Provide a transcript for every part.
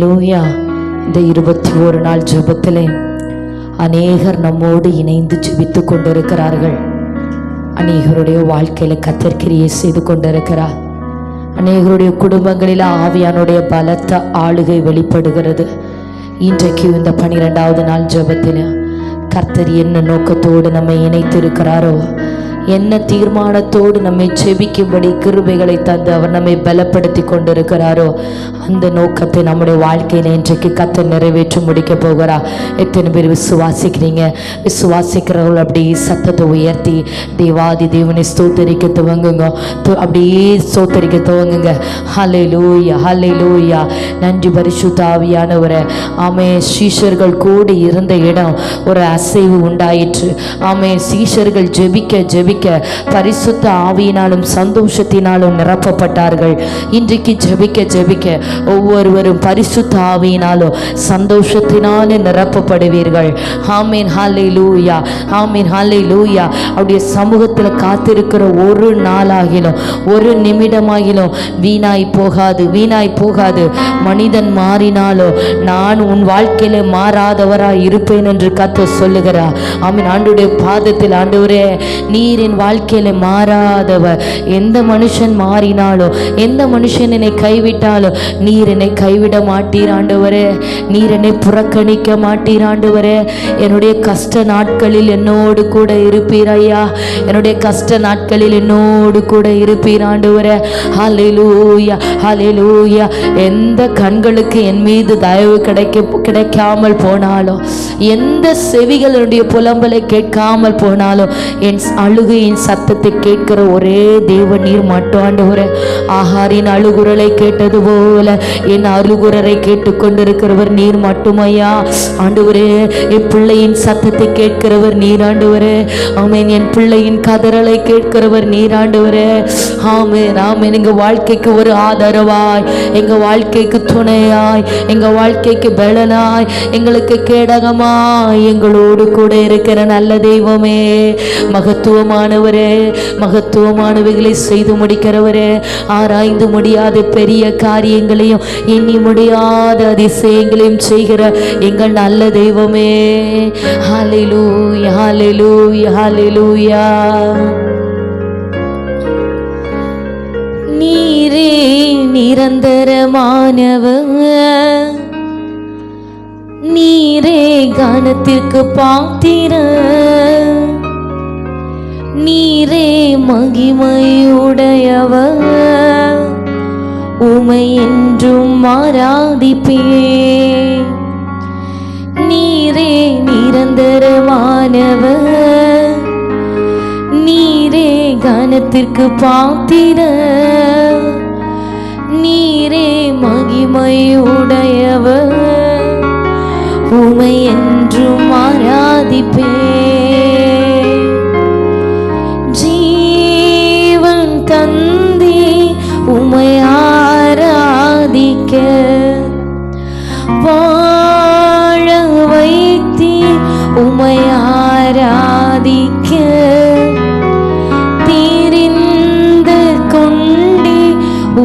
லூயா. இந்த 21 நாள் ஜெபத்திலே அநேகர் நம்மோடு இணைந்து ஜெபித்து கொண்டிருக்கிறார்கள். அநேகருடைய வாழ்க்கையில கர்த்தர் கிரியை செய்து கொண்டிருக்கிறார். அநேகருடைய குடும்பங்களில் ஆவியானுடைய பலத்த ஆளுகை வெளிப்படுகிறது. இன்றைக்கு இந்த 12வது நாள் ஜெபத்தில் கர்த்தர் என்ன நோக்கத்தோடு நம்மை இணைத்திருக்கிறாரோ, என்ன தீர்மானத்தோடு நம்மை செபிக்கும்படி கிருபைகளை தந்து அவர் நம்மை பலப்படுத்தி கொண்டிருக்கிறாரோ, அந்த நோக்கத்தை நம்முடைய வாழ்க்கையில் இன்றைக்கு கர்த்தர் நிறைவேற்றி முடிக்க போகிறார். எத்தனை பேர் விசுவாசிக்கிறீங்க? விசுவாசிக்கிறவர்கள் அப்படியே சத்தத்தை உயர்த்தி தேவாதி தேவனை ஸ்தோத்தரிக்க துவங்குங்க. அப்படியே ஸ்தோத்தரிக்க துவங்குங்க. ஹல்லேலூயா, ஹல்லேலூயா. நன்றி பரிசுத்த ஆவியானவரே. ஆமே, சீஷர்கள் கூடி இருந்த இடம் ஒரு அசைவு உண்டாயிற்று. ஆமே, சீஷர்கள் ஜெபிக்க ஜெபிக்க பரிசுத்த ஆவியினாலும் சந்தோஷத்தினாலும் நிரப்பப்பட்டார்கள். இன்றைக்கு ஜெபிக்க ஜெபிக்க ஒவ்வொருவரும் பரிசுத்த ஆவியினாலும் சந்தோஷத்தினாலும் நிரப்பப்படுவீர்கள். ஆமீன், ஹல்லேலூயா, ஆமீன், ஹல்லேலூயா. அவருடைய சமூகத்தில் காத்திருக்கிற ஒரு நாளாகிலும் ஒரு நிமிடமாகிலும் வீணாய் போகாது, வீணாய் போகாது. மனிதன் மாறினாலும் நான் உன் வாழ்க்கையில மாறாதவராய் இருப்பேன் என்று கர்த்தர் சொல்லுகிறார். ஆமீன். ஆண்டவருடைய பாதத்தில், ஆண்டவரே நீர் என் வாழ்க்கையில மாறாதவர். எந்த மனுஷன் மாறினாலும், எந்த மனுஷன் என்னை கைவிட்டாலும் நீர் என்னை கைவிட மாட்டீர் ஆண்டவரே. நீர் என்னை புறக்கணிக்க மாட்டீர் ஆண்டவரே. என்னுடைய கஷ்ட நாட்களில் என்னோடு கூட இருப்பீர் ஐயா. என்னுடைய கஷ்ட நாட்களில் என்னோடு கூட இருப்பீர் ஆண்டவரே. ஹல்லேலூயா, ஹல்லேலூயா. எந்த கண்களுக்கு என் மீது தயவு கிடைக்காமல் போனாலும், எந்த செவிகள் என்னுடைய புலம்பலை கேட்காமல் போனாலும், என் அழுகையின் சத்தத்தை கேட்கிற ஒரே தேவன் நீர் மட்டும் ஆண்டவரே. ஆகாரின் அழுகுரலை கேட்டது போல என் அழுகுரலை கேட்டுக்கொண்டிருக்கிறவர் நீர் மட்டுமையா ஆண்டவரே. என் பிள்ளையின் சத்தத்தை கேட்கிறவர் நீர் ஆண்டவரே. ஆமேன். என் பிள்ளையின் கதறலை கேட்கிறவர் நீர் ஆண்டவரே. ஆமேன், ஆமேன். எங்க வாழ்க்கைக்கு ஒரு ஆதரவாய், எங்க வாழ்க்கைக்கு துணையாய், எங்க வாழ்க்கைக்கு பலனாய், எங்களுக்கு கேடகமாய் எங்களோடு கூட இருக்கிற நல்ல தெய்வமே, மகத்துவமானவரே, மகத்துவமானவைகளை செய்து முடிக்கிறவரே, ஆராய்ந்து முடியாத பெரிய காரியங்களையும் எண்ணி முடியாத அதிசயங்களையும் செய்கிற எங்கள் நல்ல தெய்வமே. ஹல்லேலூயா, ஹல்லேலூயா, ஹல்லேலூயா. நீரே நிரந்தரமானவர், நீரே கனத்திற்கு பாத்திரர், நீரே மகிமையுடையவர், உமை என்றும் ஆராதிப்பேன். நீரே நிரந்தரமானவர், நீரே கனத்திற்கு பாத்திரர், நீரே மகிமையுடையவர், உமை என்றும் ஆராதிப்பேன். ஜீவன் தந்தி உமை ஆராதிக்க, வாழ வைத்தி உமை ஆராதிக்க, தீரிந்து கொண்டி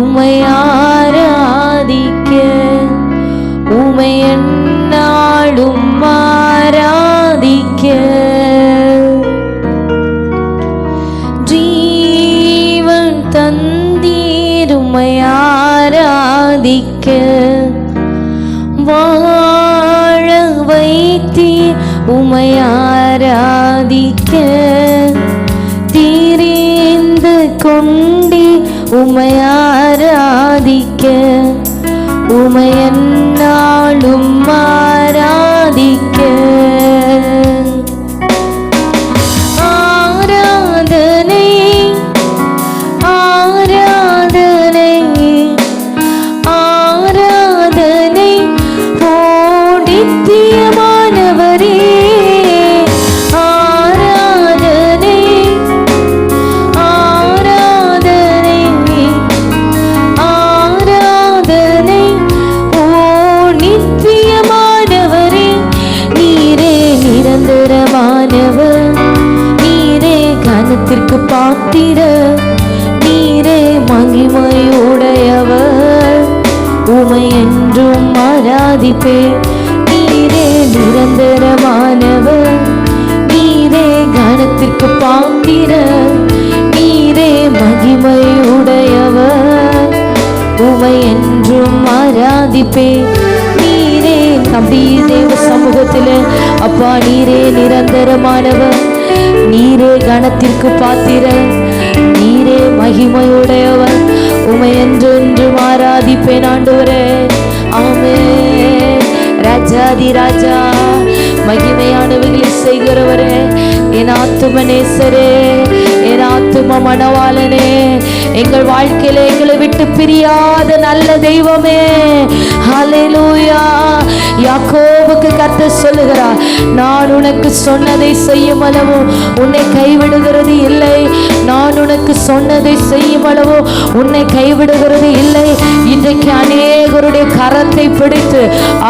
உமை ஆராதிக்க, உமை என்னாலும் ஆராதிக்க, ஜீவன் தந்தீர் உமை ஆராதிக்க, வாழ வைத்தீர் உமை ஆராதிக்க, தீரிந்து கொண்டி உமை ஆராதிக்க, உமை என்னாலும் ஆராதிக்க. ஆராதனை, ஆராதனை, ஆராதனை ஓடித்தியமானவரே. ஆராதனை, ஆராதனை, ஆராதனை ஓ நித்தியமானவரே. நீரே நிரந்தரமானவர், நீரே கனத்திற்கு பாத்திரர், நீரே மகிமையுடையவர், உமை என்றும் ஆராதிப்பேன். நீரே நிரந்தரமானவர், நீரே கனத்திற்கு பாத்திரர், நீரே மகிமை உடையவர், உமை என்றும் ஆராதிப்பேன். நீரே நம்பி தேவ சமூகத்தில் அப்பா நீரே நிரந்தரமானவர், நீரே கனத்திற்கு பாத்திரர், நீரே மகிமையுடையவர், உமை என்றென்றும் ஆராதிப்பேன் ஆண்டவரே. ஆமென். ராஜாதி ராஜா, மகிமையானவைகளை செய்கிறவரே, என் ஆத்தும நேசரே, என் ஆத்தும மணவாளனே, எங்கள் வாழ்க்கையில எங்களை விட்டு பிரியாத நல்ல தெய்வமே. ஹல்லேலூயா. யாக்கோபுக்கு கர்த்தர் சொல்லுகிறார், நான் உனக்கு சொன்னதை செய்யும் அளவு உன்னை கைவிடுகிறது இல்லை, நான் உனக்கு சொன்னதை செய்யும் அளவு உன்னை கைவிடுகிறது இல்லை. இன்றைக்கு அநேகருடைய கரத்தை பிடித்து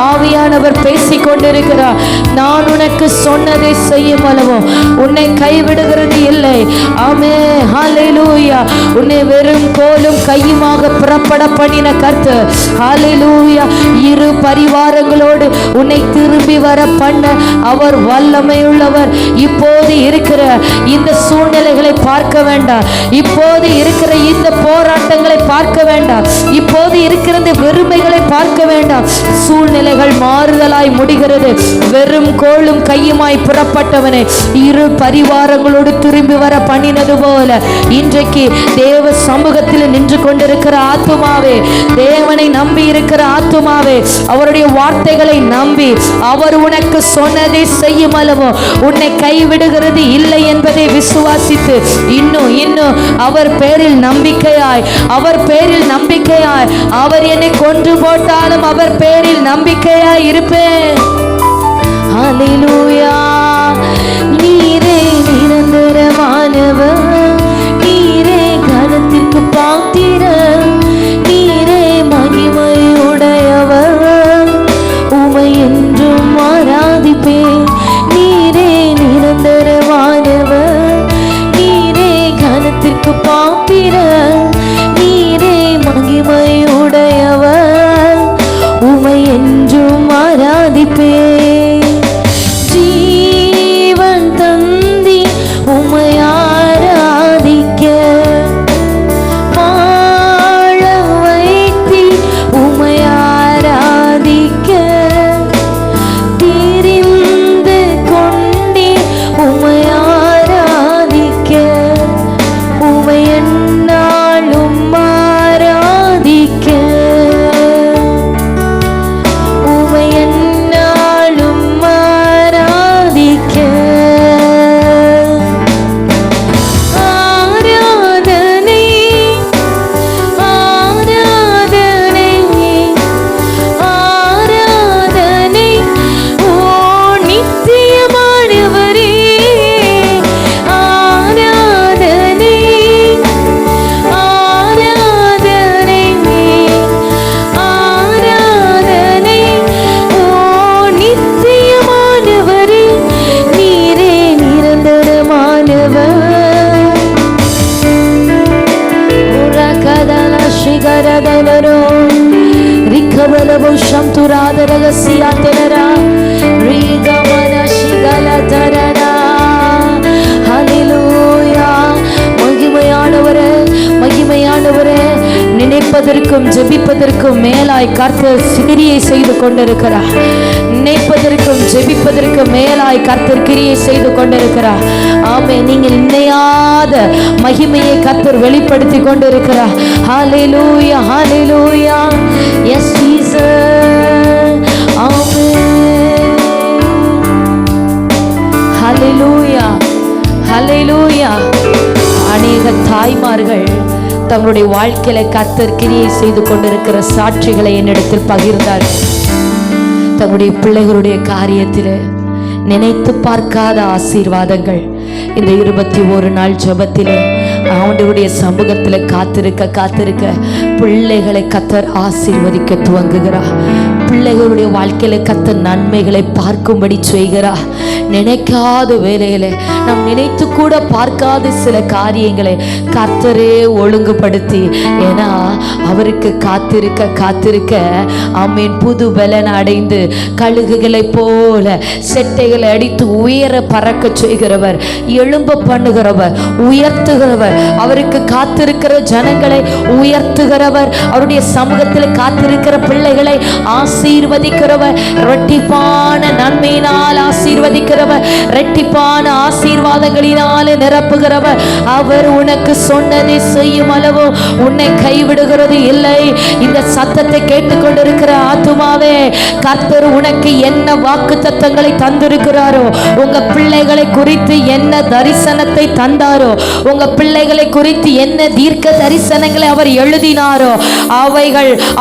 ஆவியானவர் பேசிக் கொண்டிருக்கிறார். நான் உனக்கு சொன்னதை செய்யும் அளவு உன்னை கைவிடுகிறது இல்லை. ஆமென். ஹல்லேலூயா. உன்னை வெறும் கோலும் கையுமாக புறப்பட பண்ணின கர்த்தர், ஹல்லேலூயா, இரு பரிவாரங்களோடு உன்னை திரும்பி வர பண்ண அவர் வல்லமையுள்ளவர். இப்போது இருக்கிற இந்த சூழ்நிலைகளை பார்க்க வேண்டாம், இப்போது இருக்கிற இந்த போராட்டங்களை பார்க்க வேண்டாம், இப்போது இருக்கிற இந்த வெறுமைகளை பார்க்க வேண்டாம். சூழ்நிலைகள் மாறுதலாய் முடிகிறது. வெறும் கோலும் கையுமாய் புறப்பட்டவனை இரு பரிவாரங்களோடு திரும்பி வர பண்ணினது போல இன்றைக்கு தேவ சமூகத்தில் நின்று கொண்டிருக்கிற ஆத்துமாவே, தேவனை நம்பி இருக்கிற ஆத்துமாவே, அவருடைய வார்த்தைகளை நம்பி அவர் உனக்கு சொன்னதை செய்யும் அளவு உன்னை கைவிடுகிறது இல்லை என்பதை விசுவாசித்து இன்னும் இன்னும் அவர் பேரில் நம்பிக்கையாய், அவர் பேரில் நம்பிக்கையாய், அவர் என்னை கொன்று போட்டாலும் அவர் பேரில் நம்பிக்கையாய் இருப்பேன். ஹல்லேலூயா. நீரே நிரந்தரமானவர், நீரே கனத்திற்கு பாத்திரர், நீரே மகிமை உடையவர், உமை என்றும் ஆராதிப்பேன். நீரே நிரந்தரமானவர், நீரே கனத்திற்கு பாத்திரர், நீரே மகிமை உடையவர், உமை என்றும் ஆராதிப்பேன். ஜீவன் தந்தி உமை ஆராதிக்க, வாழ வைத்தி உமை ஆராதிக்க, தெரிந்து கொண்டே உமை ஆராதிக்க, உமை எந்நாளும் ஆராதிக்க, உமை எந்நாளும் ஆராதிக்க. ஆராதனை ஆராதனை ஆராதனை ஓ நித்தியமானவரே, ஆராதனை ஆராதனை ஆராதனை ஓ நித்தியமானவரே, நீரே நிரந்தரமானவர். உரகதல சிகரதலரோ ரிகவலபோ சம்துராதரகசியாதரரா ரிகவன சிகலதரரா. ஹல்லேலூயா. மகிமையானவரே, மகிமையானவரே, நினைப்பதற்கும் ஜெபிப்பதற்கும் மேலாய் கர்த்தர் கிரியை செய்து கொண்டிருக்கிறார். நினைப்பதற்கும் ஜெபிப்பதற்கும் மேலாய் கர்த்தர் கிரியை செய்து கொண்டிருக்கிறார். ஆமென். நீங்கள் நினையாத மகிமையை கர்த்தர் வெளிப்படுத்தி கொண்டிருக்கிறார். Hallelujah. Hallelujah. Yes Jesus. Amen. Hallelujah. Hallelujah. அநேக தாய்மார்கள் தங்களுடைய வாழ்க்கையில கர்த்தர் கிரியை செய்து கொண்டிருக்கிற சாட்சிகளை என்னிடத்தில் பகிர்ந்தார்கள். தங்களுடைய பிள்ளைகளுடைய காரியத்தில் நினைத்து பார்க்காத ஆசீர்வாதங்கள் இந்த 21 நாள் ஜெபத்திலே ஆண்டவருடைய சமூகத்தில் காத்திருக்க பிள்ளைகளை கர்த்தர் ஆசீர்வதிக்க துவங்குகிறார். பிள்ளைகளுடைய வாழ்க்கையில கர்த்தர் நன்மைகளை பார்க்கும்படி செய்கிறார். நினைக்காத வேலையில நாம் நினைத்து கூட பார்க்காத சில காரியங்களை கர்த்தரே ஒழுங்குபடுத்தி, ஏன்னா அவருக்கு காத்திருக்க ஆமீன் புது பலன் அடைந்து கழுகுகளை போல செட்டைகளை அடித்து உயர பறக்க செய்கிறவர், எழும்ப பண்ணுகிறவர், உயர்த்துகிறவர். அவருக்கு காத்திருக்கிற ஜனங்களை உயர்த்துகிறவர். அவருடைய சமூகத்தில் காத்திருக்கிற பிள்ளைகளை ஆசீர்வதிக்கிறவர். இரட்டிப்பான நன்மையினால் ஆசீர்வதிக்கிறவர், இரட்டிப்பான ஆசீர்வாதங்களினாலே நிரப்புகிறவர். அவர் உனக்கு சொன்னதை செய்யும் அளவு உன்னை கைவிடுகிறது இல்லை. இந்த சத்தத்தை கேட்டுக்கொண்டிருக்கிற ஆத்துமாவே, கர்த்தர் உனக்கு என்ன வாக்கு தத்தங்களை தந்திருக்கிறாரோ, உங்க பிள்ளைகளை குறித்து என்ன தரிசனத்தை தந்தாரோ, உங்க பிள்ளைகளை குறித்து என்ன தீர்க்க தரிசனங்களை அவர் எழுதினாரோ,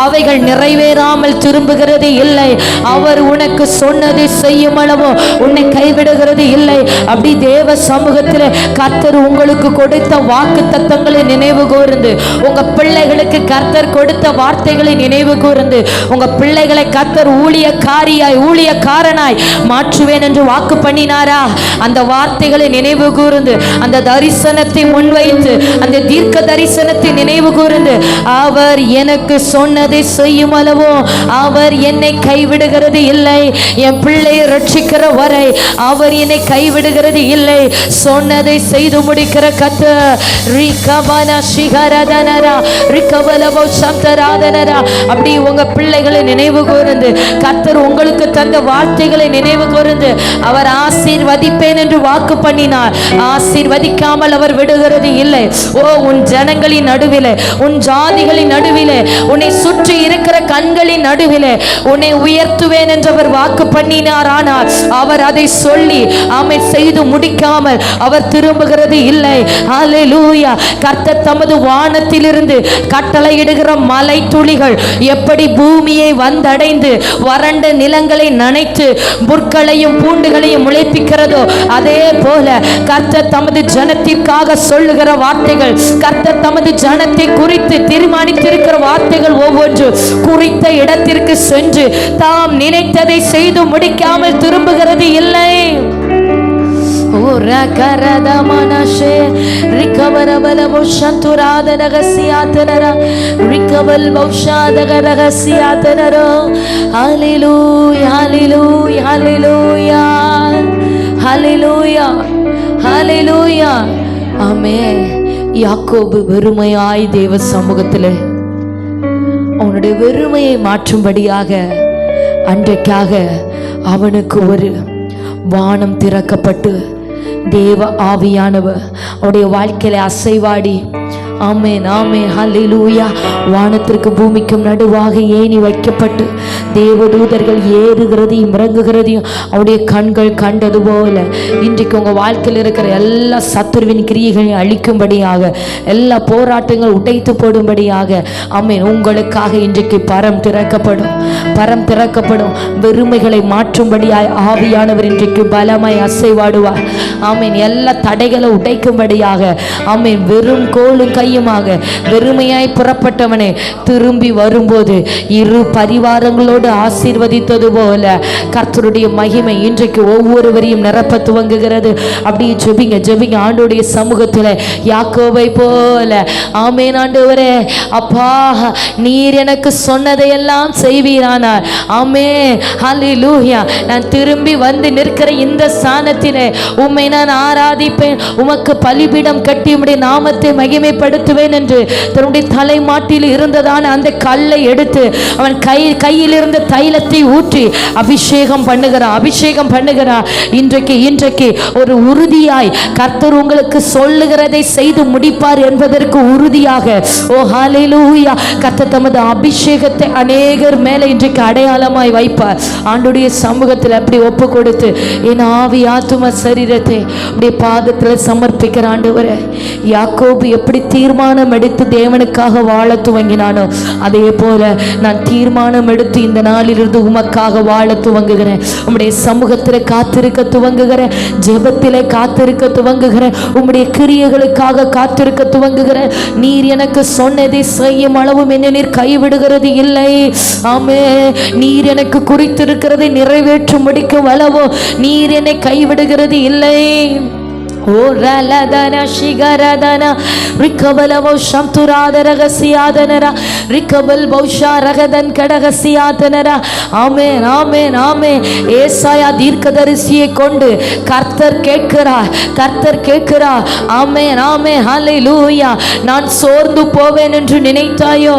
அவைகள் நிறைவேறாமல் திரும்புகிறது இல்லை. அவர் உனக்கு சொன்னதை செய்யும் அளவு உன்னை கைவிடுகிறது இல்லை. அப்படி தேவ சமூகத்தில் கர்த்தர் உங்களுக்கு கொடுத்த வாக்கு தத்தங்களை நினைவு கூர்ந்து, உங்க பிள்ளைகளுக்கு கர்த்தர் கொடுத்த வார்த்தைகளை நினைவு கூர்ந்து, உங்க பிள்ளைகளை கர்த்தர் ஊழியக்காரனாய் மாற்றுவேன் என்று வாக்கு பண்ணினாரா? அந்த வார்த்தைகளை நினைவு கூர்ந்து, அந்த தரிசனத்தை முன்வைத்து, அந்த தீர்க்க தரிசனத்தை நினைவு கூர்ந்து, அவர் எனக்கு சொன்னதை செய்யும் அளவோ அவர் என்னை கைவிடுகிறது இல்லை. என் பிள்ளையை ரட்சிக்கிற வரை அவர் என்னை கைவிடுகிறது இல்லை. சொன்னதை செய்து முடிக்கிற கர்த்தர். அப்படி உங்க பிள்ளைகளை நினைவு கூர்ந்து, கர்த்தர் உங்களுக்கு தந்த வார்த்தைகளை நினைவு கூர்ந்து, அவர் ஆசீர்வதிப்பேன் என்று வாக்கு பண்ணினார். ஆசீர்வதிக்காமல் அவர் விடுகிறது இல்லை. ஓ, உன் ஜனங்களின் நடுவிலே, உன் ஜாதிகளின் நடுவிலே, உன்னை சுற்றி இருக்கிற கண்களின் நடுவிலே உன்னை உயர்த்துவேன் என்று அவர் வாக்கு பண்ணினார். ஆனால் அவர் அதை சொல்லி செய்து முடிக்காமல் அவர் திரும்புகிறது இல்லை. ஹல்லேலூயா. கர்த்தர் தமது வானத்திலிருந்து கட்டளையிடுகிற மலை துளிகள் எப்படி பூமியை வந்தடைந்து வறண்ட நிலங்களை நனைத்து புற்களையும் பூண்டுகளையும் முளைப்பிக்கிறதோ, அதே போல கர்த்தர் தமது ஜனத்திற்காக சொல்லுகிற வார்த்தைகள், கர்த்தர் தமது ஜனத்தை குறித்து தீர்மானித்திருக்கிற வார்த்தைகள் ஒவ்வொன்று குறித்த இடத்திற்கு சென்று தாம் நினைத்ததை செய்து முடிக்காமல் திரும்புகிறது இல்லை. யாக்கோபு வெறுமையாய் தேவ சமூகத்திலே அவனுடைய வெறுமையை மாற்றும்படியாக அன்றைக்காக அவனுக்கு ஒரு வானம் திறக்கப்பட்டு தேவ ஆவியானவர் அவருடைய வாழ்க்கையில அசைவாடி, ஆமென் ஆமென் ஹல்லேலூயா, வானத்திற்கு பூமிக்கும் நடுவாக ஏணி வைக்கப்பட்டு தேவதூதர்கள் ஏறுகிறதையும் இறங்குகிறதையும் அவருடைய கண்கள் கண்டது போல இன்றைக்கு உங்க வாழ்க்கையில் இருக்கிற எல்லா சத்துருவின் கிரியைகளையும் அழிக்கும்படியாக, எல்லா போராட்டங்கள் உடைத்து போடும்படியாக, ஆமென், உங்களுக்காக இன்றைக்கு பரம் திறக்கப்படும். வெறுமைகளை மாற்றும்படியாய் ஆவியானவர் இன்றைக்கு பலமாய் அசைவாடுவார். ஆமென். எல்லா தடைகளை உடைக்கும்படியாக, ஆமென், வெறும் கோலும் கையுமாக வெறுமையாய் புறப்பட்டவனே திரும்பி வரும்போது இரு பரிவாரங்களோடு ஆசீர்வதித்தது போல கர்த்தருடைய மகிமை இன்றைக்கு ஒவ்வொருவரையும் நிரப்ப துவங்குகிறது. அப்படியே ஜெபிங்க ஆண்டவருடைய சமூகத்தில் யாக்கோபை போல. ஆமென் ஆண்டவரே, அப்பா நீர் எனக்கு சொன்னதையெல்லாம் செய்வீரானார். ஆமென் ஹல்லேலூயா. நான் திரும்பி வந்து நிற்கிற இந்த ஸ்தானத்திலே உம்மை நான் ஆராதிப்பேன், உமக்கு பலிபீடம் கட்டி உம்முடைய நாமத்தை மகிமைப்படுத்துவேன் என்று தன்னுடைய தலைமாட்டில் இருந்ததான அந்த கல்லை எடுத்து அவன் கையில் இருந்த தைலத்தை ஊற்றி அபிஷேகம் பண்ணுகிறார். இன்றைக்கு ஒரு உறுதியாய் கர்த்தர் உங்களுக்கு சொல்லுகிறதை செய்து முடிப்பார் என்பதற்கு உறுதியாக, ஓ ஹல்லேலூயா, கர்த்தர் தமது அபிஷேகத்தை அநேகர் மேல இன்றைக்கு அடையாளமாய் வைப்பார். ஆண்டுடைய சமூகத்தில் அப்படி ஒப்பு கொடுத்து என் ஆவி ஆத்தும சரீரத்தை உடைய பாதத்தில் சமர்ப்பிக்கிற ஆண்டவரே, யாக்கோபு எப்படி தீர்மானம் எடுத்து தேவனுக்காக வாழ துவங்கினானோ அதே போல நான் தீர்மானம் எடுத்து இந்த நாளிலிருந்து உமக்காக வாழ துவங்குகிறேன். உம்முடைய சமூகத்தில் காத்திருக்க துவங்குகிறேன். ஜெபத்திலே காத்திருக்க துவங்குகிறேன். உம்முடைய கிரியைகளுக்காக காத்திருக்க துவங்குகிறேன். நீர் எனக்கு சொன்னதை செய்யும் அளவும் என்னை நீர் கைவிடுகிறது இல்லை. ஆமே, நீர் எனக்கு குறித்திருக்கிறதை நிறைவேற்ற முடிக்கும் அளவோ நீர் என்னை கைவிடுகிறது இல்லை. ஓ ரலதன சிகரதன ரிகபல வௌஷம் துராதரகசியாதனரா ரிகபல் வௌஷா ரகதன் கடகசியாதனரா. ஆமென் ஆமென் ஆமென். ஏசாயா தீர்க்கதரிசியை கொண்டு கர்த்தர் கேட்கிறார், கர்த்தர் கேட்கிறார். ஆமென் ஆமென் ஹல்லேலூயா. நான் சோர்ந்து போவேன் என்று நினைத்தாயோ?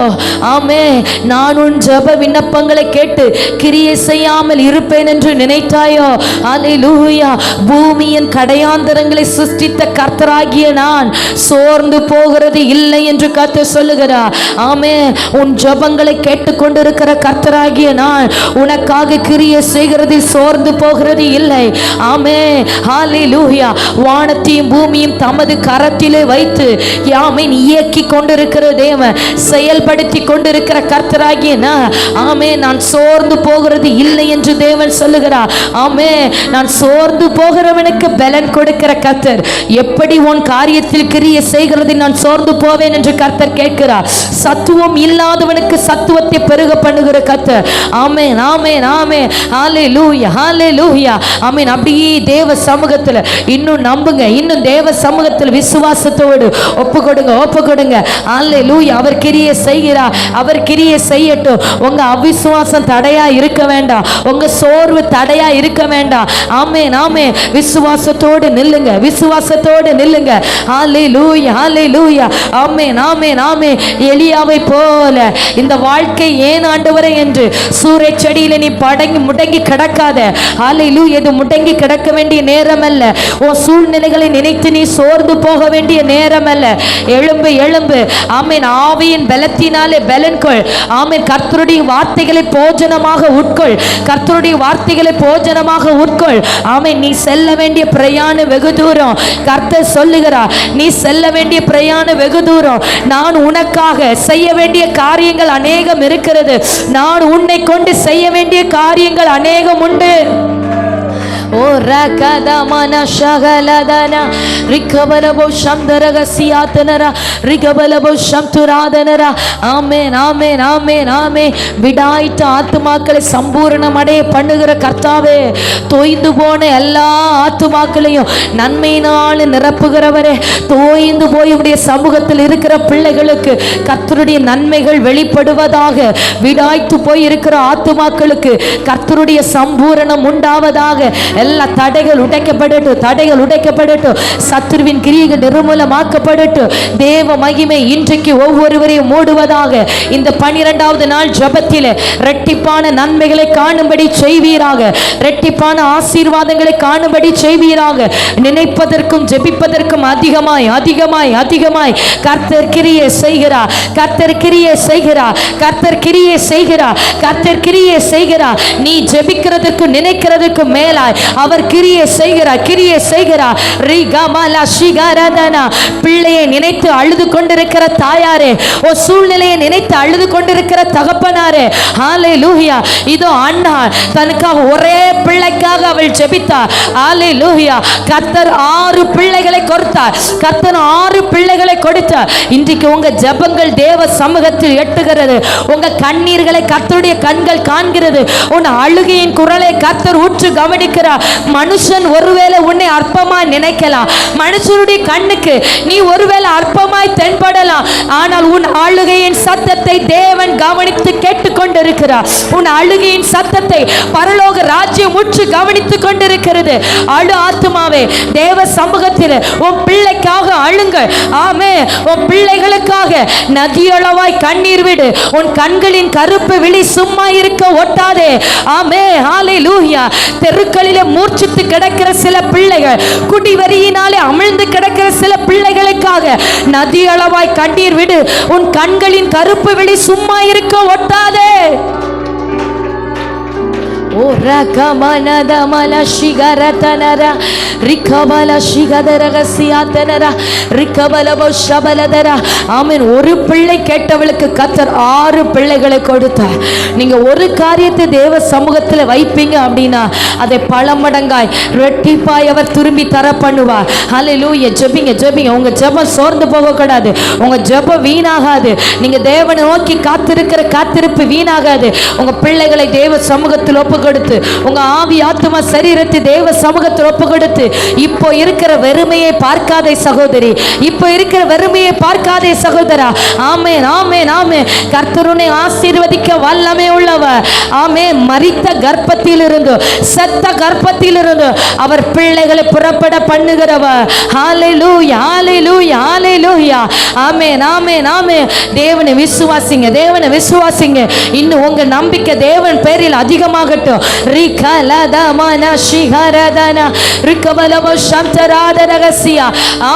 ஆமென். நான் உன் ஜெப விண்ணப்பங்களை கேட்டு கிரியை செய்யாமல் இருப்பேன் என்று நினைத்தாயோ? ஹல்லேலூயா. பூமியின் கடையாந்தரங்களை சிருஷ்டித்த கர்த்தராகிய நான் சோர்ந்து போகிறது இல்லை என்று கர்த்தர் சொல்லுகிறார். ஆமென். உன் ஜெபங்களை கேட்டுக்கொண்டிருக்கிற கர்த்தராகிய நான் உனக்காக கிரியை செய்கிறதில் சோர்ந்து போகிறது இல்லை. ஆமென் ஹல்லேலூயா. வானத்தையும் பூமியும் தமது கரத்திலே வைத்து ஆமென் இயக்கி கொண்டிருக்கிற தேவன், செயல்படுத்தி கொண்டிருக்கிற கர்த்தராகிய நான் ஆமென் நான் சோர்ந்து போகிறது இல்லை என்று தேவன் சொல்லுகிறார். ஆமென். நான் சோர்ந்து போகிறவனுக்கு பலன் கொடுக்கிற கர்த்தர் எப்படி உன் காரியத்தில் கிரியை செய்கிறது நான் சோர்ந்து போவேன் என்று கர்த்தர் கேட்கிறார். சத்துவம் இல்லாதவனுக்கு சத்துவத்தை பெருக பண்ணுகிற கர்த்தர். ஆமென் ஆமென் ஆமென் ஹல்லேலூயா ஹல்லேலூயா. ஆமென். அப்படியே தேவ சமூகத்தில் இன்னும் நம்புங்க, இன்னும் தேவ சமூகத்தில் விசுவாசத்தோடு ஒப்பு கொடுங்க, ஒப்பு கொடுங்க. ஹல்லேலூயா. அவர் கிரியை செய்கிறார், அவர் கிரியை செய்யட்டும். உங்க அவிசுவாசம் தடையா இருக்க வேண்டாம், உங்க சோர்வு தடையா இருக்க வேண்டாம். ஆமென் ஆமென். விசுவாசத்தோடு நில்லுங்க, விசுவாசத்தோடு நில்லுங்க. ஹல்லேலூயா ஹல்லேலூயா. ஆமென் ஆமென் ஆமென். எலியாவை போல இந்த வாழ்க்கை ஏன் ஆண்டவரே என்று சூறை செடியில நீ முடங்கி கிடக்காத. ஹல்லேலூயா. இது முடங்கி கிடக்க வேண்டிய நேரம் அல்ல. உன் சூழ்நிலைகளை நினைத்து நீ சோர்ந்து போக வேண்டிய நேரம் அல்ல. எழும்பு எழும்பு. ஆமென். ஆவியின் பலத்தினாலே பலன் கொள். ஆமென். கர்த்தருடைய வார்த்தைகளை போஜனமாக உட்கொள், கர்த்தருடைய வார்த்தைகளை போஜனமாக உட்கொள். ஆமென். நீ செல்ல வேண்டிய பிரயாணம் வெகு தூரம். கர்த்தர் சொல்லுகிறார், நீ செல்ல வேண்டிய பிரயாணம் வெகு தூரம். நான் உனக்காக செய்ய வேண்டிய காரியங்கள் அநேகம் இருக்கிறது. நான் உன்னை கொண்டு செய்ய வேண்டிய காரியங்கள் அநேகம் உண்டு. ஓ ரகதமன ஷகலதன ரிகபலபோ சந்தரகசியாதனரா ரிகபலபோ சம்துராதனரா. ஆமென் ஆமென் ஆமென் ஆமென். விடாய்த்த ஆத்துமாக்களை சம்பூரணம் அடைய பண்ணுகிற கர்த்தாவே, தோய்ந்து போன எல்லா ஆத்துமாக்களையும் நன்மையினால் நிரப்புகிறவரே, தோய்ந்து போய் உடைய சமூகத்தில் இருக்கிற பிள்ளைகளுக்கு கர்த்தருடைய நன்மைகள் வெளிப்படுவதாக. விடாய்த்து போய் இருக்கிற ஆத்துமாக்களுக்கு கர்த்தருடைய சம்பூரணம் உண்டாவதாக. எல்லா தடைகள் உடைக்கப்படட்டும், தடைகள் உடைக்கப்படட்டும். சத்துருவின் கிரியைகள் நிர்மூலமாக்கப்படட்டும். தேவ மகிமை இன்றைக்கு ஒவ்வொருவரையும் மூடுவதாக. இந்த 12வது நாள் ஜெபத்தில் இரட்டிப்பான நன்மைகளை காணும்படி செய்வீராக, இரட்டிப்பான ஆசீர்வாதங்களை காணும்படி செய்வீராக. நினைப்பதற்கும் ஜெபிப்பதற்கும் அதிகமாய் அதிகமாய் அதிகமாய் கர்த்தர் கிரியை செய்கிறார், கர்த்தர் கிரியை செய்கிறார், கர்த்தர் கிரியை செய்கிறார், கர்த்தர் கிரியை செய்கிறார். நீ ஜெபிக்கிறதுக்கு நினைக்கிறதுக்கு மேலாய் அவர் கிரியை செய்கிறார், கிரியை செய்கிறார். ரிகமலா சிகரதனா. பிள்ளையை நினைத்து அழுது கொண்டிருக்கிற தாயாரே, ஓ சூழ்நிலையை நினைத்து அழுது கொண்டிருக்கிற தகப்பனாரே, ஹல்லேலூயா. இதோ அண்ணா தனக்காக ஒரே பிள்ளைக்காக அவள் ஜெபித்தார். ஹல்லேலூயா. கர்த்தர் 6 பிள்ளைகளை கொடுத்தார், கர்த்தர் 6 பிள்ளைகளை கொடுத்தார். இன்றைக்கு உங்க ஜெபங்கள் தேவ சமூகத்தில் எட்டுகிறது. உங்க கண்ணீர்களை கர்த்தருடைய கண்கள் காண்கிறது. உன் அழுகையின் குரலை கர்த்தர் உற்று கவனிக்கிறார். மனுஷன் ஒருவேளை உன்னை அற்பமாய் நினைக்கலாம், மனுஷனுடைய கண்ணுக்கு நீ ஒருவேளை அற்பமாய் தென்படலாம். ஆனால் உன் அழுகையின் சத்தத்தை தேவன் கவனித்து கேட்டுக்கொண்டிருக்கிறார். உன் அழுகையின் சத்தத்தை பரலோக ராஜ்யம் உற்று கவனித்துக் கொண்டிருக்கிறது. அழு ஆத்துமாவே, தேவ சமூகத்தில் உன் பிள்ளைக்காக அழுங்கள். ஆமே, உன் பிள்ளைகளுக்காக நதியளவாய் கண்ணீர் விடு. உன் கண்களின் கருப்பு விழி சும்மா இருக்க ஒட்டாதே. ஆமே ஹல்லேலூயா. தெருக்களிலே மூர்ச்சித்து கிடக்கிற சில பிள்ளைகள், குடிவரியினாலே அமிழ்ந்து கிடக்கிற சில பிள்ளைகளுக்காக நதி அளவாய் கண்ணீர் விடு. உன் கண்களின் கருப்பு விழி சும்மா இருக்க ஒட்டாதே. ஓ ரகமனத மலஷிகரதனர ரிகபல ஷிகதரகசியாதனர ரிகபலபோ ஷபலதர. ஆமென். ஒரு பிள்ளை கேட்டவளுக்கு கர்த்தர் 6 பிள்ளைகளை கொடுத்தார். நீங்க ஒரு காரியத்தை தேவ சமூகத்தில் வைப்பீங்க அப்படின்னா அதை பல மடங்காய் ரெட்டிப்பாய் அவர் திரும்பி தர பண்ணுவார். ஹல்லேலூயா. ஜெபிங்க ஜெபிங்க. உங்க ஜெபம் சோர்ந்து போக கூடாது. உங்க ஜெபம் வீணாகாது. நீங்க தேவனை நோக்கி காத்திருக்கிற காத்திருப்பு வீணாகாது. உங்க பிள்ளைகளை தேவ சமூகத்தில் ஒப்பு கொடுத்து, உங்க ஆவி ஆத்துமா சரீரத்தை தேவ சமூகத்தில் ஒப்பு கொடுத்து, இப்போ இருக்கிற வெறுமையை பார்க்காதே சகோதரி, இப்போ இருக்கிற வெறுமையை பார்க்காதே சகோதரா. ஆமென் ஆமென் ஆமென். கர்த்தர் உன்னை ஆசீர்வதிக்க வல்லமை உள்ளவர். ஆமென். மரித்த கர்ப்பத்தில் இருந்து, செத்த கர்ப்பத்தில் இருந்து அவர் பிள்ளைகளை புறப்பட பண்ணுகிறவர். ஹல்லேலூயா ஹல்லேலூயா ஹல்லேலூயா. ஆமென் ஆமென் ஆமென். தேவனை விசுவாசிங்க, தேவனை விசுவாசிங்க. இன்னும் உங்க நம்பிக்கை தேவன் பேரில் அதிகமாகட்டும். ரிகலதமன ஷிகரதன ரிகபலப சம்தராதரகசியா.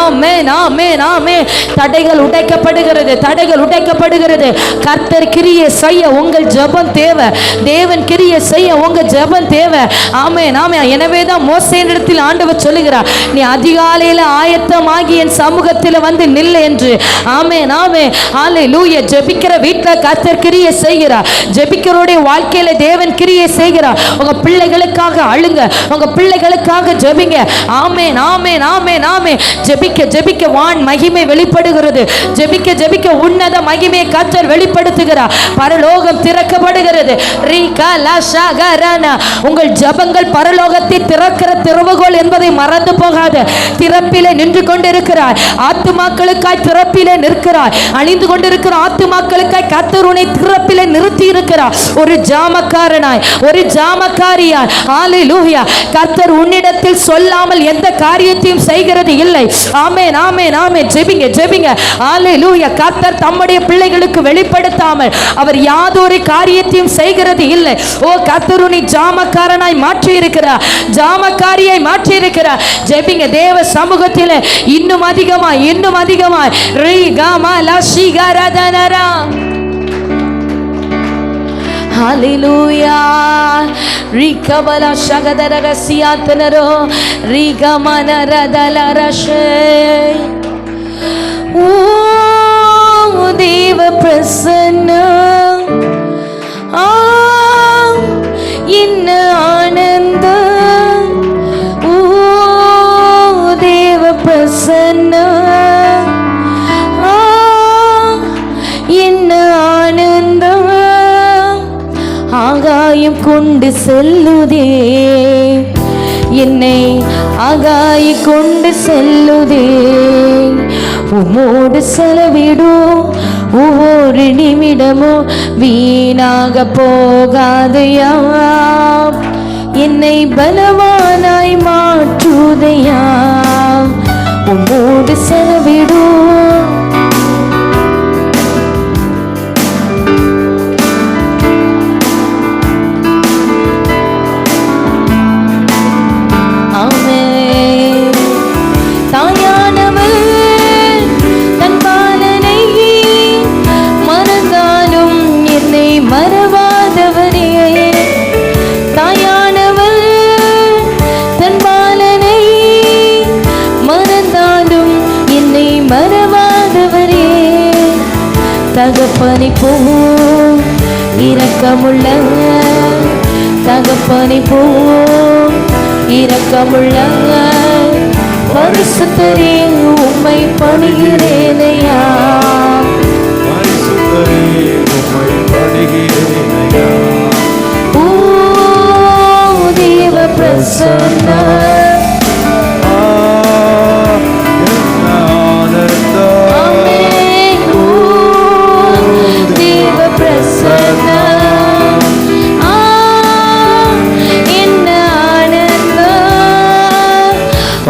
ஆமென் ஆமென் ஆமென். தடைகள் உடைக்கப்படுகிறது, தடைகள் உடைக்கப்படுகிறது. கர்த்தர் கிரியை செய்ய உங்கள் ஜெபம் தேவை. தேவன் கிரியை செய்ய உங்க ஜெபம் தேவை. ஆமென் ஆமென். எனவே தான் மோசேயினிடத்தில் ஆண்டவர் சொல்லுகிறார், நீ அதிகாலையில் ஆயத்தமாகி என் சமூகத்தில் வந்து நில்ல என்று. ஆமென் ஆமென். ஹல்லேலூயா. ஜெபிக்கிற வீட்டில் கர்த்தர் கிரியை செய்கிறார். ஜெபிக்கிறவருடைய வாழ்க்கையில தேவன் கிரியை செய்கிறார். உங்க பிள்ளைகளுக்காக அழுங்க, உங்க பிள்ளைகளுக்காக ஜெபிங்க. ஆமென் ஆமென் ஆமென் ஆமென். ஜெபிக்க ஜெபிக்க வான் மகிமை வெளிப்படுகிறது. ஜெபிக்க ஜெபிக்க உன்னத மகிமையை கர்த்தர் வெளிப்படுத்துகிறார். பரலோகம் திறக்கப்படுகிறது. உங்கள் ஜெபங்கள் பரலோகத்தை திறக்கிற திறவுகோல் என்பதை மறந்து போகாது. திறப்பிலே நின்று கொண்டிருக்கிறார். ஆத்துமாக்களுக்காய் திறப்பிலே நிற்கிறார். அணிந்து கொண்டிருக்கிற ஆத்துமாக்களுக்காய் கர்த்தர் உன்னை திறப்பிலே நிறுத்தி இருக்கிறார். ஒரு ஜாமக்காரனாய், ஒரு ஜாமக்காரியாய். ஹல்லேலூயா. கர்த்தர் உன்னிடத்தில் சொல்லாமல் எந்த காரியத்தையும் செய்கிறது இல்லை. ஆமென் ஆமென் ஆமென். ஜெபிங்க ஜெபிங்க. ஹல்லேலூயா. கர்த்தர் தம்முடைய பிள்ளைகளுக்கு வெளிப்படுத்தாமல் அவர் யாதொரு காரியத்தையும் செய்கிறது இல்லை. ஓ, கர்த்தர் உன்னை ஜாமக்காரனாய் மாற்றி இருக்கிறார், ஜாமக்காரியாய் மாற்றி இருக்கிறார். ஜெபிங்க தேவ சமூகத்தில் இன்னும் அதிகமாய், இன்னும் அதிகமாய். ரிகமலஷிகரதனரா. ஹல்லேலூயா. ரிகபல ஷகதரகசியாதனரோ ரிகமனரதலரஷே. ஓ தேவ பிரசன்னம், என்ன ஆனந்தம். ஓ தேவ பிரசன்னம், என்ன ஆனந்தம். ஆகாயம் கொண்டு செல்லுதே என்னை, ஆகாயம் கொண்டு செல்லுதே. உம்மோடு செலவிடும் ஒவ்வொரு நிமிடமும் வீணாக போகாதையா. என்னை பலவானாய் மாற்றுதையா. உம்மோடு செலவிடும். தகப்பனை போல் இரக்கமுள்ள, தகப்பனை போல் இரக்கமுள்ள பரிசுத்தரே உம்மை பணிகிறேனையா. பரிசுத்தரே உம்மை பணிகிறேனையா. ஓ தேவ பிரசன்னம்,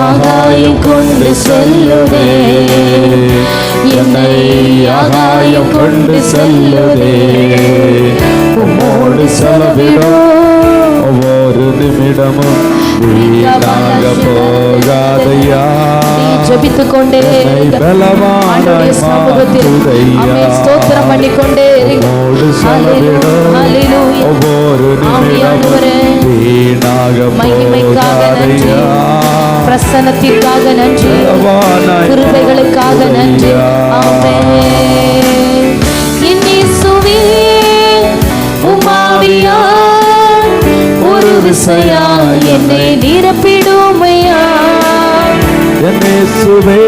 ஆகாயம் கொண்டு செல்லுதே என்னை, ஆகாயம் கொண்டு செல்லுதே. உம்மோடு செலவிடும் ஒவ்வொரு நிமிடமும் வீணாக போகாதையா. ஜெபித்துக் கொண்டே பலவானாய் மாற்றுதையா. ஸ்தோத்திரம் பண்ணிக்கொண்டே ஒவ்வொரு நிமிடமும் வீணாக மகிமைக்காக நன்றி, பிரசன்னத்திற்காக நன்றி, கிருபைகளுக்காக நன்றி. ஆமென். என் இயேசுவே உம்மாவியார் ஒரு விசையா என்னை நிரப்பிடுமையா. என் இயேசுவே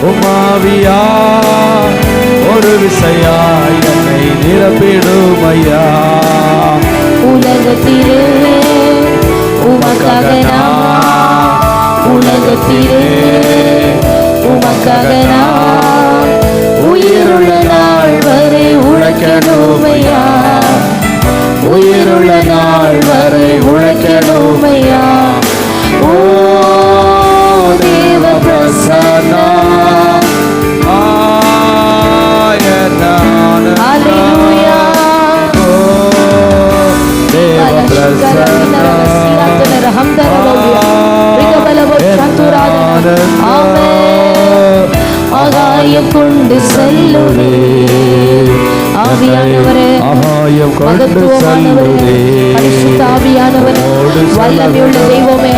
உம்மாவியார் ஒரு விசையா என்னை நிரப்பிடுமையா. உலகத்திலே உமக்காக நான், உலகத்திலே உமக்காக நான் உயிருள்ள நாள் வரை உழைக்கணுமையா, உயிருள்ள நாள் வரை உழைக்கணுமையா. ஓ தேவ பிரசன்னா, ஹல்லேலூயா. ஆகாயம் கொண்டு செல்லுவே ஆவியானவரே, மகத்துவமானவரே, பரிசுத்த ஆவியானவரே, வல்லமையுள்ள தெய்வமே,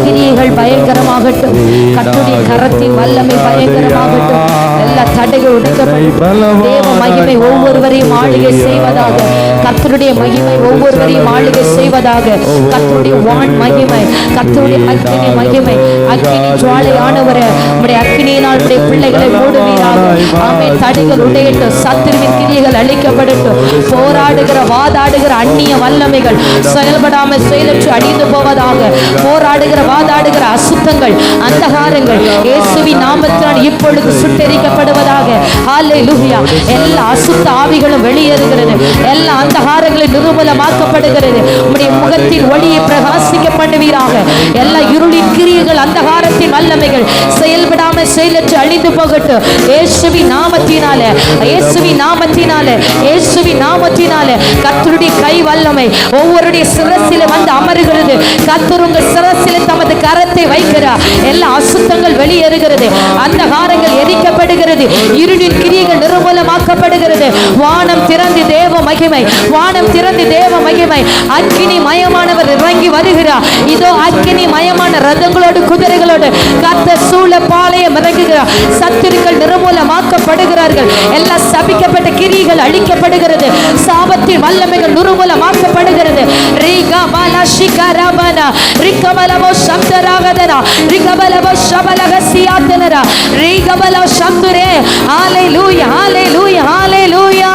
கிரியைகள் பயங்கரமாகட்டும், கர்த்தருடைய கரத்தின் வல்லமை பயங்கரமாகட்டும். எல்லா தடைகள் உடைக்கப்படும். தேவ மகிமை ஒவ்வொருவரையும் ஆளுகை செய்வதாக, கர்த்தருடைய மகிமை ஒவ்வொருவரையும் ஆளுகை செய்வதாக. கர்த்தருடைய வான் மகிமை, கர்த்தருடைய அக்கினி மகிமை, அக்கினி ஜுவாலையானவரே, உம்முடைய அக்கினியினால் உம்முடைய பிள்ளைகளை மூடுவீராக. ஆமென். தடைகள் உடையட்டும், சத்துருவின் கிரியைகள் அழிக்கப்படட்டும். போராடுகிற வாதாடுகிற அந்நிய வல்லமைகள் செயல்படாமல் செயலற்று அழிந்து போவதாக. போராடுகிற வாதாடுகிற அசுத்தங்கள் அந்தகாரங்கள் இயேசுவின் நாமத்தினால் இப்பொழுது சுட்டெரிக்கப்படுவதாக. ஹல்லேலூயா. எல்லா அசுத்த ஆவிகளும் வெளியேறுகிறது, எல்லா அந்தகாரங்களும் நிர்மூலமாக்கப்படுகிறது. உம்முடைய முகத்தின் ஒளியை பிரகாசிக்க பண்ணுவீராக. எல்லா இருளின் கிரியைகள் அந்தகாரத்தின் வல்லமைகள் செயல்படாமல் செயலற்று அழிந்து போகட்டும். இயேசுவின் நாமத்தினாலே, இயேசுவின் நாமத்தினாலே, இயேசுவின் நாமத்தினாலே கர்த்தருடைய கை வல்லமை ஒவ்வொருடைய சிரசிலே வந்து அமருகிறது. கர்த்தர் உங்கள் சிரசிலே தமது கரத்தை வைக்கிறார். எல்லா அசுத்தங்கள் வெளியேறுகிறது, அந்தகாரங்கள் எரிக்கப்படுகிறது, இருளின் கிரியைகள் நிர்மூலமாக்கப்படுகிறது. வானம் திறந்து தேவ மகிமை, வானம் திறந்து தேவ மகிமை, அக்கினி மயமானவர் இறங்கி வருகிறார். இதோ அக்கினி மயமான ரதங்களோடு குதிரைகளோடு கர்த்தர் சூழ பாளையம் இறங்குகிறார். சத்துருக்கள் நிர்மூலமாக்கப்படுகிறார்கள். எல்லா சபிக்கப்பட்ட கிரியைகள் அழிக்கப்படுகிறது. சாபத்தின் வல்லமைகள் நிர்மூலமாக்கப்படுகிறது. ரிகபல ஷிகரபன ரிகபலவோ சப்தராகதனா ரிகபலவோ ஷபலகசியாதனரா ரிகபல சப்துரே. ஹல்லேலூயா, ஹல்லேலூயா, ஹல்லேலூயா.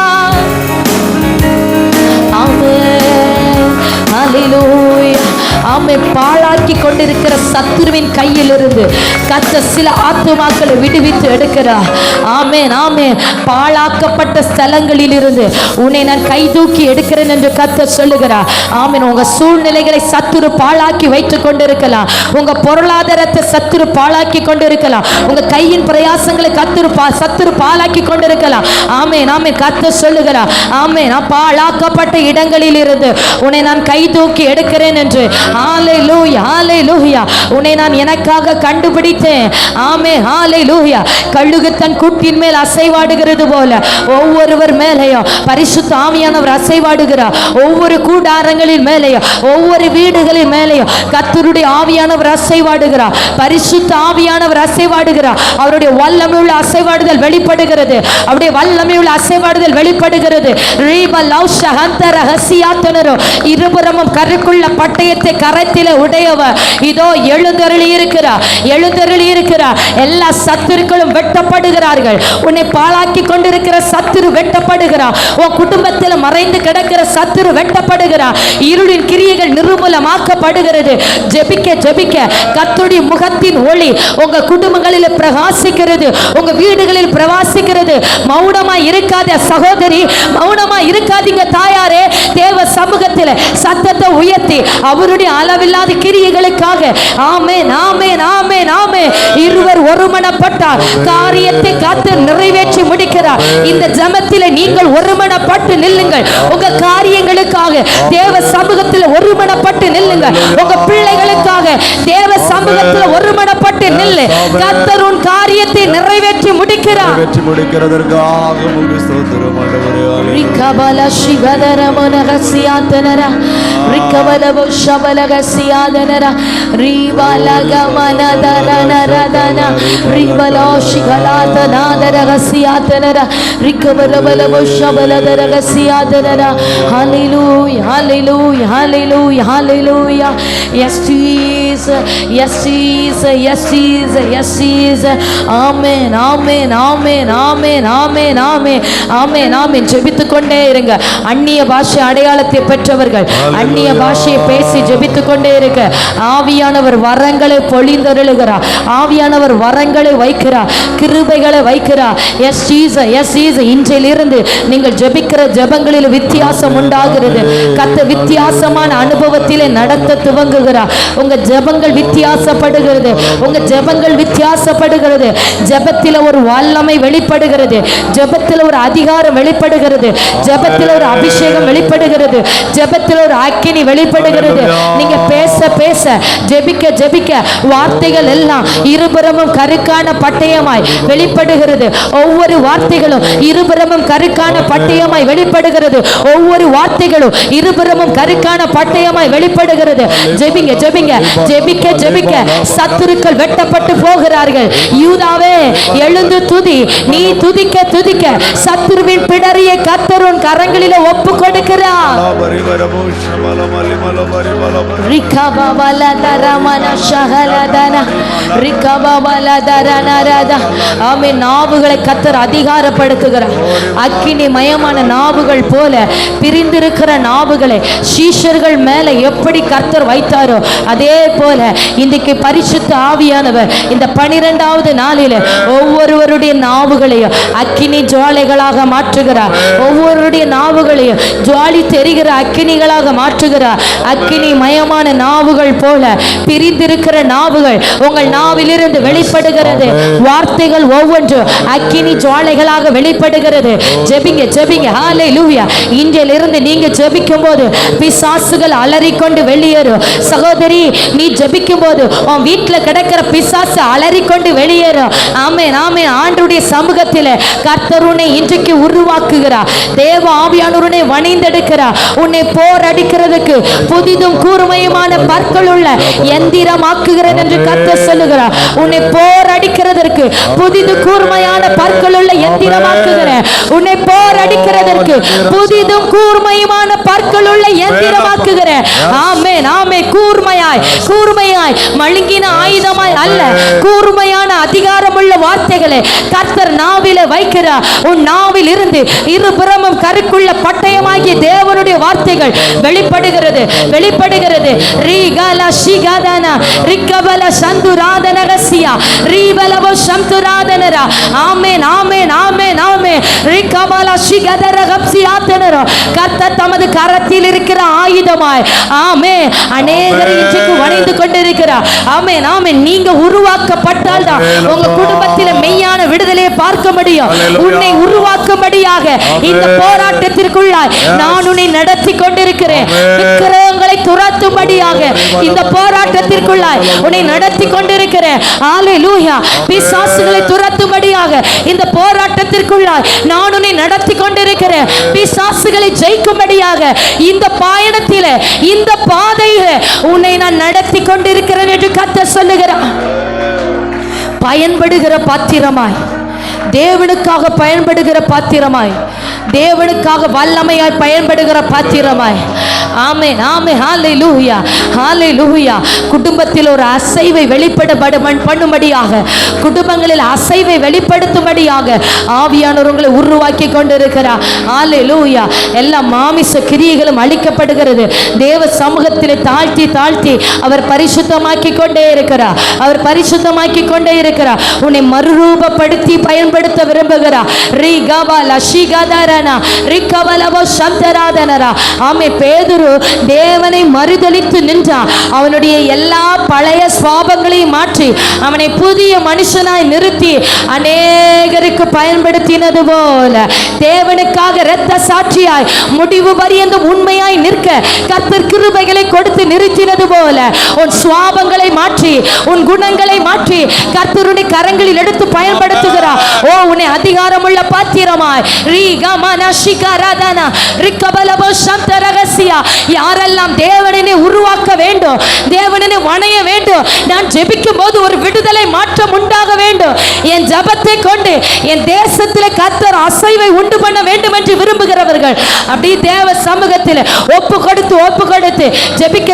ஆமென், ஹல்லேலூயா. ஆமென். பாழாக்கி கொண்டிருக்கிற சத்துருவின் கையில் இருந்து கர்த்தர் சில ஆத்துமாக்களை விடுவித்து எடுக்கிறார். ஆமென், ஆமென். பாழாக்கப்பட்ட ஸ்தலங்களில் இருந்து உன்னை நான் கை தூக்கி எடுக்கிறேன் என்று கர்த்தர் சொல்லுகிறார். ஆமென். உங்க சூழ்நிலைகளை சத்துரு பாழாக்கி வைத்துக் கொண்டிருக்கலாம், உங்க பொருளாதாரத்தை சத்துரு பாழாக்கி கொண்டிருக்கலாம், உங்க கையின் பிரயாசங்களை சத்துரு பாழாக்கி கொண்டிருக்கலாம். ஆமென், ஆமென். கர்த்தர் சொல்லுகிறார். ஆமென். பாழாக்கப்பட்ட இடங்களில் இருந்து உன்னை நான் கை தூக்கி எடுக்கிறேன் என்று. ஹல்லேலூயா, ஹல்லேலூயா. உன்னை நான் எனக்காக கண்டுபிடித்தேன். ஆமென், ஹல்லேலூயா. கழுகு தன் கூட்டின் மேல் அசைவாடுகிறது போல ஒவ்வொருவர் மேலேயும் பரிசுத்த ஆவியானவர் அசைவாடுகிறார். ஒவ்வொரு கூடாரங்களின் மேலேயும் ஒவ்வொரு வீடுகளின் மேலேயும் கர்த்தருடைய ஆவியானவர் அசைவாடுகிறார். பரிசுத்த ஆவியானவர் அசைவாடுகிறார். அவருடைய வல்லமையுள்ள அசைவாடுதல் வெளிப்படுகிறது. அவருடைய வல்லமையுள்ள அசைவாடுதல் வெளிப்படுகிறது. இருபுறமும் கருக்குள்ள பட்டயத்தை கரத்திலே உடையவர் இதோ எழுந்தருளி இருக்கிறார், எழுந்தருளி இருக்கிறார். எல்லா சத்துருக்களும் வெட்டப்படுகிறார்கள். உன்னை பாழாக்கி கொண்டிருக்கிற சத்துரு வெட்டப்படுகிறார். உன் குடும்பத்தில் மறைந்து கிடக்கிற சத்துரு வெட்டப்படுகிறார். இருளின் கிரியைகள் நிர்மூலமாக்கப்படுகிறது. ஜெபிக்க ஜெபிக்க கர்த்தருடைய முகத்தின் ஒளி உங்க குடும்பங்களில் பிரகாசிக்கிறது, உங்க வீடுகளில் பிரகாசிக்கிறது. மௌனமா இருக்காத சகோதரி, மௌனமா இருக்காதீங்க தாயாரே. தேவ சமூகத்தில் சத்தத்தை உயர்த்தி அவருடைய அளவில்லாத கிரியைகளுக்காக ஆமென், ஆமென், ஆமென், ஆமென். இருவர் ஒருமனப்பட்டார் காரியத்தை காத்து நிறைவேற்றி முடிக்கிறார். இந்த ஜெபத்தில் நீங்கள் ஒருமனப்பட்டு நில்லுங்கள். உங்க காரியங்களுக்காக தேவ சமூகத்தில் ஒருமனப்பட்டு நில்லுங்கள். உங்க பிள்ளைகளுக்காக தேவ சமூகத்தில் ஒருமனப்பட்டு நில்லு. கர்த்தர் உன் காரியத்தை நிறைவேற்றி முடிக்கிறார். நிறைவேற்றி முடிக்கிறதற்காக உமக்கு ஸ்தோத்திரம் ஆண்டவரே. ரிகபல ஷிகதரமனகசியாதனரா ரிக்கவலவோ ஷபலகசியாதனரா ரீவலகமனதரனரதன ரீவலோஷிகலாதனாதரகசியாதனரா ரிக்கவலவலவோ ஷபலதரகசியாதனரா. ஹalleluya hallelujah hallelujah hallelujah. Yes Jesus, yes Jesus, yes Jesus, yes Jesus. Amen amen amen amen amen amen amen amen. ஜெபித்துக் கொண்டே இருங்க. அந்நிய பாஷை அடையாளத்தை பெற்றவர்கள் அந்நிய பாஷையை பேசி ஜெபித்துக் கொண்டே இருக்க ஆவியானவர் வரங்களை பொழிந்தருளுகிறார். ஆவியானவர் வரங்களை வைக்கிறார், கிருபைகளை வைக்கிறார். S Jesus, S Jesus. இன்றிலிருந்து நீங்கள் ஜெபிக்கிற ஜெபங்களில் வித்தியாசம் உண்டாகிறது. கர்த்தர் வித்தியாசமான அனுபவத்திலே நடத்த துவங்குகிறார். உங்க ஜெபங்கள் வித்தியாசப்படுகிறது, உங்க ஜெபங்கள் வித்தியாசப்படுகிறது. ஜெபத்தில் ஒரு வல்லமை வெளிப்படுகிறது, ஜெபத்தில் ஒரு அதிகாரம் வெளிப்படுகிறது, ஜெபத்தில் ஒரு அபிஷேகம் வெளிப்படுகிறது, ஜெபத்தில் ஒரு அக்கினி வெளிப்படுகிறது. நீங்க பேச பேச ஜெபிக்க ஜெபிக்க வார்த்தைகள் எல்லாம் இருபுறமும் கருக்கான பட்டயமாய் வெளிப்படுகிறது. ஒவ்வொரு வார்த்தைகளும் இருபுறமும் கருக்கான பட்டயமாய் வெளிப்படுகிறது. ஒவ்வொரு வார்த்தைகளும் இருபுறமும் கருக்கான பட்டயமாய் வெளிப்படுகிறது. ஜெபிங்க ஜெபிங்க ஜெபிக்க ஜெபிக்க சத்துருக்கள் வெட்டப்பட்டு போகிறார்கள். யூதாவே எழுந்து துதி, நீ துதிக்க துதிக்க சத்துருவின் பிடரியை கர்த்தர் உன் கரங்களிலே ஒப்பு கொடுக்கிறார். நாவுகளை கர்த்தர் அதிகாரப்படுத்துகிறார். அக்கினி மயமான நாவுகள் போல பிரிந்திருக்கிற நாவுகளை சீஷர்கள் மேல எப்படி கர்த்தர் வைத்தாரோ அதே போல இன்றைக்கு பரிசுத்த ஆவியானவர் இந்த 12வது நாளில் ஒவ்வொருவருடைய நாவுகளையும் அக்கினி ஜுவாலைகளாக மாற்றுகிறார். ஒவ்வொருடைய நாவுகளையும் ஜுவாலி தெரிகிற அக்கினிகளாக மாற்றுகிறார். அக்கினி மயமான நாவுகள் போல பிரிந்திருக்கிற நாவுகள் உங்கள் நாவிலிருந்து வெளிப்படுகிறது. வார்த்தைகள் ஒவ்வொன்றும் அக்கினி ஜுவாலைகளாக வெளிப்படுகிறது. ஜெபிங்க ஜெபிங்க ஹalleluya. இன்றிலிருந்து நீங்க ஜெபிக்கும் போது பிசாசுகள் அலறிக்கொண்டு வெளியேறும். சகோதரி, நீ ஜெபிக்கும் போது உன் வீட்டில் கிடக்கிற பிசாசு அலறிக்கொண்டு வெளியேறும். ஆமென் ஆமென். ஆண்டவருடைய சமூகத்தில் கர்த்தர் உன்னை இன்றைக்கு உருவாக்குகிறார். தேவ ஆவியானவரை வணிந்தெடுக்கிறார். உன்னை போர் அடிக்கிறதுக்கு புதிதும் கூர்மையுமான பற்கள் உள்ள எந்திரமாக்குகிறேன் என்று கர்த்தர் சொல்லுகிறார். உன்னை போர் அடிக்கிறதற்கு புதிது கூர்மையான பற்கள் உள்ள எந்திரமாக்குகிறேன். உன்னை போர் அடிக்கிறதற்கு புதிதும் கூர்மையுமான பற்கள் உள்ள எந்திரமாக்குகிறேன். ஆமென் ஆமென். கூர்மையாய் கூர்மையாய் மழுங்கின ஆயுதமாய் அல்ல, கூர்மையான அதிகாரமுள்ள வார்த்தைகளை கர்த்தர் நாவிலே வைக்கிறார். உன் நாவில் இருந்து இருபுறமும் கருக்குள்ள பட்டயமாகிய தேவனுடைய வார்த்தைகள் வெளிப்படுகிறது வெளிப்படுகிறது. ரீகல ஷிகதன ரிக்கபல சந்துராதனகசியா ரீபலவ சந்துராதனரா. ஆமென் ஆமென் ஆமென் ஆமென். ரிக்கபல ஷிகதரகப்சியாதனர. கர்த்தர் தமது கரத்தில் இருக்கிற ஆயுதமாய் ஆமென் அநேகரை இன்றைக்கு வணைந்து கொண்டிருக்கிறார். ஆமென் ஆமென். நீங்க உருவாக்கப்பட்டால் தான் உங்க குடும்பத்தில் மெய்யான விடுதலையை பார்க்க முடியும். உன்னை உருவாக்கும்படியாக இந்த போராட்டத்திற்குள்ளாய் நான் உன்னை நடத்தி கொண்டிருக்கிறேன். விக்கிரகங்களை துரத்தும்படியாக இந்த போராட்டத்திற்குள்ளாய் உன்னை நடத்தி கொண்டிருக்கிறேன். ஹalleluya. பிசாசுகளை துரத்தும்படியாக இந்த போராட்டத்திற்குள்ளாய் நான் உன்னை நடத்தி கொண்டிருக்கிறேன். பிசாசுகளை ஜெயிக்கும்படியாக இந்த பயணத்திலே இந்த பாதையிலே உன்னை நான் நடத்தி கொண்டிருக்கிறேன் என்று கர்த்தர் சொல்லுகிறார். பயன்படுகிற பாத்திரமாய், தேவனுக்காக பயன்படுகிற பாத்திரமாய், தேவனுக்காக வல்லமையாய் பயன்படுகிற பாத்திரமாய். ஆமென் ஆமென். ஹalleluya ஹalleluya. குடும்பத்தில் ஒரு அசைவை பண்ணும்படியாக, குடும்பங்களில் அசைவை வெளிப்படுத்தும்படியாக ஆவியானவர் உங்களை உருவாக்கி கொண்டிருக்கிறார். ஹalleluya. எல்லா மாமிச கிரியைகளும் அழிக்கப்படுகிறது. தேவ சமூகத்தில் தாழ்த்தி தாழ்த்தி அவர் பரிசுத்தமாக்கி கொண்டே இருக்கிறார். அவர் பரிசுத்தமாக்கி கொண்டே இருக்கிறார். உன்னை மறுரூபப்படுத்தி பயன்படுத்த விரும்புகிறார். ரிகவல ஷிகதரனா ரிகவலவ சந்தராதனரா. ஆமே. பேதுரு தேவனை மறுதலித்து நின்றான். அவனுடைய எல்லா பழைய சுபாவங்களையும் மாற்றி அவனை புதிய மனுஷனாய் நிறுத்தி அநேகருக்கு பயன்படுத்தினது போல தேவனுக்காக இரத்த சாட்சியாய் முடிவு பரியந்தம் உண்மையாய் நிற்க கர்த்தர் கிருபைகளை கொடுத்து நிறுத்தினது போல உன் சுபாவங்களை மாற்றி உன் குணங்களை மாற்றி கர்த்தருடைய கரங்களில் எடுத்து பயன்படுத்துகிறார். ஓ உன்னை அதிகாரமுள்ள பாத்திரமாய் யாரெல்லாம் தேவனை உருவாக்க வேண்டும், தேவனை வணைய வேண்டும், நான் ஜெபிக்கும் போது ஒரு விடுதலை மாற்றம் உண்டாக வேண்டும், என் ஜபத்தை கொண்டு என் தேசத்தில் கர்த்தர் அசைவை உண்டு பண்ண வேண்டும் என்று விரும்புகிறவர்கள் அப்படி தேவ சமூகத்தில் ஒப்பு கொடுத்து ஜெபிக்க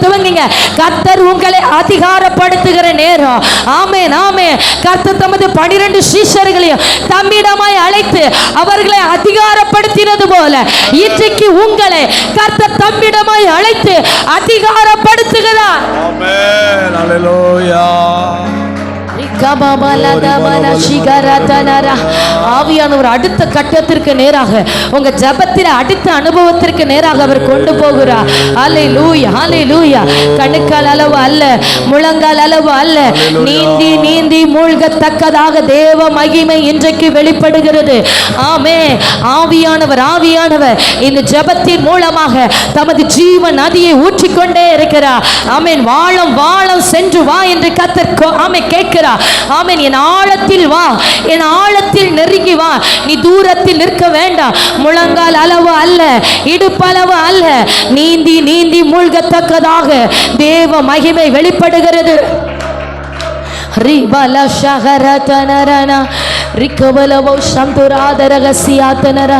துவங்குங்க. கர்த்தர் உங்களை அதிகாரப்படுத்துகிற நேரம். ஆமென் ஆமென். கர்த்தர் தமது 12 சீஷர்களையும் தம்மிடமாய் அழைத்து அவர்களை அதிகாரப்படுத்தினது போல இன்றைக்கு உங்களை கர்த்தர் தம்மிடமாய் அழைத்து அதிகாரப்படுத்துகிறார். ஆமென். ஹல்லேலூயா. ஆவியானவர் அடுத்த கட்டத்திற்கு நேராக உங்க ஜபத்தில அடுத்த அனுபவத்திற்கு நேராக அவர் கொண்டு போகிறார். ஹல்லேலூயா ஹல்லேலூயா. கணுக்கால் அளவு அல்ல, முழங்கால் அளவு அல்ல, நீந்தி நீந்தி மூழ்கத்தக்கதாக தேவ மகிமை இன்றைக்கு வெளிப்படுகிறது. ஆமென். ஆவியானவர் இந்த ஜபத்தின் மூலமாக தமது ஜீவ நதியை ஊற்றிக்கொண்டே இருக்கிறார். ஆமென். வாழம் சென்று வா என்று கர்த்தர் ஆமென் கேட்கிறார். ஆமென். என் ஆழத்தில் வா, என் ஆழத்தில் நெருங்கி வா. நீ தூரத்தில் நிற்க வேண்டாம். முழங்கால் அளவு அல்ல, இடுப்பளவு அல்ல, நீந்தி நீந்தி மூழ்கத்தக்கதாக தேவ மகிமை வெளிப்படுகிறது. ரிபல ஷஹரதனரனா ரிகபலவோ சந்துராதரகசியாதனரா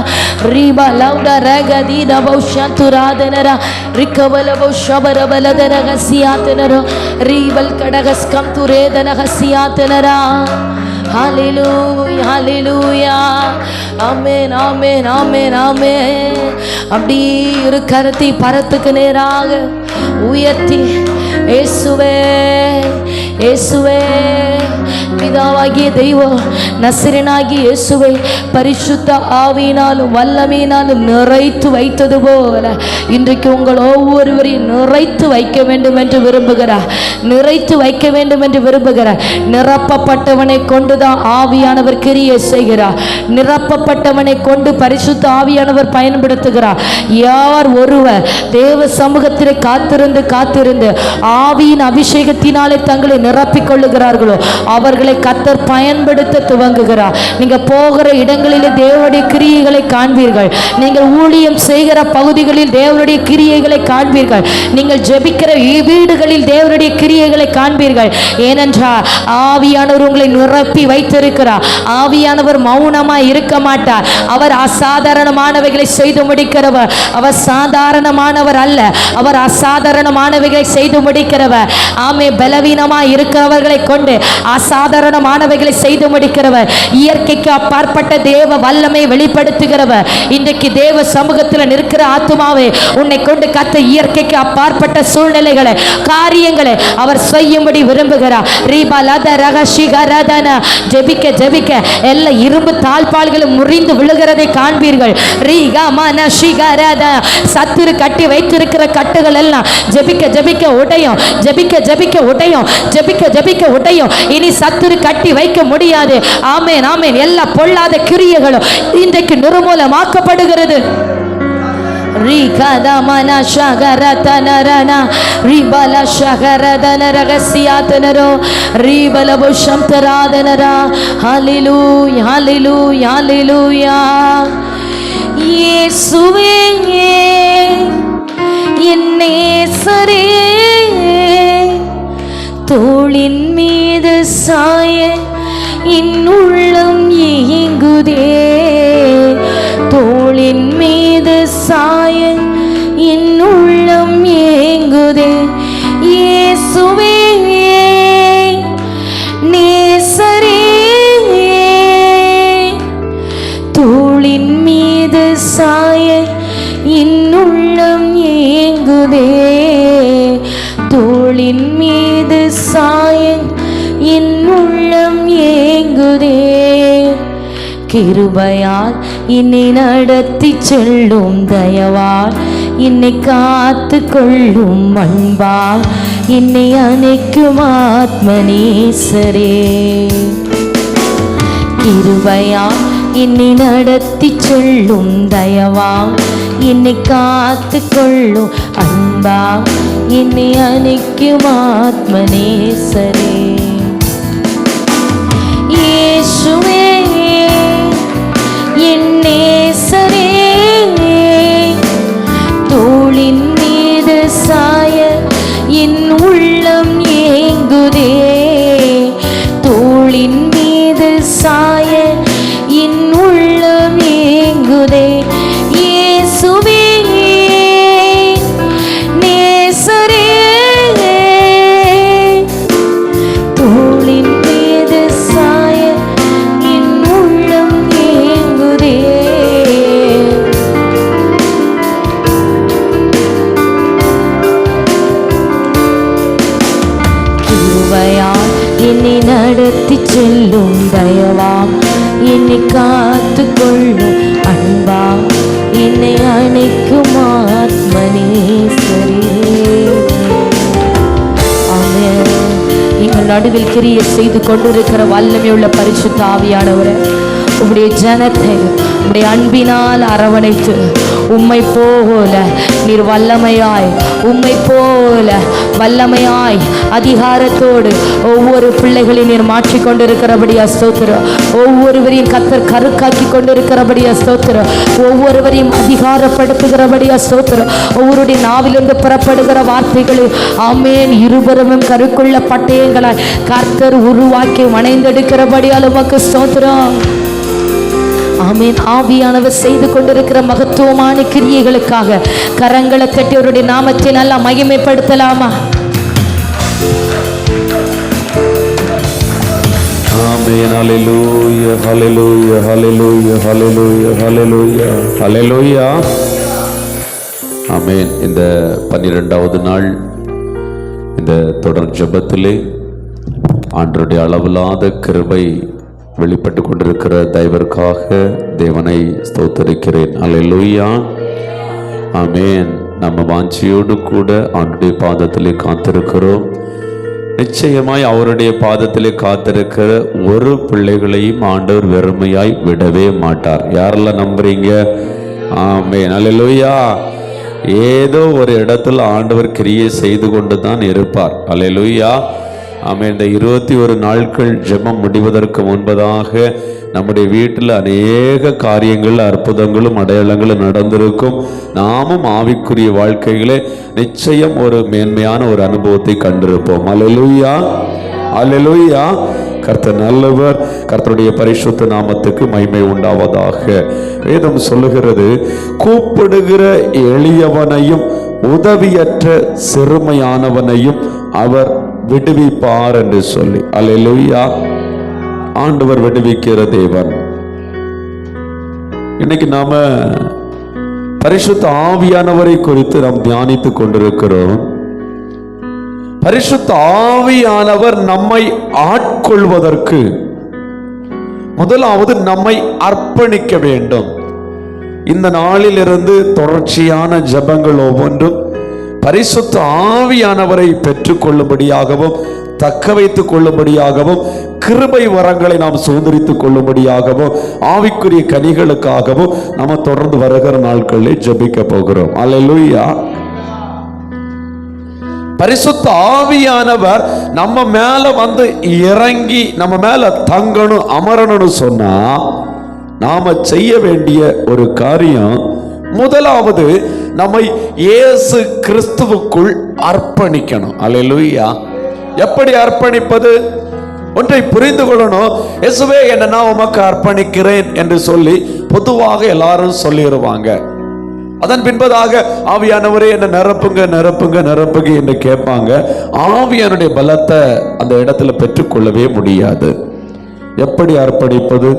ரிபலௌடரகதீதவோ சந்துராதனரா ரிகபலவோ ஷபரபலதரகசியாதனரா ரிபல் கடகஸ்கம் துரேதனகசியாதனரா. ஹல்லேலூயா ஹல்லேலூயா. ஆமென் ஆமென் ஆமென் ஆமென். அப்படி இரு கரத்தை பரத்துக்கு நேராக உயர்த்தி இயேசுவே இயேசுவே பிதாவாகிய தெய்வம் நசரேயனாகிய இயேசுவை பரிசுத்த ஆவியினாலும் வல்லமையினாலும் நிறைத்து வைத்தது போல இன்றைக்கு உங்கள் ஒவ்வொருவரையும் நிறைத்து வைக்க வேண்டும் என்று விரும்புகிறார். நிறைத்து வைக்க வேண்டும் என்று விரும்புகிறார். நிரப்பப்பட்டவனை கொண்டுதான் ஆவியானவர் கிரியை செய்கிறார். நிரப்பப்பட்டவனை கொண்டு பரிசுத்த ஆவியானவர் பயன்படுத்துகிறார். யார் ஒருவர் தேவ சமூகத்திலே காத்திருந்து ஆவியின் அபிஷேகத்தினாலே தங்களை நிரப்பிக் கொள்ளுகிறார்களோ அவர்களை கர்த்தர் பயன்படுத்த துவங்குகிறார். நீங்க போகிற இடங்களிலே தேவனுடைய கிரியைகளை காண்பீர்கள். நீங்கள் ஊழியம் செய்கிற பகுதிகளில் தேவனுடைய கிரியைகளை காண்பீர்கள். நீங்கள் ஜெபிக்கிற வீடுகளில் தேவனுடைய கிரியைகளை காண்பீர்கள். ஏனென்றால் ஆவியானவர் உங்களை நிரப்பி வைத்திருக்கிறார். ஆவியானவர் மௌனமாய் இருக்க மாட்டார். அவர் அசாதாரணமானவைகளை செய்து முடிக்கிறவர். அவர் சாதாரணமானவர் அல்ல, அவர் அசாதாரணமானவைகளை செய்து முடிக்கிறவர். ஆமே. பலவீனமாய் இருக்கிறவர்களை கொண்டு அசாதாரணமானவைகளை செய்து முடிக்கிறவர். இயற்கைக்கு அப்பாற்பட்ட தேவ வல்லமை வெளிப்படுத்துகிறவர். இன்றைக்கு தேவ சமூகத்தில் நிற்கிற ஆத்துமாவே, உன்னை கொண்டு கர்த்தர் இயற்கைக்கு அப்பாற்பட்ட சூழ்நிலைகளை காரியங்களை அவர் செய்யும்படி விரும்புகிறார். ஜெபிக்க எல்லா இரும்பு தாழ்பால்களும் முறிந்து விழுகிறதை காண்பீர்கள். சத்துரு கட்டி வைத்திருக்கிற கட்டுகள் எல்லாம் ஜெபிக்க உடையும். ஜெபிக்க உடையும். இனி சத்துரு கட்டி வைக்க முடியாது. ஆமென் ஆமென். எல்லா பொல்லாத கிரியைகளும் இன்றைக்கு நிர்மூலமாக்கப்படுகிறது. ரிகதமன ஷகரதனரனா ரிபல ஷகரதனரகசியாதனரோ ரிபலபுஷம் தராதனரா. ஹல்லேலூயா ஹல்லேலூயா ஹல்லேலூயா. இயேசுவே என் நேசரே, தோளின் மீது சாய என் உள்ளம் ஏங்குதே. தோளின் மீது சாய என் உள்ளம் ஏங்குதே. இயேசுவே நேசரே, தோளின் மீது சாய என் உள்ளம் ஏங்குதே. தோளின் மீது சாய என் உள்ளம் ஏங்குதே. கிருபையால் என்னை நடத்தி செல்லும் தயவால் என்னை காத்து கொள்ளும் அன்பால் என்னை அணைக்கும் ஆத்மநேசரே. கிருபையால் என்னை நடத்தி செல்லும் தயவால் என்னை காத்து கொள்ளும் அன்பால் என்னை அணைக்கும் ஆத்மநேசரே. இயேசுவே செல்லும் தயவாம் என்னை காத்து கொள்ளும் அன்பாம் என்னை அணைக்கும் ஆத்மனேஸ்வரி. எங்கள் நடுவில் கிரியை செய்து கொண்டிருக்கிற வல்லமையுள்ள பரிசுத்த ஆவியானவரே, உம்முடைய ஜனத்தை உம்முடைய அன்பினால் அரவணைத்து உம்மை போல நீர் வல்லமையாய், உம்மை போல வல்லமையாய் அதிகாரத்தோடு ஒவ்வொரு பிள்ளைகளையும் நீர் மாற்றிக் கொண்டிருக்கிறபடியா ஸ்தோத்திரம். ஒவ்வொருவரையும் கர்த்தர் கருக்காக்கி கொண்டிருக்கிறபடியா ஸ்தோத்திரம். ஒவ்வொருவரையும் அதிகாரப்படுத்துகிறபடியா ஸ்தோத்திரம். ஒவ்வொருடைய நாவிலிருந்து புறப்படுகிற வார்த்தைகளை ஆமென் இருபுறமும் கருக்குள்ள பட்டயங்களாய் கர்த்தர் உருவாக்கி வணைந்தெடுக்கிறபடியால் உமக்கு ஸ்தோத்திரம். ஆமென். ஆவியானவர் செய்து கொண்டிருக்கிற மகத்துவமான கிரியைகளுக்காக கரங்களை தட்டி அவருடைய நாமத்தை நல்லா மகிமைப்படுத்தலாமா? ஆமென். ஹல்லேலூயா, ஹல்லேலூயா, ஹல்லேலூயா, ஹல்லேலூயா, ஹல்லேலூயா, ஹல்லேலூயா. ஆமென். இந்த 12வது நாள் இந்த தொடர் ஜெபத்திலே ஆண்டவருடைய அளவில்லாத கிருபை வெளிப்பட்டு கொண்டிருக்கிற தயவிற்காக தேவனை ஸ்தோத்தரிக்கிறேன். அல்லேலூயா. ஆமென். நம்ம வாஞ்சியோடு கூட ஆண்டுடைய பாதத்திலே காத்திருக்கிறோம். நிச்சயமாய் அவருடைய பாதத்திலே காத்திருக்கிற ஒரு பிள்ளைகளையும் ஆண்டவர் வெறுமையாய் விடவே மாட்டார். யாரெல்லாம் நம்புறீங்க? ஆமென். அல்லேலூயா. ஏதோ ஒரு இடத்துல ஆண்டவர் கிரியை செய்து கொண்டு தான் இருப்பார். அல்லேலூயா. ஆமென். இந்த 21 நாட்கள் ஜெபம் முடிவதற்கு முன்பதாக நம்முடைய வீட்டில் அநேக காரியங்கள், அற்புதங்களும் அடையாளங்களும் நடந்திருக்கும். நாமும் ஆவிக்குரிய வாழ்க்கைகளே நிச்சயம் ஒரு மேன்மையான ஒரு அனுபவத்தை கண்டிருப்போம். அல்லேலூயா, அல்லேலூயா. கர்த்தர் நல்லவர். கர்த்தருடைய பரிசுத்த நாமத்துக்கு மகிமை உண்டாவதாக. வேதம் சொல்லுகிறது, கூப்பிடுகிற எளியவனையும் உதவியற்ற சிறுமையானவனையும் அவர் விடுவிப்பார் என்று சொல்லி. அல்லேலூயா. ஆண்டவர் விடுவிக்கிற தேவன். இன்னைக்கு நாம பரிசுத்த ஆவியானவரை குறித்து நாம் தியானித்துக் கொண்டிருக்கிறோம். பரிசுத்த ஆவியானவர் நம்மை ஆட்கொள்வதற்கு முதலாவது நம்மை அர்ப்பணிக்க வேண்டும். இந்த நாளிலிருந்து தொடர்ச்சியான ஜெபங்கள் ஒவ்வொன்றும் பரிசுத்த ஆவியானவரை பெற்றுக் கொள்ளும்படியாகவும், தக்க வைத்துக் கொள்ளும்படியாகவும், கிருபை வரங்களை நாம் சுதந்திரித்துக் கொள்ளும்படியாகவும், ஆவிக்குரிய கனிகளுக்காகவும் நம்ம தொடர்ந்து வருகிற நாட்களில் ஜெபிக்க போகிறோம். அல்லேலூயா. பரிசுத்த ஆவியானவர் நம்ம மேல வந்து இறங்கி நம்ம மேல தங்கணும், அமரணும்னு சொன்னா நாம செய்ய வேண்டிய ஒரு காரியம், முதலாவது நம்மை இயேசு கிறிஸ்துவுக்குள் அர்ப்பணிக்கணும். அல்லேலூயா. எப்படி அர்ப்பணிப்பது? ஒன்றை புரிந்து கொள்ளணும். இயேசுவே, என்ன நான் உமக்கு அர்ப்பணிக்கிறேன் என்று சொல்லி பொதுவாக எல்லாரும் சொல்லிடுவாங்க. அதன் பின்பதாக ஆவியானவரே என்ன நிரப்புங்க நிரப்புங்க நிரப்புங்க என்று கேட்பாங்க. ஆவியானுடைய பலத்தை அந்த இடத்துல பெற்றுக்கொள்ளவே முடியாது. எப்படி அர்ப்பணிப்பது?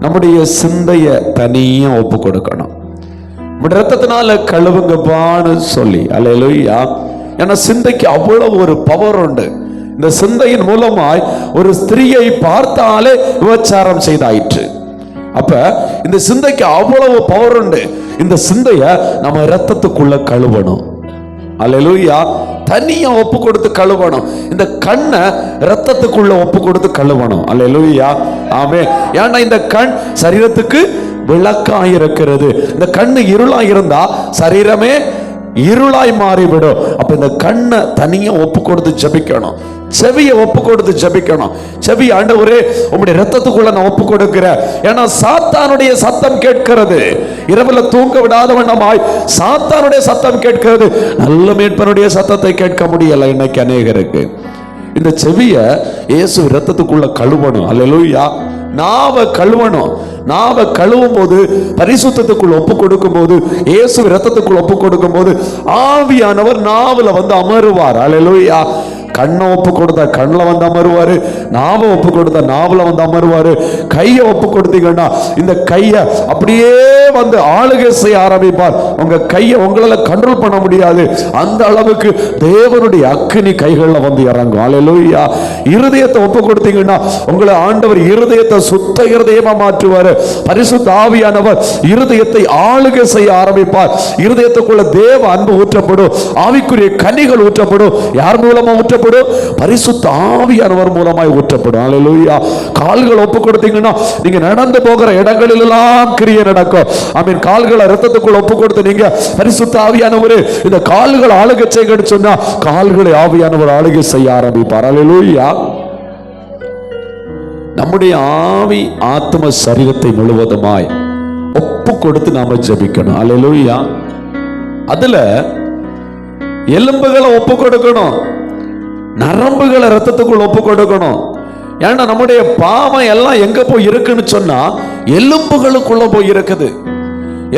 நம்முடைய சிந்தையை தனியா ஒப்பு கொடுக்கணும். ரத்தத்தினால கழுவுங்கப்பான்னு சொல்லி. அல்லேலூயா. ஏன்னா சிந்தைக்கு அவ்வளவு ஒரு பவர் உண்டு. இந்த சிந்தையின் மூலமாய் ஒரு ஸ்திரீயை பார்த்தாலே விபச்சாரம் செய்தாயிற்று. அப்ப இந்த சிந்தைக்கு அவ்வளவு பவர் உண்டு. இந்த சிந்தைய நம்ம ரத்தத்துக்குள்ள கழுவணும். அல்லேலூயா. தனியா ஒப்பு கொடுத்து கழுவணும். இந்த கண்ணை ரத்தத்துக்குள்ள ஒப்பு கொடுத்து கழுவணும். அல்லேலூயா. ஆமென். ஏன்னா இந்த கண் சரீரத்துக்கு விளக்காய் இருக்கிறது. இந்த கண்ணு இருளாய் இருந்தா சரீரமே இருளாய் மாறிவிடும். அப்ப இந்த கண்ணை தனியா ஒப்பு கொடுத்து ஜெபிக்கணும். செவியை ஒப்பு கொடுத்து ஜெபிக்கணும். செவி, ஆண்டவரே உம்முடைய ரத்தத்துக்குள்ள நான் ஒப்பு கொடுக்கிறேன். ஏன்னா சாத்தானுடைய சத்தம் கேட்கிறது. இரவுல தூங்க விடாதவண்ணமாய் சாத்தானுடைய சத்தம் கேட்கிறது. நல்ல மீட்பனுடைய சத்தத்தை கேட்க முடியல இன்னைக்கு அநேகருக்கு. இந்த செவிய இயேசு ரத்தத்துக்குள்ள கழுவணும். அல்லேலூயா. நாவை கழுவணும். நாவை கழுவும் போது, பரிசுத்தத்துக்குள் ஒப்பு கொடுக்கும் போது, இயேசு ரத்தத்துக்குள் ஒப்பு கொடுக்கும் போது ஆவியானவர் நாவல வந்து அமருவார். அல்லேலூயா. கண்ணை ஒப்பு கொடுத்தா கண்ணில் வந்து அமருவாரு, நாவை ஒப்பு கொடுத்தா நாவில் வந்து அமருவாரு. கையை ஒப்பு கொடுத்தீங்கன்னா இந்த கையை அப்படியே வந்து ஆளுகை செய்ய ஆரம்பிப்பார். உங்க கையை உங்களால கண்ட்ரோல் பண்ண முடியாது, அந்த அளவுக்கு தேவனுடைய அக்கினி கைகளில் வந்து இறங்கும். அல்லேலூயா. இருதயத்தை ஒப்பு கொடுத்தீங்கன்னா உங்களை ஆண்டவர் இருதயத்தை சுத்த இருதயமா மாற்றுவார். பரிசுத்த ஆவியானவர் இருதயத்தை ஆளுகை செய்ய ஆரம்பிப்பார். இருதயத்துக்குள்ள தேவ அன்பு ஊற்றப்படும், ஆவிக்குரிய கனிகள் ஊற்றப்படும். யார் மூலமா ஊற்றப்படும்? பரிசுத்த ஆவியானவர் மூலமாய் ஊற்றப்படும். அல்லேலூயா. கால்கள் ஒப்பு கொடுத்தீங்கன்னா நீங்க நடந்து போகிற இடங்களில் எல்லாம் கிரியை நடக்கும். ஆமென். கால்களை ரத்தத்துக்குள்ள ஒப்பு கொடுத்து நீங்க பரிசுத்த ஆவியானவர் இந்த கால்கள் ஆளுகை செய்யன்னு சொன்னா கால்களை ஆவியானவர் ஆளுகை செய்ய ஆரம்பிப்பார். அல்லேலூயா. நம்முடைய ஆவி ஆத்ம சரீரத்தை முழுவதுமாய் ஒப்பு கொடுத்து நாம ஜெபிக்கணும். அல்லேலூயா. அதுல எலும்புகளை ஒப்பு கொடுக்கணும், நரம்புகளை ரத்தத்துக்குள் ஒப்பு கொடுக்கணும். ஏன்னா நம்முடைய பாவம் எல்லாம் எங்க போய் இருக்குன்னு சொன்னா எலும்புகளுக்குள்ள போய் இருக்குது.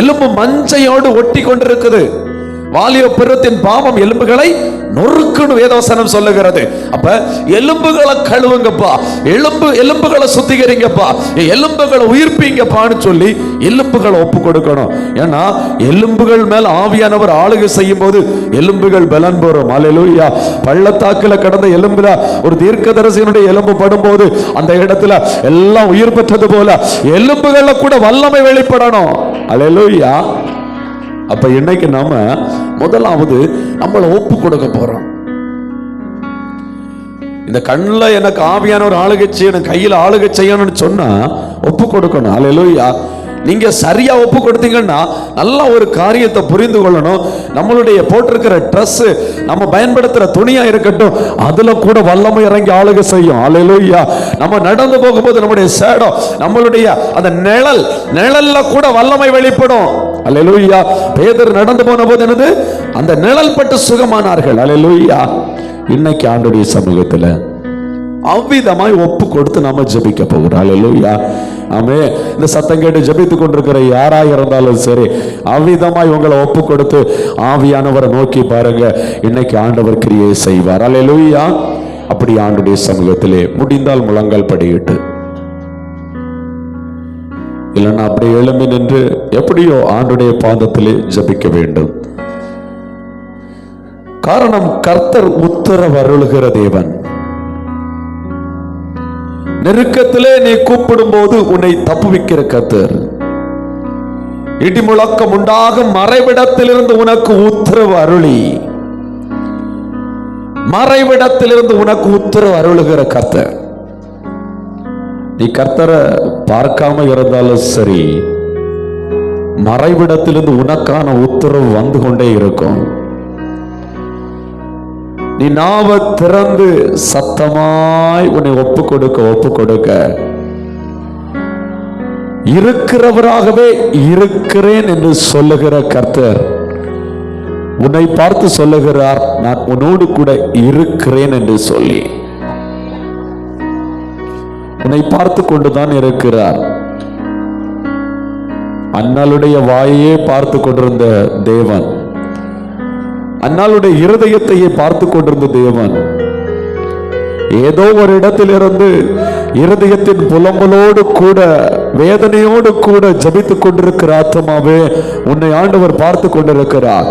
எலும்பு மஞ்சையோடு ஒட்டி கொண்டிருக்குது. வாலிப பருவத்தின் பாவம் எலும்புகளை நொறுக்குன்னு வேதவசனம் சொல்லுகிறது. அப்ப எலும்புகளை கழுவுங்கப்பா, எலும்புகளை சுத்திகரிங்கப்பா, எலும்புகளை உயிர்ப்பீங்கப்பான்னு சொல்லி எலும்புகளை ஒப்பு கொடுக்கணும். ஏன்னா எலும்புகள் மேல் ஆவியானவர் ஆளுகை செய்யும் போது எலும்புகள் பலன் பெறும். அல்லேலூயா. பள்ளத்தாக்குல கடந்த எலும்புல ஒரு தீர்க்கதரிசியினுடைய எலும்பு படும்போது அந்த இடத்துல எல்லாம் உயிர் பெற்றது போல எலும்புகள்ல கூட வல்லமை வெளிப்படணும். அல்லேலூயா. அப்ப இன்னைக்கு நாம முதலாவது நம்மளை ஒப்பு கொடுக்க போறோம். இந்த கண்ணில் எனக்கு ஆவியான ஒரு ஆளுகை செய்யணும், கையில் ஆளுகை செய்யணும்னு சொன்னா ஒப்பு கொடுக்கணும். அல்லேலூயா. நீங்க சரியா ஒப்பு கொடுத்தீங்கன்னா நல்லா ஒரு காரியத்தை புரிந்து கொள்ளணும். நம்மளுடைய போட்டிருக்கிற ட்ரெஸ், நம்ம பயன்படுத்துற துணியா இருக்கட்டும், அதுல கூட வல்லமை இறங்கி ஆளுகை செய்யும். அல்லேலூயா. நம்ம நடந்து போகும்போது நம்முடைய சேடம், நம்மளுடைய அந்த நிழல்ல கூட வல்லமை வெளிப்படும். அல்லேலூயா. பேதர் நடந்து போன போது என்னது? அந்த நிழல் பட்டு சுகமானார்கள். அல்லேலூயா. இன்னைக்கு ஆண்டவருடைய சமூகத்துல அவ்விதமாய் ஒப்பு கொடுத்து நாம ஜெபிக்க போகிறோம். அல்லேலூயா. ஆமே. இந்த சத்தம் கேட்டு ஜெபித்துக் கொண்டிருக்கிற யாரா இருந்தாலும் சரி, அவ்விதமாய் உங்களை ஒப்பு கொடுத்து ஆவியானவரை நோக்கி பாருங்க. இன்னைக்கு ஆண்டவர் கிரியை செய்வார். அல்லேலூயா. அப்படி ஆண்டவருடைய சமூகத்திலே முடிந்தால் முழங்கால் படியிட்டு, இல்லைன்னா அப்படியே எழும்பி நின்று எப்படியோ ஆண்டவருடைய பாதத்திலே ஜெபிக்க வேண்டும். காரணம், கர்த்தர் உத்தரவு அருளுகிற தேவன். நெருக்கத்திலே நீ கூப்பிடும் போது உன்னை தப்புவிக்கிற கர்த்தர். இடி முழக்கம் உண்டாகும் மறைவிடத்திலிருந்து உனக்கு உத்தரவு அருளி, மறைவிடத்திலிருந்து உனக்கு உத்தரவு அருளுகிற கர்த்தர். நீ கர்த்தரை பார்க்காம இருந்தாலும் சரி, மறைவிடத்திலிருந்து உனக்கான உத்தரவு வந்து கொண்டே இருக்கும். நீ நாவை திறந்து சத்தமாய் உன்னை ஒப்பு கொடுக்க இருக்கிறவராகவே இருக்கிறேன் என்று சொல்லுகிற கர்த்தர் உன்னை பார்த்து சொல்லுகிறார், நான் உன்னோடு கூட இருக்கிறேன் என்று சொல்லி உன்னை பார்த்து கொண்டுதான் இருக்கிறார். அன்னாளுடைய வாயையே பார்த்து கொண்டிருந்த தேவன், அன்னாளுடைய இருதயத்தையே பார்த்து கொண்டிருந்த தேவன், ஏதோ ஒரு இடத்திலிருந்து இருதயத்தின் புலம்பலோடு கூட வேதனையோடு கூட ஜபித்துக் கொண்டிருக்கிற ஆத்மாவே, உன்னை ஆண்டவர் பார்த்து கொண்டிருக்கிறார்.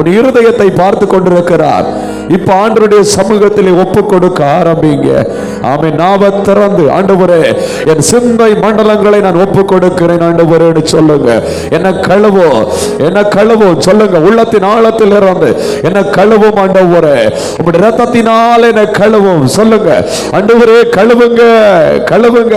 உன் இருதயத்தை பார்த்து கொண்டிருக்கிறார். இப்ப ஆண்டவருடைய சமூகத்திலே ஒப்பு கொடுக்க ஆரம்பிங்க. ஆமே. நாவ திறந்து, ஆண்டவரே என் சிந்தை மண்டலங்களை நான் ஒப்பு கொடுக்கிறேன் ஆண்டவரே சொல்லுங்க. என்ன கழுவும் சொல்லுங்க. உள்ளத்தின் ஆழத்தில் இருந்து என்ன கழுவும் ஆண்டவரே, உங்களுடைய ரத்தத்தினால் என்ன கழுவும் சொல்லுங்க. ஆண்டவரே கழுவுங்க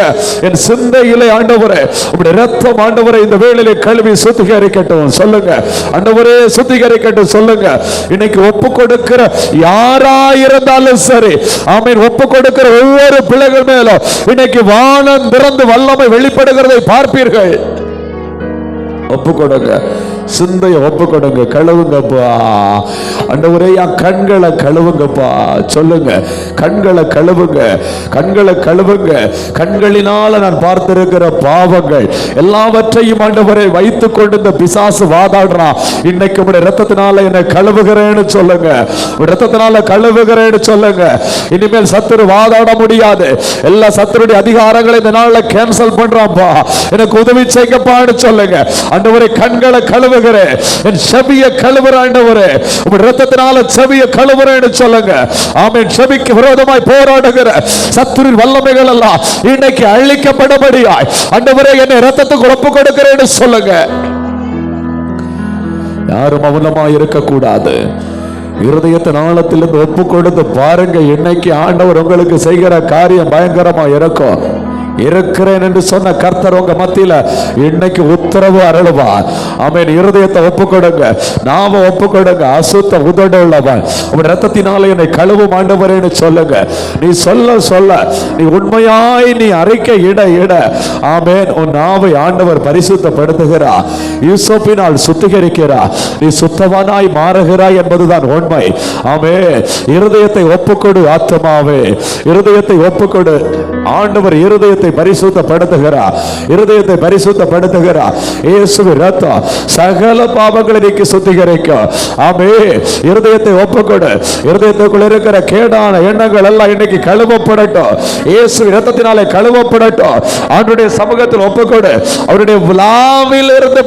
என் சிந்தையிலே ஆண்டவரே, உங்களுடைய ரத்தம் ஆண்டவரே இந்த வேளையிலே கழுவி சுத்திகரிக்கட்டும் சொல்லுங்க. ஆண்டவரே சுத்திகரிக்கட்டும் சொல்லுங்க. இன்னைக்கு ஒப்பு கொடுக்கிற யாரா இருந்தாலும் சரி, ஆமீன், ஒப்பு கொடுக்கிற ஒவ்வொரு பிள்ளைகள் மேலும் இன்னைக்கு வானம் திறந்து வல்லமை வெளிப்படுகிறதை பார்ப்பீர்கள். ஒப்பு கொடுங்க. சிந்தைய ஒப்பு கொடுங்க, கழுவுங்கப்பா. ஆண்டவரே என் கண்களை கழுவுங்கப்பா. சொல்லுங்க, கண்களை கழுவுங்க, கண்களை கழுவுங்க. கண்களினால நான் பார்த்திருக்கிற பாவங்கள் எல்லாவற்றையும் ஆண்டவரை வைத்துக் கொண்டு இந்த பிசாசு வாதாடுறான். இன்னைக்கு உடைய ரத்தத்தினால என்னை கழுவுகிறேன்னு சொல்லுங்க, ரத்தத்தினால கழுவுகிறேன்னு சொல்லுங்க. இனிமேல் சத்துரு வாதாட முடியாது. எல்லா சத்துருடைய அதிகாரங்களை இந்த நாள்ல கேன்சல் பண்றான்பா. எனக்கு உதவி செய்யப்பான்னு சொல்லுங்க. ஆண்டவரே கண்களை கழுவுகிறேன், என் செவிய கழுவுற ஆண்டவரே, உங்க ரத்தத்தினால செவிய கழுவுறேன்னு சொல்லுங்க. ஆமென். செவிக்கு விரோதமாய் போராடுகிற சத்துருவின் வல்லமைகள் எல்லாம் இன்னைக்கு அழிக்கப்படும்படியாய் ஆண்டவரே என்னை ரத்தத்துக்கு ஒப்பு கொடுக்கிறேன்னு சொல்லுங்க. யாரும் மௌனமா இருக்கக்கூடாது. இருதயத்தின் ஆழத்திலிருந்து ஒப்பு கொடுத்து பாருங்க. இன்னைக்கு ஆண்டவர் உங்களுக்கு செய்கிற காரியம் பயங்கரமா இருக்கும். இருக்கிறேன் என்று சொன்ன கர்த்தர் உங்க மத்தியில இன்னைக்கு உத்தரவு அருளுவார். ஆமென். இருதயத்தை ஒப்பு கொடுங்க, நாம ஒப்பு கொடுங்க. அசுத்த உதடு உள்ளவன் உன் ரத்தத்தினால என்னை கழுவும் ஆண்டவரேன்னு சொல்லுங்க. நீ சொல்ல சொல்ல, நீ உண்மையாய் நீ அறிக்கை இட இட, ஆமென், உன் நாவை ஆண்டவர் பரிசுத்தப்படுத்துகிறார், யூசோப்பினால் சுத்திகரிக்கிறார், நீ சுத்தவானாய் மாறுகிறாய் என்பதுதான் உண்மை. ஆமென். இருதயத்தை ஒப்புக்கொடு ஆத்மாவே, இருதயத்தை ஒப்புக்கொடு. ஆண்டவர் இருதயத்தை பரிசுத்தப்படுத்துகிறார், இருதயத்தை பரிசுத்தப்படுத்துகிறார். இயேசுவின் இரத்தம் சகல பாவங்களை நீக்கி சுத்திகரிக்கும். ஆமென். இருதயத்தை ஒப்புக்கொடு. இருதயத்துக்குள் இருக்கிற கேடான எண்ணங்கள் எல்லாம் இன்னைக்கு கழுவப்படட்டும். இயேசுவின் இரத்தத்தினாலே கழுவப்படட்டும். ஆண்டவருடைய சமூகத்தில் ஒப்புக்கொடு. அவருடைய விழாவில் இருந்து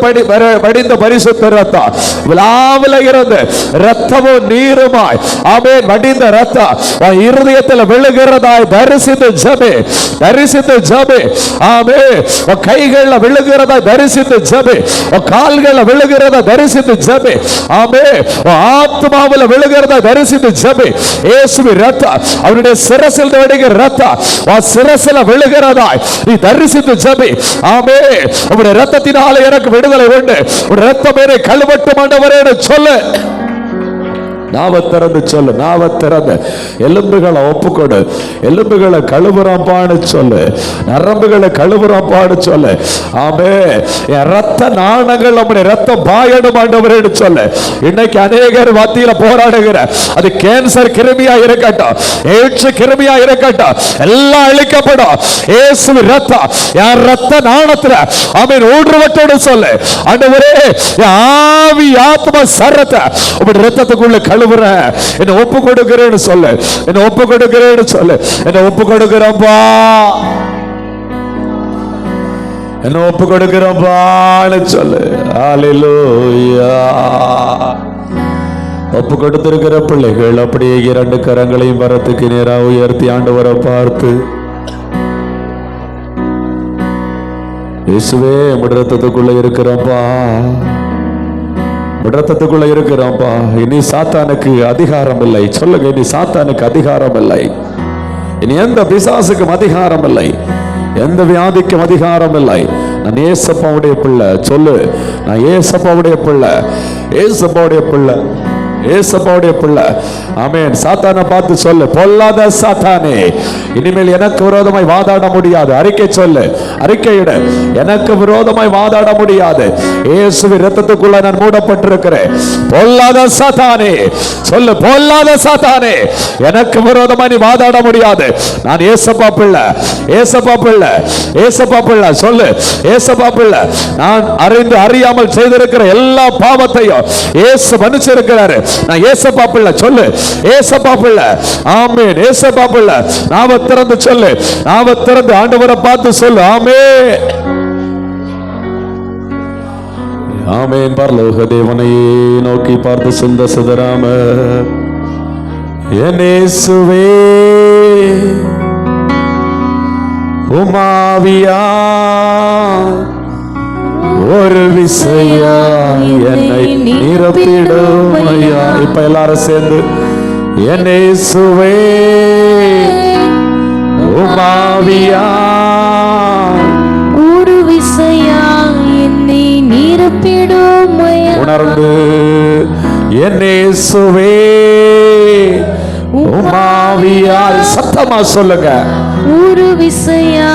படிந்த பரிசுத்த இரத்தம், விழாவில் இருந்து இரத்தமும் நீருமாய் ஆமென் வடிந்த இரத்தம் இருதயத்தில் விழுகிறதாய் தரிசித்து ஜெபே, தரிசித்து ஜெபே. ஆமென். கைகளில் விழுகிறதா தரிசித்து ஜெபே, கால்களில் விழுகிறதா தரிசித்து ஜெபே. ஆமென். ஆத்மாவில் விழுகிறதா தரிசித்து ஜெபே. இயேசுவின் இரத்தம் அவருடைய சிரசில் வடிகிற இரத்தம் சிரசில் விழுகிறதா நீ தரிசித்து ஜெபே. ஆமென். உம்முடைய இரத்தத்தினால எனக்கு விடுதலை உண்டு. உம்முடைய இரத்தம் என்னை கழுவட்டும் ஆண்டவரே சொல்லு. நாவ திறந்து சொல்லு, நாவ திறந்து எலும்புகளை ஒப்புக்கொடு. எலும்புகளை கழுவுறாப்பான்னு சொல்லு, நரம்புகளை கழுவுறாப்பான்னு சொல்லு. ஆமென். என் ரத்த நாணங்கள் நம்முடைய ரத்தம் பாயணும் ஆண்டவரேன்னு சொல்லு. இன்னைக்கு அநேகர் மத்தியில போராடுகிற அது கேன்சர் கிருமியா இருக்கட்டும், எய்ட்ஸ் கிருமியா இருக்கட்டும், எல்லாம் அழிக்கப்படும். இயேசுவின் ரத்தம் என் ரத்த நாணத்துல ஆமென் ஊற்றுவட்டோடு சொல்லு. ஆண்டவரே ஆவி ஆத்மா சரத்தை உங்களுடைய ரத்தத்துக்குள்ள என்ன ஒப்பு கொடுக்கிறேன்னு சொல்லு, என்ன ஒப்பு கொடுக்கிறேன்னு சொல்லு. என்ன ஒப்பு கொடுக்கிறப்பா, என்ன ஒப்பு கொடுக்கிறப்பான்னு சொல்லு. ஹல்லேலூயா. ஒப்பு கொடுத்திருக்கிற பிள்ளைகள் அப்படியே இரண்டு கரங்களையும் வரத்துக்கு நேராக உயர்த்தி ஆண்டவரை பார்த்து, இயேசுவே உம்முடைய ரத்தத்துக்குள்ள இருக்கிறப்பா, ரத்தத்துக்குள்ள இருக்கிறோம்ப்பா. இனி சாத்தானுக்கு அதிகாரம் இல்லை. சொல்லுங்க, இனி சாத்தானுக்கு அதிகாரம் இல்லை. இனி எந்த பிசாசுக்கும் அதிகாரம் இல்லை, எந்த வியாதிக்கும் அதிகாரம் இல்லை. நான் ஏசப்பாவுடைய பிள்ளை. சொல்லு, நான் ஏசப்பாவுடைய பிள்ளை, ஏசப்பாவுடைய பிள்ளை, ஏசப்பாவுடைய பிள்ளை. ஆமென். சாத்தானை பார்த்து சொல்லு, பொல்லாத சாத்தானே, இனிமேல் எனக்கு விரோதமாய் வாதாட முடியாது. அறிக்கை சொல்லு, அறிக்கையிட, எனக்கு விரோதமாய் வாதாட முடியாது. இயேசுவின் இரத்தத்துக்குள்ள நான் மூடப்பட்டிருக்கிறேன். பொல்லாத சாத்தானே சொல்லு, பொல்லாத சாத்தானே, எனக்கு விரோதமாய் நீ வாதாட முடியாது. நான் ஏசப்பா பிள்ளை, ஏசப்பா பிள்ளை, ஏசப்பா பிள்ளை. சொல்லு, ஏசப்பா பிள்ளை. நான் அறிந்து அறியாமல் செய்திருக்கிற எல்லா பாவத்தையும் இயேசு மன்னிச்சிருக்கிறாரு. நான் ஏசப்பா பிள்ளை. சொல்லு, ஏசப்பா பிள்ளை. ஆமென். ஏசப்பா பிள்ளை. நாம திறந்து சொல்லு, நாம திறந்து ஆண்டவரை பார்த்து சொல்லு. ஆமென். ஆமென். பரலோக தேவனை நோக்கி பார்த்து சிந்த சிதறாம, என் இயேசுவே உமாவியா ஒரு விசையா என்னை நிரப்பிடும் ஐயா. இப்ப எல்லாரும் சேர்ந்து, என் இயேசுவே உமாவியா ஒரு விசையா என்னை நிரப்பிடும் ஐயா. உணர்ந்து, என் இயேசுவே உமாவியா. சத்தமா சொல்லுங்க. ஒரு விசையா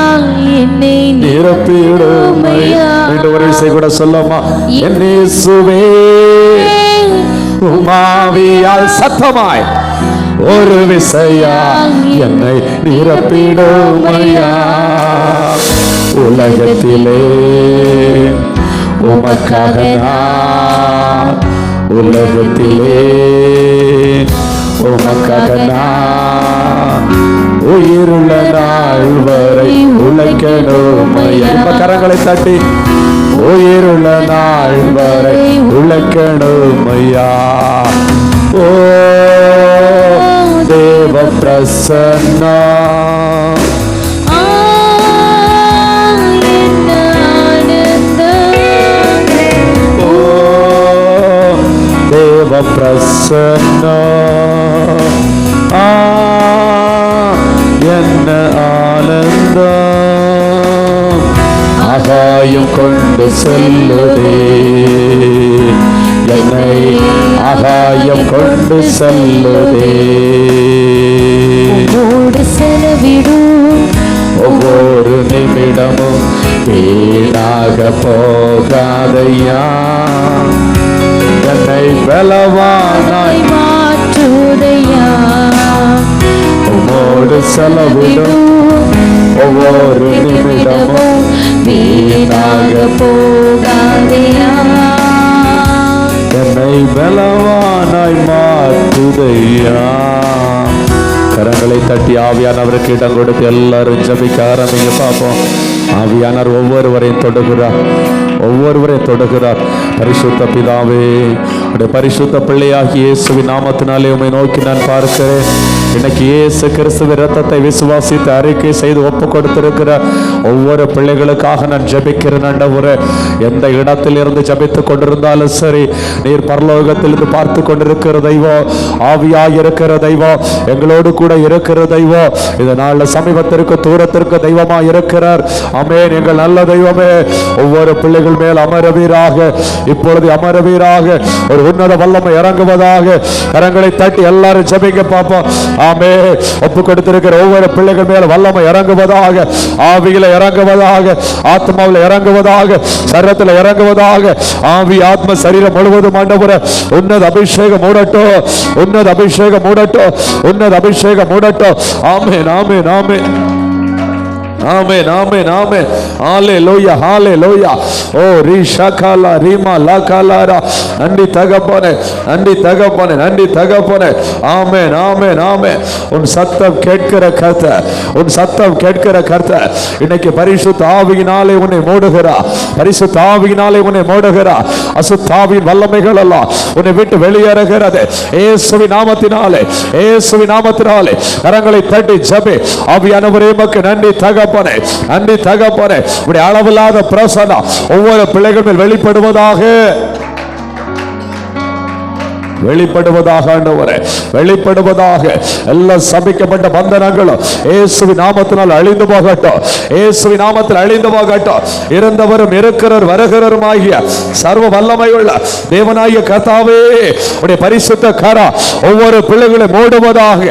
என்னை நிரப்பிடும் ஐயா. மீண்டும் ஒரு விசை கூட சொல்லமா, என் இயேசுவே உமாவியால் சத்தமாய் ஒரு விசையா என்னை நிரப்பிடும் ஐயா. உலகத்திலே உமக்காக நான், உலகத்திலே உமக்காக நான் உயிருள்ள நாள் வரை உழைக்கணும் ஐயா. கரங்களை தட்டி உயிருள்ள நாள் வரை உழைக்கணும் ஐயா. ஓ தேவ பிரசன்னா தேவ பிரசன்னா என்ன ஆனந்தம் ஆகாயம் கொண்டு செல்லுதே, என்னை ஆகாயம் கொண்டு செல்லுதே. செலவிடும் ஒவ்வொரு நிமிடமும் வீணாக போகாதையா, என்னை பலவானாய் மாற்றுதையா. உம்மோடு செலவிடும் ஒவ்வொரு நிமிடமும் வீணாக போகாதையா, என்னை பலவானாய் மாற்றுதையா. கரங்களை தட்டி ஆவியானவருக்கு இடம் கொடுத்து எல்லாரும் ஜபிக்க ஆரம்பிங்க பார்ப்போம். ஆவியானவர் ஒவ்வொருவரையும் தொடுகிறார், ஒவ்வொருவரையும் தொடுகிறார். பரிசுத்த பிதாவே, உடைய பரிசுத்த பிள்ளையாகி இயேசுவின் நாமத்தினாலே உம்மை நோக்கி நான் பார்க்கிறேன். இன்னைக்கு இயேசு கிறிஸ்துவின் இரத்தத்தை விசுவாசித்து அறிக்கை செய்து ஒப்பு கொடுத்திருக்கிற ஒவ்வொரு பிள்ளைகளுக்காக நான் ஜபிக்கிறேன். ஆண்டவரே, எந்த இடத்தில் இருந்து ஜபித்துக் கொண்டிருந்தாலும் சரி, நீர் பரலோகத்திலிருந்து பார்த்து கொண்டிருக்கிற தெய்வம், ஆவியாய் இருக்கிற தெய்வம், எங்களோடு கூட இருக்கிற தெய்வம், இதனால சமீபத்திற்கு தூரத்திற்கு தெய்வமா இருக்கிறார். ஆமென். எங்கள் நல்ல தெய்வமே, ஒவ்வொரு பிள்ளைகள் மேல் அமரவீராக, இப்பொழுது அமரவீராக, ஒரு உன்னத வல்லமை இறங்குவதாக. கரங்களை தட்டி எல்லாரும் ஜெபிங்க பாப்போம். ஆமே. ஒப்பு கொடுத்திருக்கிற ஒவ்வொரு பிள்ளைகள் மேல் வல்லமை இறங்குவதாக, ஆவியில இறங்குவதாக, ஆத்மாவில் இறங்குவதாக, சரீரத்தில் இறங்குவதாக. ஆவி ஆத்ம சரீரம் முழுவதும் ஆண்டவரே உன்னத அபிஷேகம் மூடட்டும், உன்னத அபிஷேகம் மூடட்டும், உன்னத அபிஷேகம் மூடட்டும். ஆமென், amen, amen. Amen, amen, amen. ஹalleluya, ஹalleluya. ஓ ரிஷகலா ரிமா லகலாரா. நன்றி தகப்பனே, நன்றி தகப்பனே, நன்றி தகப்பனே. ஆமென், ஆமென், ஆமென். உன் சத்தம் கேட்கிற கர்த்தர், உன் சத்தம் கேட்கிற கர்த்தர் இன்னைக்கு பரிசுத்த ஆவியினாலே உன்னை மூடுகிறார், பரிசுத்த ஆவியினாலே உன்னை மூடுகிறார். அசுத்த ஆவியின் வல்லமைகள் எல்லாம் உன்னை விட்டு வெளியேறுகிறது இயேசுவின் நாமத்தினாலே, இயேசுவின் நாமத்தினாலே. கரங்களை தட்டி ஜெபி. ஆவியானவரே உமக்கு நன்றி தகப்பனே, நன்றி தகப்பனே. உடைய அளவில்லாத பிரசன்னம் ஒவ்வொரு பிள்ளைகள் மேல் வெளிப்படுவதாக, வெளிப்படுவதாக ஆண்டவரே, வெளிப்படுவதாக. எல்லாம் சபிக்கப்பட்ட பந்தனங்களும் இயேசுவின் நாமத்தினால் அழிந்து போகட்டும், இயேசுவின் நாமத்தில் அழிந்து போகட்டும். இருந்தவரும் இருக்கிறவர் வருகிறவரும் ஆகிய சர்வ வல்லமையுள்ள தேவனாகிய கர்த்தாவே, உடைய பரிசுத்த கரம் ஒவ்வொரு பிள்ளைகளை மூடுவதாக,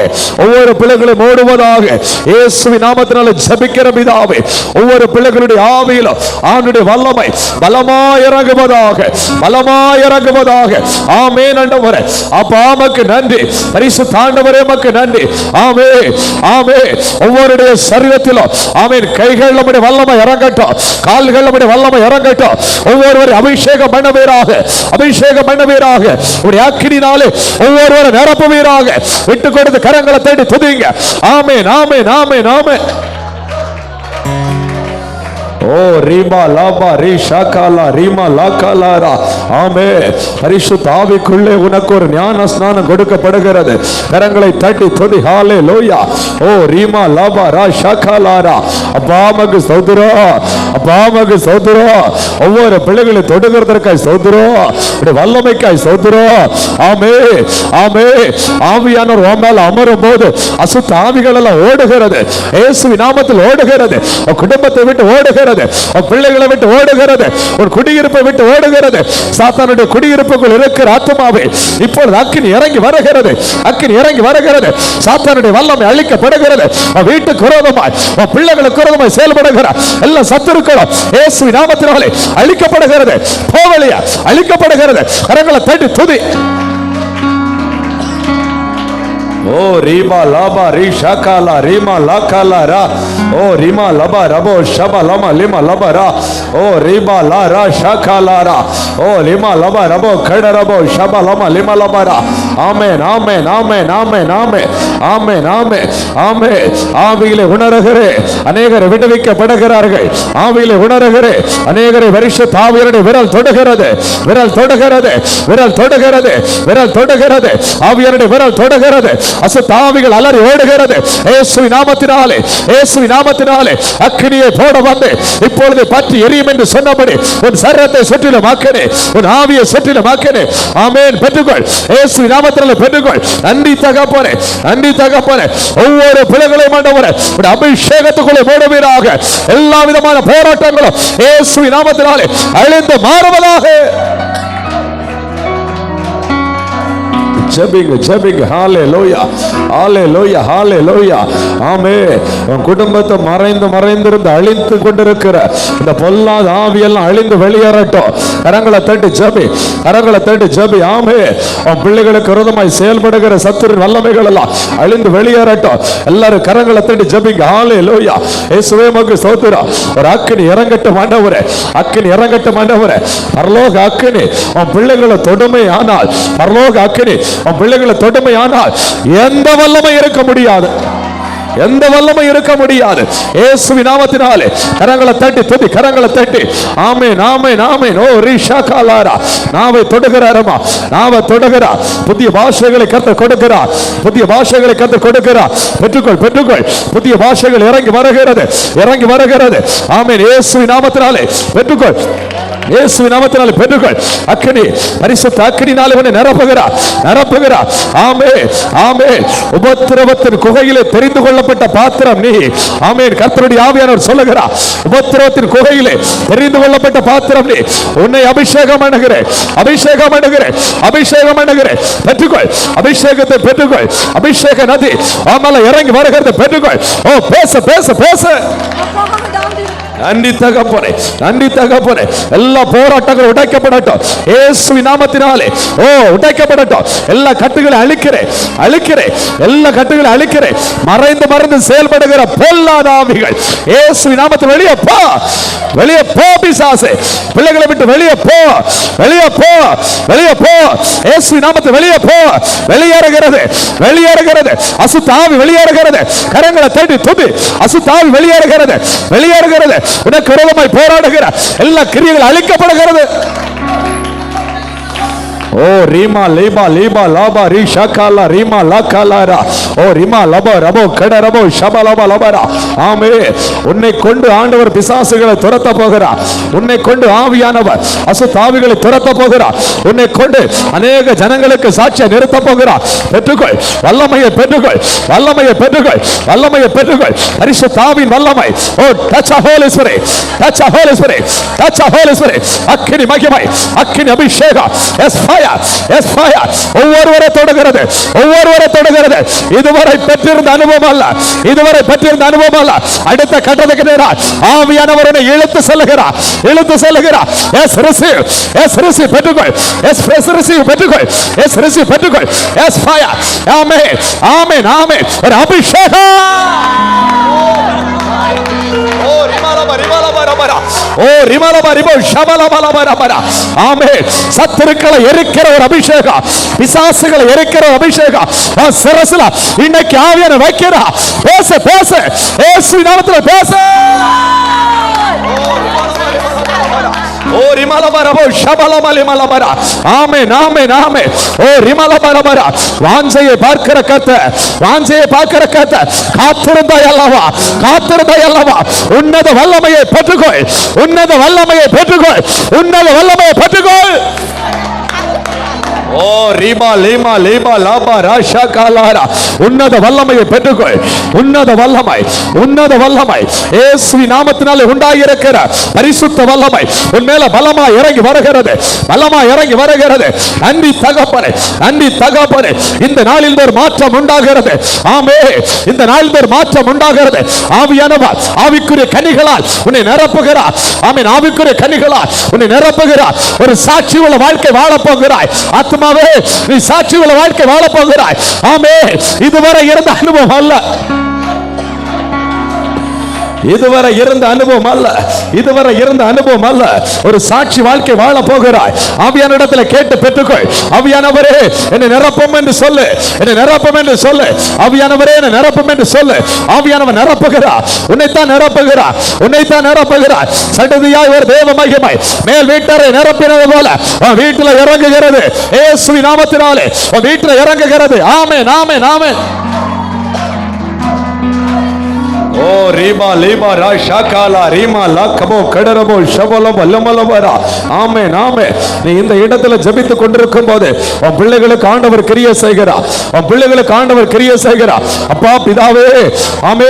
ஒவ்வொரு பிள்ளைகளை மூடுவதாக. இயேசுவின் நாமத்தினால் ஜெபிக்கிற பிதாவே, ஒவ்வொரு பிள்ளைகளுடைய ஆவியிலும் ஆண்டுடைய வல்லமை பலமாய் இறங்குவதாக, பலமாய் இறங்குவதாக. ஆமென் ஆண்டவரே. அப்பா உமக்கு நன்றி, பரிசுத்த ஆண்டவரே உமக்கு நன்றி. ஆமென், ஆமென். ஒவ்வொருடைய சரீரத்திலும் ஆமென் கைகள் நம்முடைய வல்லமை இறங்கட்டும், கால்கள் நம்முடைய வல்லமை இறங்கட்டும். ஒவ்வொருவரும் அபிஷேகம் பண்ணவீராக, அபிஷேகம் பண்ணவீராக. உடைய அக்கினினாலே ஒவ்வொருவரும் நிரப்புவீராக. விட்டு கொடுத்து கரங்களை தேடி துதிங்க. ஆமென், ஆமென், ஆமென், ஆமென். ஓ ரீமா லாபா ரீஷாகாலா ரீமா லாகாலாரா. ஆமே. பரிசுத்த ஆவிக்குள்ளே உனக்கு ஒரு ஞான ஸ்நானம் கொடுக்கப்படுகிறது. கரங்களை தட்டி துதி. ஹalleluya. ஓ ரீமா லாபா ரா ஷாகாலாரா. அப்பா உமக்கு ஸ்தோத்திரம், அப்பா உமக்கு ஸ்தோத்திரம். ஒவ்வொரு பிள்ளைகளை தொடுகிறதற்காய் ஸ்தோத்திரம், உடைய வல்லமைக்காய் ஸ்தோத்திரம். ஆமே, ஆமே. ஆவியானவர் உன் மேல் அமரும் போது அசுத்த ஆவிகள் எல்லாம் ஓடுகிறது, இயேசுவின் நாமத்தில் ஓடுகிறது, குடும்பத்தை விட்டு ஓடுகிறது. ஓடுகிறது, உன் பிள்ளைகளை விட்டு ஓடுகிறது, உன் குடியிருப்பை விட்டு ஓடுகிறது. சாத்தானுடைய குடியிருப்புக்குள் இருக்கிற ஆத்துமாவே இப்பொழுது அக்கினி இறங்கி வருகிறது, அக்கினி இறங்கி வருகிறது. சாத்தானுடைய வல்லமை அழிக்கப்படுகிறது. உன் வீட்டுக்கு விரோதமாய், உன் பிள்ளைகளுக்கு விரோதமாய் செயல்படுகிற எல்லா சத்துருக்களும் இயேசுவின் நாமத்தினாலே அழிக்கப்படுகிறது. போவலியா அழிக்கப்படுகிறது. கரங்களை தட்டி துதி. ஓ ரீமா லாபா ரீ ஷாகாலா ரீமா லாகாலா ரா. ஓ ரீமா லபா ரபோ ஷபா லமா லிமா லபா ரா. ஓ ரீமா லா ரா ஷாகாலா ரா. ஓ லிமா லபா ரபோ கட ரபோ ஷபா லமா லிமா லபா ரா. ஆமென் amen amen amen amen amen amen ஆமென். ஆவியிலே உணர்கிறே அநேகர் விடுவிக்கப்படுகிறார்கள். ஆவியிலே உணர்கிறே அநேகரை பரிசுத்த ஆவியருடைய விரல் தொடுகிறது, விரல் தொடுகிறது, விரல் தொடுகிறது, விரல் தொடுகிறது. ஆவியருடைய விரல் தொடுகிறது. அசுத்தாவிகள் அலறி ஓடுகிறது. இயேசுவின் நாமத்தினாலே, இயேசுவின் நாமத்தினாலே அக்கினியை போட வந்து இப்பொழுது பற்றி எரியும் என்று சொன்னபடி உன் சரீரத்தை சுற்றிலும் ஆக்கினே, உன் ஆவியை சுற்றிலும் ஆக்கினே. ஆமென். பெற்றுக்கொள், இயேசுவின் நாமத்தினாலே பெற்றுக்கொள். நன்றி தகப்பனே, நன்றி தகப்பனே. ஒவ்வொரு பிள்ளைகளையும் ஆண்டவரே உடைய அபிஷேகத்துக்குள்ளே போடுவீராக. எல்லா விதமான போராட்டங்களும் இயேசுவின் நாமத்தினாலே அழிந்து மாறுவதாக. ஜெபிங்க ஜெபிங்க. ஹalleluya ஹalleluya ஹalleluya. ஆமென். உன் குடும்பத்தை மறைந்திருந்து அழித்து கொண்டிருக்கிற இந்த பொல்லாத ஆவியெல்லாம் அழிந்து வெளியேறட்டும். கரங்களை தட்டி ஜெபி, கரங்களை தட்டி ஜெபி. ஆமென். உன் பிள்ளைகளுக்கு விரோதமாய் செயல்படுகிற சத்துரு வல்லமைகள் எல்லாம் அழிந்து வெளியேறட்டும். எல்லாரும் கரங்களை தட்டி ஜெபிங்க. ஹalleluya. இயேசுவே உமக்கு ஸ்தோத்திரம். ஒரு அக்கினி இறங்கட்டும் ஆண்டவரே, அக்கினி இறங்கட்டும் ஆண்டவரே. பரலோக அக்கினி உன் பிள்ளைகளை தொடுமை ஆனால், பரலோக அக்கினி உன் பிள்ளைகளை தொடுமை ஆனால் எந்த வல்லமை இருக்க முடியாது, எந்த வல்லமை இருக்க முடியாது. இயேசுவின் நாமத்தினாலே கரங்களை தட்டி துதி, கரங்களை தட்டி. ஆமென் ஆமென் ஆமென். ஓ ரிஷாகாலாரா. நாவை தொடுகிறாரமா, நாவை தொடுகிறார். புதிய பாஷைகளை கர்த்தர் கொடுக்கிறார், புதிய பாஷைகளை கர்த்தர் கொடுக்கிறார். பெற்றுக்கொள் பெற்றுக்கொள். புதிய பாஷைகள் இறங்கி வருகிறது, இறங்கி வருகிறது. ஆமென். இயேசுவின் நாமத்தினாலே பெற்றுக்கொள், இயேசுவின் நாமத்தினாலே பெற்றுக்கொள். அக்கினி, பரிசுத்த அக்கினினாலே உன்னை நிரப்புகிறார், நிரப்புகிறார். ஆமென் ஆமென். உபத்திரவத்தின் குகையிலே தெரிந்து கொள்ளப்பட்ட பாத்திரம் நீ. ஆமென். கர்த்தருடைய ஆவியானவர் சொல்லுகிறார், உபத்திரவத்தின் குகையிலே தெரிந்து கொள்ளப்பட்ட பாத்திரம் நீ. உன்னை அபிஷேகம் பண்ணுகிறேன், அபிஷேகம் பண்ணுகிறேன், அபிஷேகம் பண்ணுகிறேன். பெற்றுக்கொள், அபிஷேகத்தை பெற்றுக்கொள். அபிஷேக நதி ஆமல இறங்கி வருகிறது. பெற்றுக்கொள். ஓ பேச பேச பேச. நன்றி தகப்பனே, நன்றி தகப்பனே. எல்லா போராட்டங்களும் உடைக்கப்படட்டும் இயேசுவின் நாமத்தினாலே. ஓ உடைக்கப்படட்டும். எல்லா கட்டுகளை அழிக்கிறேன், அழிக்கிறேன். எல்லா கட்டுகளை அழிக்கிறேன். மறைந்து மறைந்து செயல்படுகிற பொல்லாத ஆவிகள் இயேசுவின் நாமத்தில் வெளியே போ, வெளியே போ. பிசாசே பிள்ளைகளை விட்டு வெளியே போ, வெளியே போ, வெளியே போ. இயேசுவின் நாமத்தில் வெளியே போ. வெளியேறுகிறது, வெளியேறுகிறது. அசுத்த ஆவி வெளியேறுகிறது. கரங்களை தட்டி துதி. அசுத்த ஆவி வெளியேறுகிறது, வெளியேறுகிறது. உனக்கு விரோதமாய் போராடுகிற எல்லா கிரியைகள் அழிக்கப்படுகிறது. ஓ ரீமா லேபா லேபா லாபா ரீ ஷாகாலா ரீமா லாகாலாரா. ஓ ரீமா லபா ரபோ கட ரபோ ஷபா லபா லபரா. ஆமென். உன்னை கொண்டு ஆண்டவர் பிசாசுகளை துரத்த போகிறார். உன்னை கொண்டு ஆவியானவர் அசுத்த ஆவிகளை துரத்த போகிறார். உன்னை கொண்டு அநேக ஜனங்களுக்கு சாட்சியை நிறுத்த போகிறார். பெற்றுக்கொள், வல்லமையை பெற்றுக்கொள், வல்லமையை பெற்றுக்கொள், வல்லமையை பெற்றுக்கொள். பரிசுத்த ஆவியின் வல்லமை. Oh touch of Holy Spirit, touch of Holy Spirit, touch of Holy Spirit. அக்கினி மகிமை, அக்கினி அபிஷேகம். Yes fire, yes fire. ஒவ்வொருவரை தொடுகிறது, ஒவ்வொருவரை தொடுகிறது. இதுவரை பெற்றிருந்த அனுபவம் அல்ல, இதுவரை பெற்றிருந்த அனுபவம் அல்ல. அடுத்த கட்டத்துக்கு நேராக ஆவியானவரை இழுத்து செல்லுகிறார், இழுத்து செல்லுகிறார். எஸ் ரிசீவ், எஸ் ரிசீவ் பெற்றுக்கொள். எஸ் ரிசீவ் பெற்றுக்கொள். எஸ் ரிசீவ் பெற்றுக்கொள். Yes fire. Amen amen amen. ஒரு அபிஷேகம். ஓ ரிமாலபா ரிமாலபா ரபரா. ஓ ரிமாலபா ரிபோ ஷபலபா ரபரா. ஆமென். சத்துருக்களை எரிக்கிற ஒரு அபிஷேகம், பிசாசுகளை எரிக்கிற ஒரு அபிஷேகம் சிரசுல இன்னைக்கு ஆவியான வைக்கிறா. பேச பேச, இயேசுவின் நாமத்தில் பேச. ஓ ரிமலபா ரபோ ஷபலபா லிமலபரா. ஆமென் ஆமென் ஆமென். ஓ ரிமலபா ரபரா. வாஞ்சையை பார்க்கிற கர்த்தர், வாஞ்சையை பார்க்கிற கர்த்தர். காத்திருந்தாய் அல்லவா, காத்திருந்தாய் அல்லவா. உன்னத வல்லமையை பெற்றுக்கொள், உன்னத வல்லமையை பெற்றுக்கொள், உன்னத வல்லமையை பெற்றுக்கொள். ஓ ரீமா லீமா லீமா லாபா ராஷா காலாரா. உன்னத வல்லமையை பெற்றுக்கொள். உன்னத வல்லமை, உன்னத வல்லமை இயேசுவின் நாமத்தினாலே உண்டாகியிருக்கிற பரிசுத்த வல்லமை உன் மேல பலமா இறங்கி வருகிறது, பலமா இறங்கி வருகிறது. நன்றி தகப்பனே, நன்றி தகப்பனே. இந்த நாளில் ஒரு மாற்றம் உண்டாகிறது. ஆமே, இந்த நாளில் ஒரு மாற்றம் உண்டாகிறது. ஆவியானவர் ஆவிக்குரிய கனிகளால் உன்னை நிரப்புகிறார். ஆமென். ஆவிக்குரிய கனிகளால் உன்னை நிரப்புகிறார். ஒரு சாட்சி உள்ள வாழ்க்கை வாழ போகிறாய். ஆத்மாவே, நீ சாட்சி உள்ள வாழ்க்கை வாழ போகிறாய். ஆமே. இதுவரை இருந்த அனுபவம் அல்ல, இதுவரை இருந்த அனுபவம் அல்ல, இதுவரை இருந்த அனுபவம் அல்ல. ஒரு சாட்சி வாழ்க்கை வாழ போகிறாய். ஆவியான இடத்துல கேட்டு பெற்றுக்கொள். ஆவியானவரே என்னை நிரப்பும் என்று சொல்லு, என்னை நிரப்பும் என்று சொல்லு. ஆவியானவரே என்னை நிரப்பும் என்று சொல்லு. ஆவியானவர் நிரப்புகிறார், உன்னைத்தான் நிரப்புகிறார், உன்னைத்தான் நிரப்புகிறார். சடுதியாய் ஒரு தேவ மகிமை மேல் வீட்டரை நிரப்பினது போல வீட்டில் இறங்குகிறது. இயேசுவின் நாமத்தினாலே வீட்டில் இறங்குகிறது. ஆமென், ஆமென், ஆமென். ஓ ரீமா லீமா ராஷா காலா ரீமா லாக்கபோ கடரபோ ஷபலபோ லமலபரா. ஆமென், ஆமென். நீ இந்த இடத்துல ஜெபித்துக் கொண்டிருக்கும் போது உன் பிள்ளைகளுக்கு ஆண்டவர் கிரியை செய்கிறார். உன் பிள்ளைகளுக்கு ஆண்டவர் கிரியை செய்கிறார். அப்பா பிதாவே, ஆமே,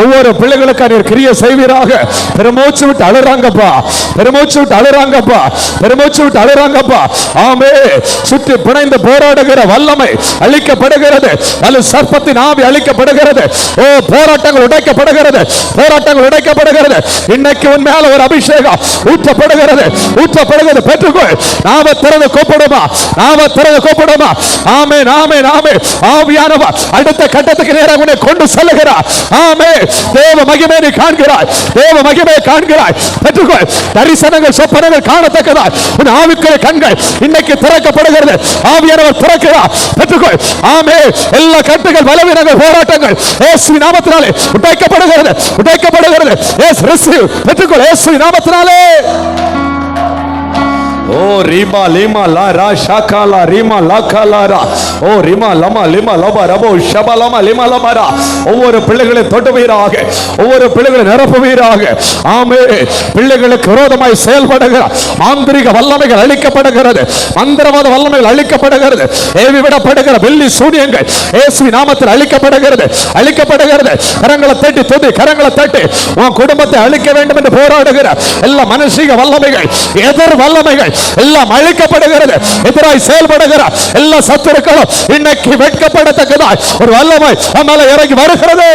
ஒவ்வொரு பிள்ளைகளுக்கு நீர் கிரியை செய்வீராக. பெருமூச்சு விட்டு அழுறாங்கப்பா, பெருமூச்சு விட்டு அழுறாங்கப்பா, பெருமூச்சு விட்டு அழுறாங்கப்பா. ஆமே, சுற்றி பிணைந்து போராடுகிற வல்லமை அழிக்கப்படுகிறது. அல்ல சர்ப்பத்தின் ஆவி அழிக்கப்படுகிறது. ஓ போராட்டங்கள் உடைக்க போராட்டங்கள் உடைக்கப்படுகிறது. இன்னைக்கு உன் மேல ஒரு அபிஷேகம் ஊற்றப்படுகிறது, ஊற்றப்படுகிறது. பெற்றுக்கொள். நாம திறந்து கூப்பிடுமா, நாம திறந்து கூப்பிடுமா. ஆமென், ஆமென், ஆமென். ஆவியானவர் அடுத்த கட்டத்துக்கு நேராக உன்னை கொண்டு செல்லுகிறார். ஆமென். தேவ மகிமை நீ காண்கிறாய், தேவ மகிமையை காண்கிறாய். பெற்றுக்கொள். தரிசனங்கள் சொப்பனங்கள் காணத்தக்கதாய் உன் ஆவிக்குரிய கண்கள் இன்னைக்கு திறக்கப்படுகிறது. ஆவியானவர் திறக்கிறார். பெற்றுக்கொள். ஆமென். எல்லா கட்டுகள், பலவீனங்கள், போராட்டங்கள் இயேசுவின் நாமத்தினாலே உடைக்கப்படுகிறது, உடைக்கப்படுகிறது. S receive. பெற்றுக்கொள் இயேசுவின் நாமத்தினாலே. ஓ ரீமா லீமா லா ரா ஷாகாலா ரீமா லாகாலாரா. ஓ ரீமா லமா லிமா லபா ரபோ ஷபலமா லிமா லபரா. ஒவ்வொரு பிள்ளைகளை தொடுவீராக, ஒவ்வொரு பிள்ளைகளை நிரப்புவீராக. ஆமே. பிள்ளைகளுக்கு விரோதமாய் செயல்படுகிற மாந்திரிக வல்லமைகள் அழிக்கப்படுகிறது, மந்திரவாத வல்லமைகள் அழிக்கப்படுகிறது. ஏவி விடப்படுகிற வெள்ளி சூனியங்கள் இயேசுவின் நாமத்தில் அழிக்கப்படுகிறது, அழிக்கப்படுகிறது. கரங்களை தட்டி துதி, கரங்களை தட்டி உன் குடும்பத்தை அழிக்க வேண்டும் என்று போராடுகிற எல்லா மனுஷிக வல்லமைகள், எதிர் வல்லமைகள் எல்லாம் அழிக்கப்படுகிறது. எதிராய் செயல்படுகிற எல்லா சத்துருக்களும் இன்னைக்கு வெட்கப்படத்தக்கதாய் ஒரு வல்லமை நம்மால இறங்கி வருகிறது.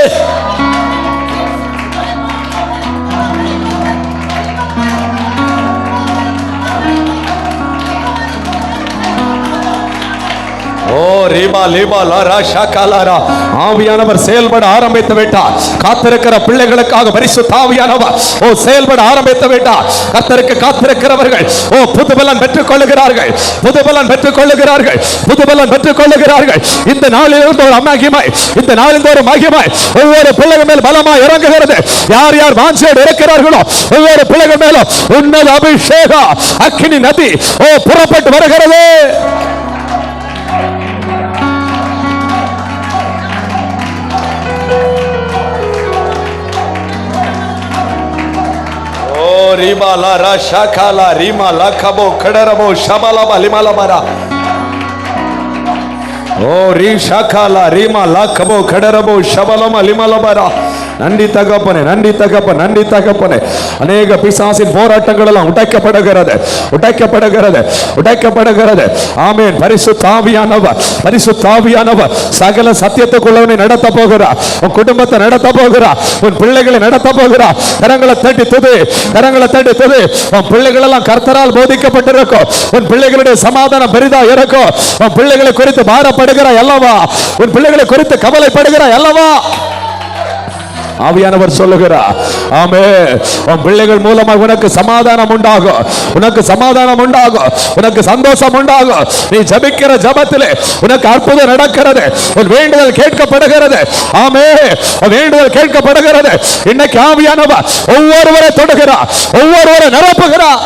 ஓ ரீமா லீமா லாரா ஷாகாலாரா. ஆவியானவர் செயல்பட ஆரம்பித்து விட்டார். காத்திருக்கிற பிள்ளைகளுக்காக பரிசுத்த ஆவியானவர் ஓ செயல்பட ஆரம்பித்து விட்டார். கர்த்தருக்கு காத்திருக்கிறவர்கள் ஓ புதுபலன் பெற்றுக் கொள்ளுகிறார்கள், புதுபலன் பெற்றுக் கொள்ளுகிறார்கள், புதுபலன் பெற்றுக் கொள்ளுகிறார்கள். இந்த நாளிலிருந்து ஒரு மகிமை, இந்த நாளிலிருந்து ஒரு மகிமை ஒவ்வொரு பிள்ளைகள் மேல் பலமா இறங்குகிறது. யார் யார் வாஞ்சையோடு இருக்கிறார்களோ ஒவ்வொரு பிள்ளைகள் மேலும் உன்னத அபிஷேகம் அக்கினி நதி ஓ புறப்பட்டு வருகிறது. ரீமா லா ரா ஷாகாலா ரீமா லாகபோ கடரபோ ஷபலபா லிமலபரா. ஓ ரீ ஷாகாலா ரீமா லாகபோ கடரபோ ஷபலமா லிமலபரா. நன்றி தகப்பனே, நன்றி தகப்பன், நன்றி தகப்பனே. அநேக பிசாசின் போராட்டங்கள் எல்லாம் உடைக்கப்படுகிறது, உடைக்கப்படுகிறது, உடைக்கப்படுகிறது. ஆமென். பரிசுத்த ஆவியானவர், பரிசுத்த ஆவியானவர் சகல சத்தியத்துக்குள்ளவனை நடத்த போகிறார். உன் குடும்பத்தை நடத்த போகிறார், உன் பிள்ளைகளை நடத்த போகிறார். கரங்களை தட்டி துதி, கரங்களை தட்டி துதி. உன் பிள்ளைகள் எல்லாம் கர்த்தரால் போதிக்கப்பட்டிருக்கும். உன் பிள்ளைகளுடைய சமாதானம் பெரிதா இருக்கும். உன் பிள்ளைகளை குறித்து பாரப்படுகிறாய் அல்லவா, உன் பிள்ளைகளை குறித்து கவலைப்படுகிறாய் அல்லவா. ஆவியானவர் சொல்லுகிறார். ஆமென். உன் பிள்ளைகள் மூலமாக உனக்கு சமாதானம் உண்டாகும், உனக்கு சமாதானம் உண்டாகும், உனக்கு சந்தோஷம் உண்டாகும். நீ ஜெபிக்கிற ஜெபத்திலே உனக்கு அற்புதம் நடக்கிறது. உன் வேண்டுதல் கேட்கப்படுகிறது. ஆமென். உன் வேண்டுதல் கேட்கப்படுகிறது. இன்னைக்கு ஆவியானவர் ஒவ்வொருவரை தொடுகிறார், ஒவ்வொருவரை நிரப்புகிறார்.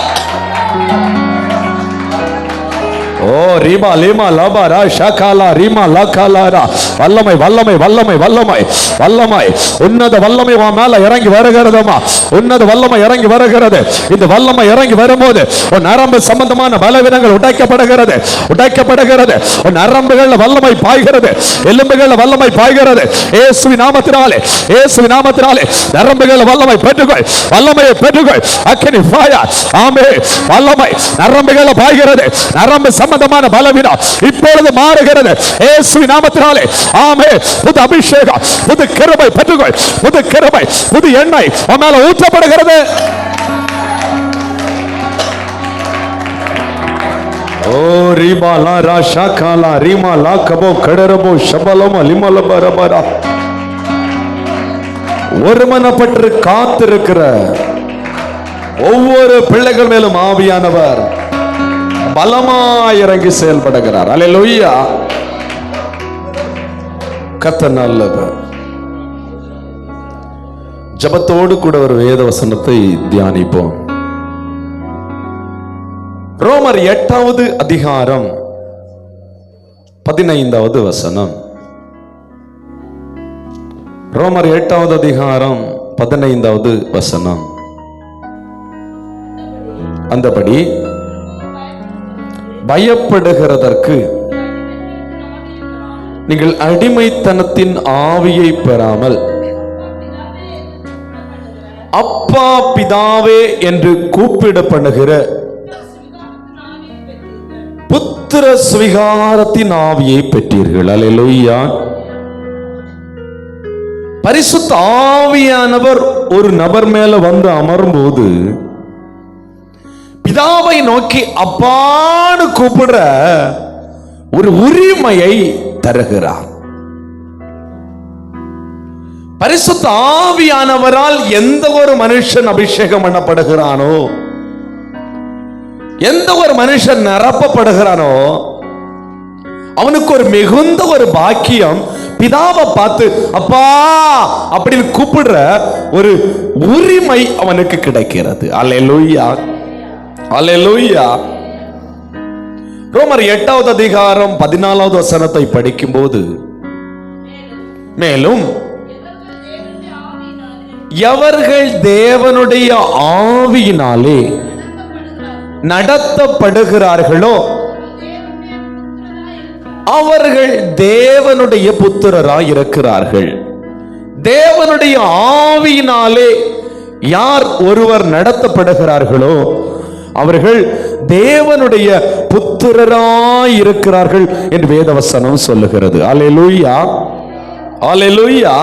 ஓ ஓ ரீமா லீமா லபாரா ஷகாலா ரீமா லகாலாரா. வல்லமை வல்லமை வல்லமை வல்லமை வல்லமை, உன்னத வல்லமை உன் மேல இறங்கி வருகிறதுமா. உன்னத வல்லமை இறங்கி வருகிறது. இந்த வல்லமை இறங்கி வரும்போது உன் நரம்பு சம்பந்தமான பலவீனங்கள் உடைக்கப்படுகிறது, உடைக்கப்படுகிறது. உன் நரம்புகள்ல வல்லமை பாய்கிறது, எலும்புகள்ல வல்லமை பாய்கிறது. இயேசுவின் நாமத்தினாலே, இயேசுவின் நாமத்தினாலே நரம்புகள்ல வல்லமை பெற்றுக்கொள், வல்லமையை பெற்றுக்கொள். அக்கினி ஃபயர். ஆமென். வல்லமை நரம்புகள்ல பாய்கிறது. நரம்பு சம்பந்தமான பலவீனம் இப்பொழுது மாறுகிறது இயேசுவின் நாமத்தினாலே. ஆமென். புது அபிஷேகம், புது கிருபை பெற்றுக்கொள். புது கிருபை, புது எண்ணெய் உன் மேல ஊற்றப்படுகிறது. ஓ ரீமா லா ரா ஷகாலா ரீமா லா கபோ கடரபோ ஷபலம லிமலபரபரா. ஒருமனப்பட்டு காத்திருக்கிற ஒவ்வொரு பிள்ளைகள் மேலும் ஆவியானவர் பலமாய் இறங்கி செயல்படுகிறார். அல்லேலூயா. கர்த்தர் நல்லவர். ஜபத்தோடு கூட ஒரு வேத வசனத்தை தியானிப்போம். ரோமர் 8வது அதிகாரம் 15வது வசனம். ரோமர் 8வது அதிகாரம் 15வது வசனம். அந்தபடி பயப்படுகிறதற்கு நீங்கள் அடிமைத்தனத்தின் ஆவியை பெறாமல் அப்பா பிதாவே என்று கூப்பிடப்படுகிற புத்திர சுவிகாரத்தின் ஆவியை பெற்றீர்கள். அல்லேலூயா. பரிசுத்த ஆவியானவர் ஒரு நபர் மேல வந்து அமரும்போது பிதாவை நோக்கி அப்பான்னு கூப்பிடுற ஒரு உரிமையை தருகிறார். பரிசுத்த ஆவியானவரால் எந்த ஒரு மனுஷன் அபிஷேகம் பண்ணப்படுகிறானோ, எந்த ஒரு மனுஷன் நிரப்பப்படுகிறானோ, அவனுக்கு ஒரு மிகுந்த ஒரு பாக்கியம், பிதாவை பார்த்து அப்பா அப்படின்னு கூப்பிடுற ஒரு உரிமை அவனுக்கு கிடைக்கிறது. அல்லேலூயா, அல்லேலூயா. ரோமர் 8வது அதிகாரம் 14வது வசனத்தை படிக்கும்போது, மேலும் எவர்கள் தேவனுடைய ஆவியினாலே நடத்தப்படுகிறார்களோ அவர்கள் தேவனுடைய புத்திரராய் இருக்கிறார்கள். தேவனுடைய ஆவியினாலே யார் ஒருவர் நடத்தப்படுகிறார்களோ அவர்கள் தேவனுடைய புத்திரராய் இருக்கிறார்கள் என்று வேதவசனம் சொல்லுகிறது. அல்லேலூயா, அல்லேலூயா.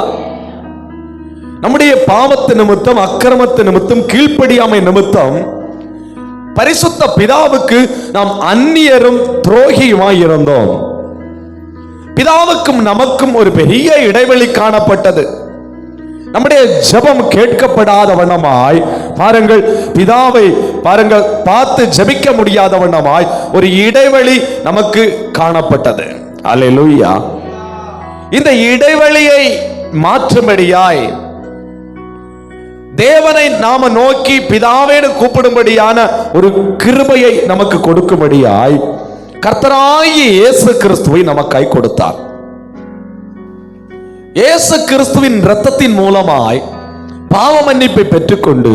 நம்முடைய பாவத்து நிமித்தம், அக்கிரமத்து நிமித்தம், கீழ்ப்படியாமை நிமித்தம் பரிசுத்த பிதாவுக்கு நாம் அந்நியரும் துரோகியுமாய் இருந்தோம். பிதாவுக்கும் நமக்கும் ஒரு பெரிய இடைவெளி காணப்பட்டது. நம்முடைய ஜெபம் கேட்கப்படாத வண்ணமாய், பாருங்கள், பிதாவை பாருங்கள் பார்த்து ஜெபிக்க முடியாத வண்ணமாய் ஒரு இடைவெளி நமக்கு காணப்பட்டது. அல்லேலூயா. இந்த இடைவெளியை மாற்றும்படியாய், தேவனை நாம நோக்கி பிதாவேன்னு கூப்பிடும்படியான ஒரு கிருபையை நமக்கு கொடுக்கும்படியாய் கர்த்தராகிய இயேசு கிறிஸ்துவை நமக்காய் கொடுத்தார். இயேசு கிறிஸ்துவின் இரத்தத்தின் மூலமாய் பாவ மன்னிப்பை பெற்றுக்கொண்டு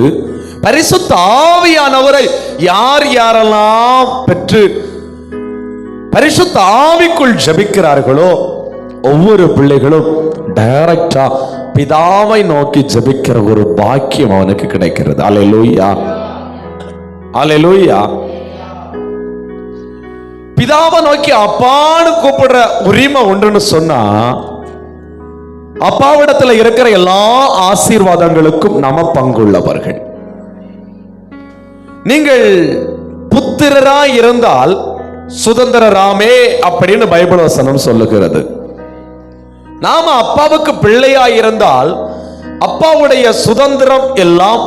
பரிசுத்த ஆவியானவரை யார் யாரெல்லாம் பெற்று பரிசுத்த ஆவிக்குள் ஜெபிக்கிறார்களோ ஒவ்வொரு பிள்ளைகளும் டைரக்டா பிதாவை நோக்கி ஜெபிக்கிற ஒரு பாக்கியம் அவனுக்கு கிடைக்கிறது. அல்லேலூயா, அல்லேலூயா. பிதாவை நோக்கி அப்பான்னு கூப்பிடுற உரிமை ஒன்றுன்னு சொன்னா, அப்பாவிடத்துல இருக்கிற எல்லா ஆசீர்வாதங்களுக்கும் நாம பங்குள்ளவர்கள். நீங்கள் புத்திரராய் இருந்தால் சுதந்திரராமே அப்படின்னு பைபிள் வசனம் சொல்லுகிறது. நாம அப்பாவுக்கு பிள்ளையாய் இருந்தால் அப்பாவுடைய சுதந்திரம் எல்லாம்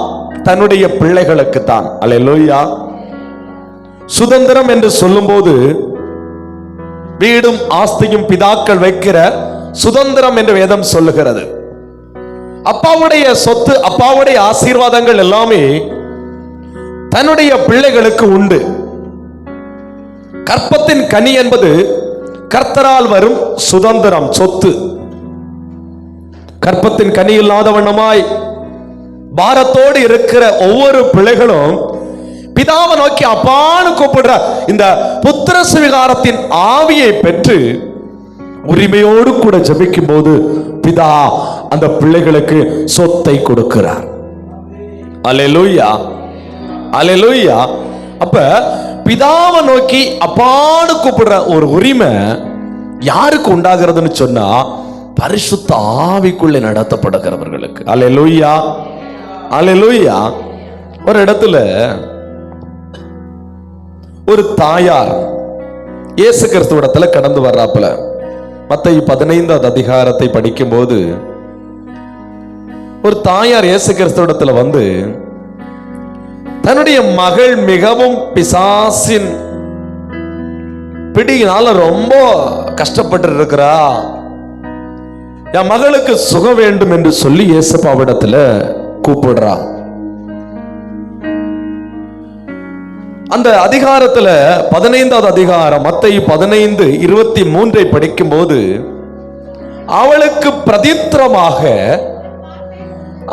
தன்னுடைய பிள்ளைகளுக்கு தான். அல்லேலூயா. சுதந்திரம் என்று சொல்லும்போது வீடும் ஆஸ்தியும் பிதாக்கள் வைக்கிற சுதந்திரம் என்று வேதம் சொல்லுகிறது. அப்பாவுடைய சொத்து, அப்பாவுடைய ஆசீர்வாதங்கள் எல்லாமே தன்னுடைய பிள்ளைகளுக்கு உண்டு. கற்பத்தின் கனி என்பது கர்த்தரால் வரும் சுதந்திரம், சொத்து. கற்பத்தின் கனி இல்லாத வண்ணமாய் பாரத்தோடு இருக்கிற ஒவ்வொரு பிள்ளைகளும் பிதாவை நோக்கி அப்பான்னு கூப்பிடுற இந்த புத்திர சுவிகாரத்தின் ஆவியை பெற்று உரிமையோடு கூட ஜெபிக்கும் போது பிதா அந்த பிள்ளைகளுக்கு சொத்தை கொடுக்கிறார். அல்லேலூயா, அல்லேலூயா. அப்ப பிதாவை நோக்கி அப்பான்னு கூப்பிடுற ஒரு உரிமை யாருக்கு உண்டாகிறதுன்னு சொன்னா பரிசுத்த ஆவிக்குள்ளே நடத்தப்படுகிறவர்களுக்கு. அல்லேலூயா, அல்லேலூயா. ஒரு இடத்துல ஒரு தாயார் இயேசு கிறிஸ்துவிடத்துல கடந்து வர்றாப்புல. மத்தேயு 15வது அதிகாரத்தை படிக்கும் போது ஒரு தாயார் இயேசு கிறிஸ்துவிடத்துல வந்து தன்னுடைய மகள் மிகவும் பிசாசின் பிடியினால ரொம்ப கஷ்டப்பட்டு இருக்கிறா, என் மகளுக்கு சுகம் வேண்டும் என்று சொல்லி இயேசுப்பாவிடத்துல கூப்பிடுறா. அந்த அதிகாரத்துல 15வது அதிகாரம் மத்தேயு 15:23 படிக்கும் போது அவளுக்கு பிரதித்திரமாக